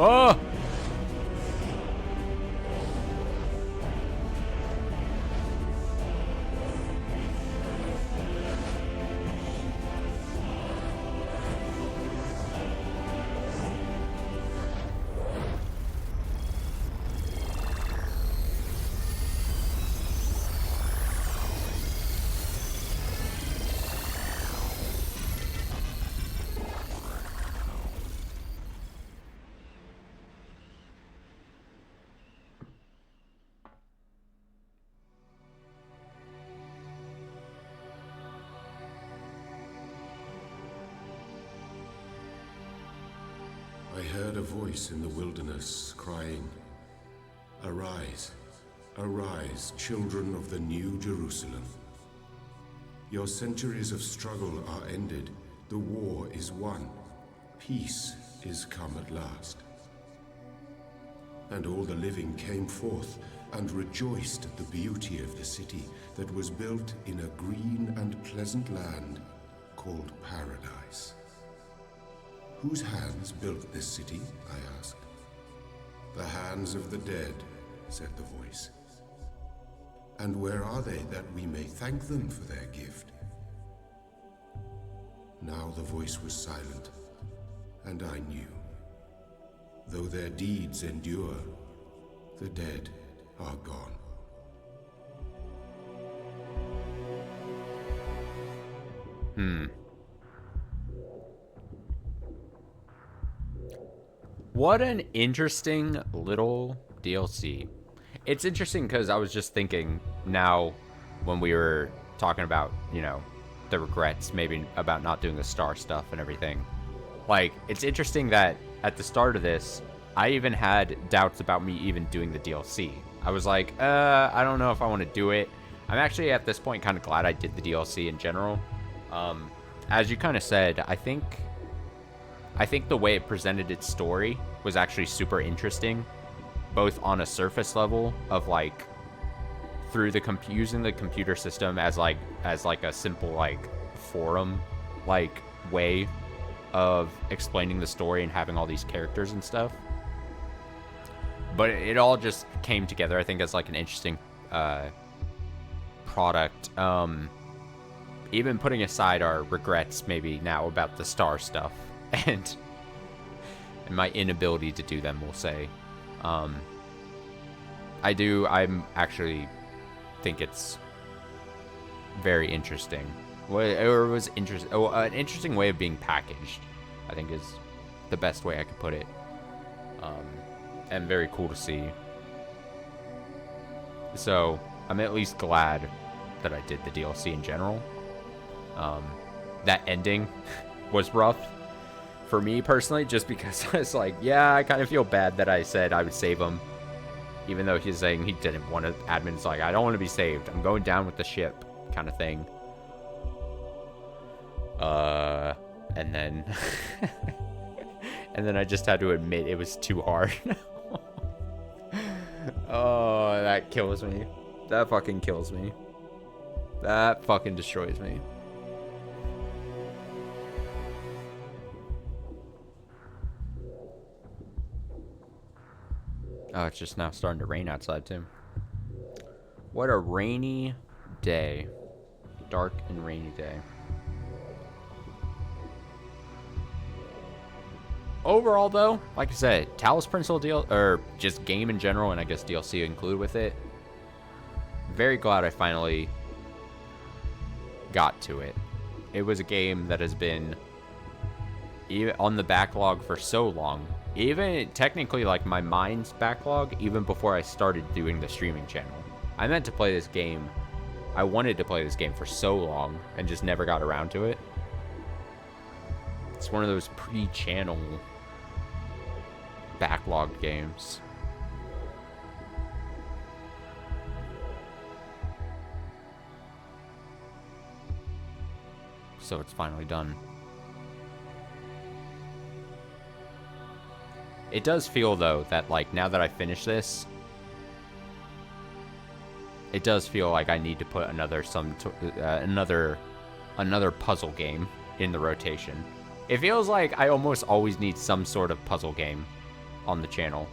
Oh! heard a voice in the wilderness crying, "Arise, arise, children of the New Jerusalem. Your centuries of struggle are ended. The war is won. Peace is come at last." And all the living came forth and rejoiced at the beauty of the city that was built in a green and pleasant land called Paradise. "Whose hands built this city?" I asked. "The hands of the dead," said the voice. "And where are they that we may thank them for their gift?" Now the voice was silent, and I knew. Though their deeds endure, the dead are gone. What an interesting little DLC. It's interesting because I was just thinking now when we were talking about, you know, the regrets, maybe about not doing the star stuff and everything. Like, it's interesting that at the start of this, I even had doubts about me even doing the DLC. I was like, I don't know if I want to do it. I'm actually at this point kind of glad I did the DLC in general. As you kind of said, I think the way it presented its story was actually super interesting, both on a surface level of like through the using the computer system as like a simple like forum like way of explaining the story and having all these characters and stuff. But it all just came together, I think, as like an interesting product. Even putting aside our regrets maybe now about the star stuff and my inability to do them, we'll say. I'm actually think it's very interesting. An interesting way of being packaged, I think, is the best way I could put it. And very cool to see. So I'm at least glad that I did the DLC in general. That ending was rough for me personally, just because I was like, yeah, I kind of feel bad that I said I would save him, even though he's saying he didn't want to. Admin's like, I don't want to be saved. I'm going down with the ship, kind of thing. And then, and then I just had to admit it was too hard. Oh, that kills me. That fucking kills me. That fucking destroys me. Oh, it's just now starting to rain outside, too. What a rainy day. Dark and rainy day. Overall, though, like I said, Talos Principal deal, or just game in general, and I guess DLC included with it. Very glad I finally got to it. It was a game that has been on the backlog for so long. Even technically, like, my mind's backlog, even before I started doing the streaming channel. I meant to play this game. I wanted to play this game for so long and just never got around to it. It's one of those pre-channel backlogged games. So it's finally done. It does feel, though, that, like, now that I finish this, it does feel like I need to put another puzzle game in the rotation. It feels like I almost always need some sort of puzzle game on the channel.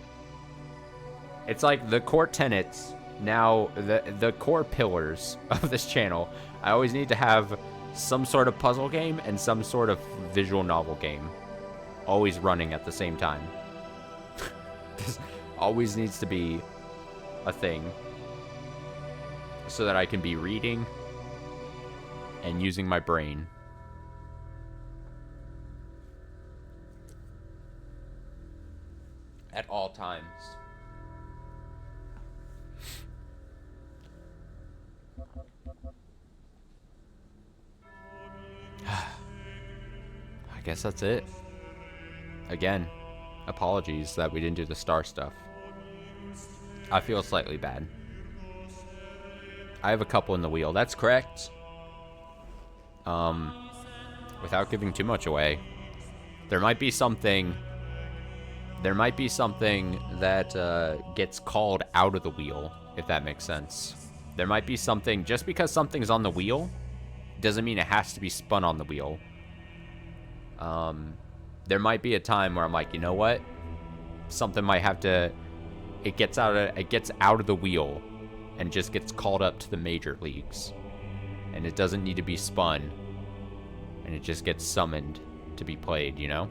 It's like the core tenets, now the core pillars of this channel. I always need to have some sort of puzzle game and some sort of visual novel game always running at the same time. This always needs to be a thing so that I can be reading and using my brain. At all times. I guess that's it. Again, apologies that we didn't do the star stuff. I feel slightly bad. I have a couple in the wheel. That's correct. Without giving too much away, there might be something that gets called out of the wheel, if that makes sense. There might be something, just because something's on the wheel doesn't mean it has to be spun on the wheel. There might be a time where I'm like, you know what? Something might have to, it gets out of the wheel and just gets called up to the major leagues. And it doesn't need to be spun. And it just gets summoned to be played, you know?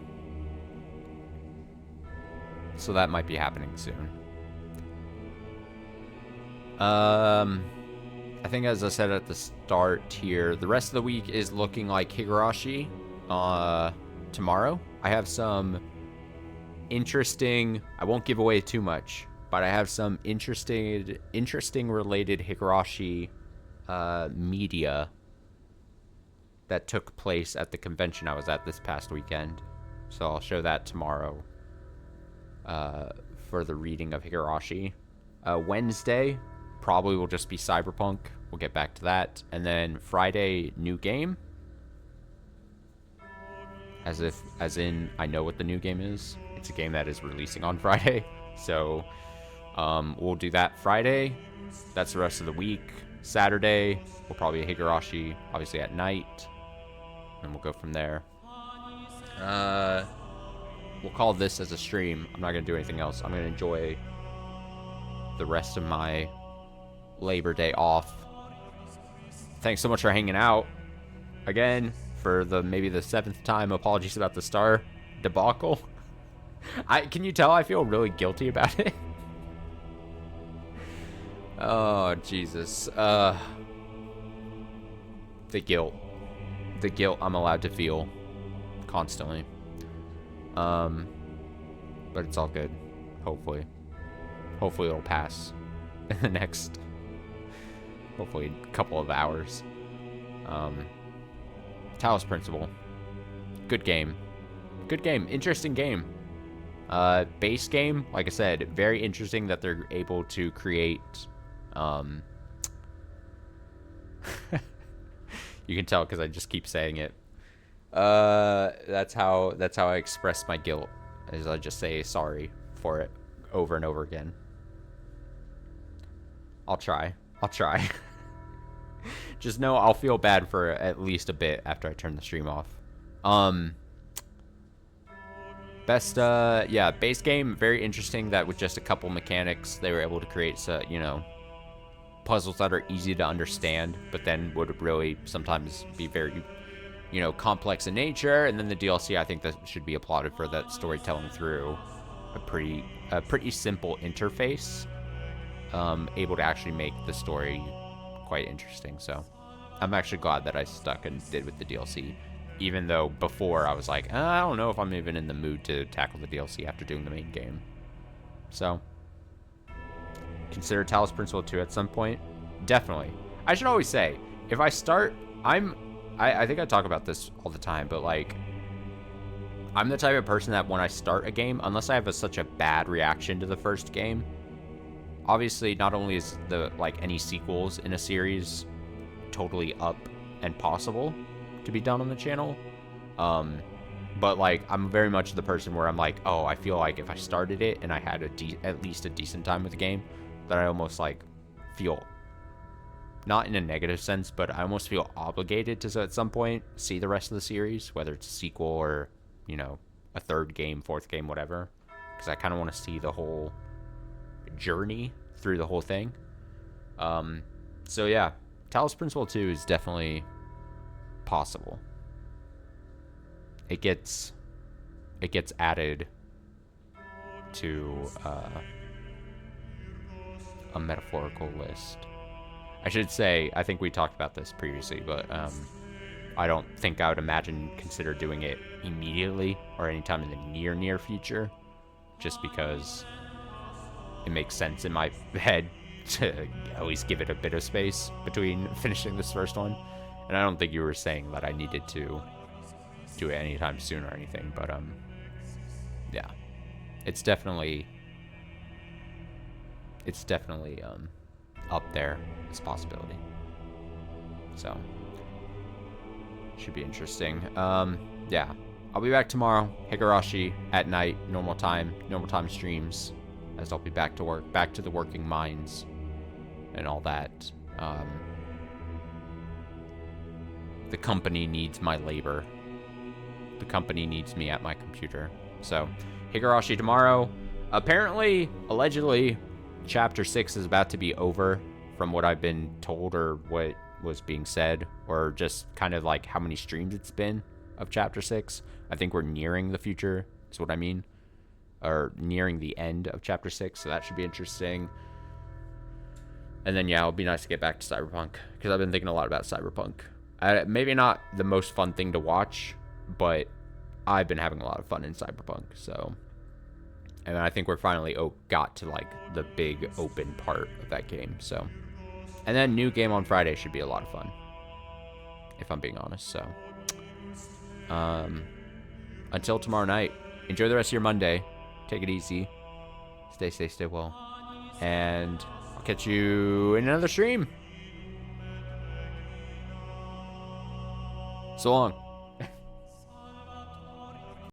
So that might be happening soon. I think, as I said at the start here, the rest of the week is looking like Higurashi tomorrow. I have some interesting, I won't give away too much, but I have some interesting related Higurashi media that took place at the convention I was at this past weekend. So I'll show that tomorrow for the reading of Higurashi. Wednesday probably will just be Cyberpunk. We'll get back to that. And then Friday, new game. As in, I know what the new game is. It's a game that is releasing on Friday. So we'll do that Friday. That's the rest of the week. Saturday, we'll probably Higurashi, obviously at night. And we'll go from there. We'll call this as a stream. I'm not going to do anything else. I'm going to enjoy the rest of my Labor Day off. Thanks so much for hanging out. Again, for maybe the 7th time, apologies about the star debacle. Can you tell I feel really guilty about it? Oh, Jesus. The guilt. The guilt I'm allowed to feel constantly. But it's all good. Hopefully it'll pass in the next, hopefully, couple of hours. Talos Principle. Good game. Interesting game. Base game, like I said, very interesting that they're able to create. You can tell because I just keep saying it. That's how I express my guilt, is I just say sorry for it over and over again. I'll try. Just know I'll feel bad for at least a bit after I turn the stream off. Base game, very interesting that with just a couple mechanics, they were able to create, puzzles that are easy to understand, but then would really sometimes be very, complex in nature. And then the DLC, I think that should be applauded for that storytelling through a pretty simple interface, able to actually make the story quite interesting. So I'm actually glad that I stuck and did with the DLC, even though before I was like, I don't know if I'm even in the mood to tackle the DLC after doing the main game. So consider Talos Principle 2 at some point. Definitely. I should always say, if I start, I think I talk about this all the time, but I'm the type of person that when I start a game, unless I have such a bad reaction to the first game, obviously not only is any sequels in a series totally up and possible to be done on the channel, but I'm very much the person where I'm like, oh, I feel like if I started it and I had at least a decent time with the game, that I almost feel, not in a negative sense, but I almost feel obligated to at some point see the rest of the series, whether it's a sequel or a third game, fourth game, whatever, because I kind of want to see the whole journey through the whole thing. So yeah, Talos Principle 2 is definitely possible. It gets added to a metaphorical list. I should say, I think we talked about this previously, but I don't think I would consider doing it immediately or anytime in the near future, just because it makes sense in my head to at least give it a bit of space between finishing this first one. And I don't think you were saying that I needed to do it anytime soon or anything, but yeah. it's definitely up there. It's a possibility. So should be interesting. Yeah, I'll be back tomorrow. Higurashi at night, normal time streams, as I'll be back to work, back to the working minds and all that. The company needs my labor. The company needs me at my computer. So, Higurashi tomorrow. Apparently, allegedly, Chapter 6 is about to be over, from what I've been told or what was being said, or just kind of like how many streams it's been of Chapter 6. I think we're nearing the future, is what I mean. Or nearing the end of Chapter 6, so that should be interesting. And then, yeah, it'll be nice to get back to Cyberpunk, because I've been thinking a lot about Cyberpunk. Maybe not the most fun thing to watch, but I've been having a lot of fun in Cyberpunk, so. And I think we're finally got to, like, the big open part of that game, so. And then new game on Friday should be a lot of fun, if I'm being honest, so. Until tomorrow night, enjoy the rest of your Monday. Take it easy. Stay safe, stay well. And I'll catch you in another stream. So long.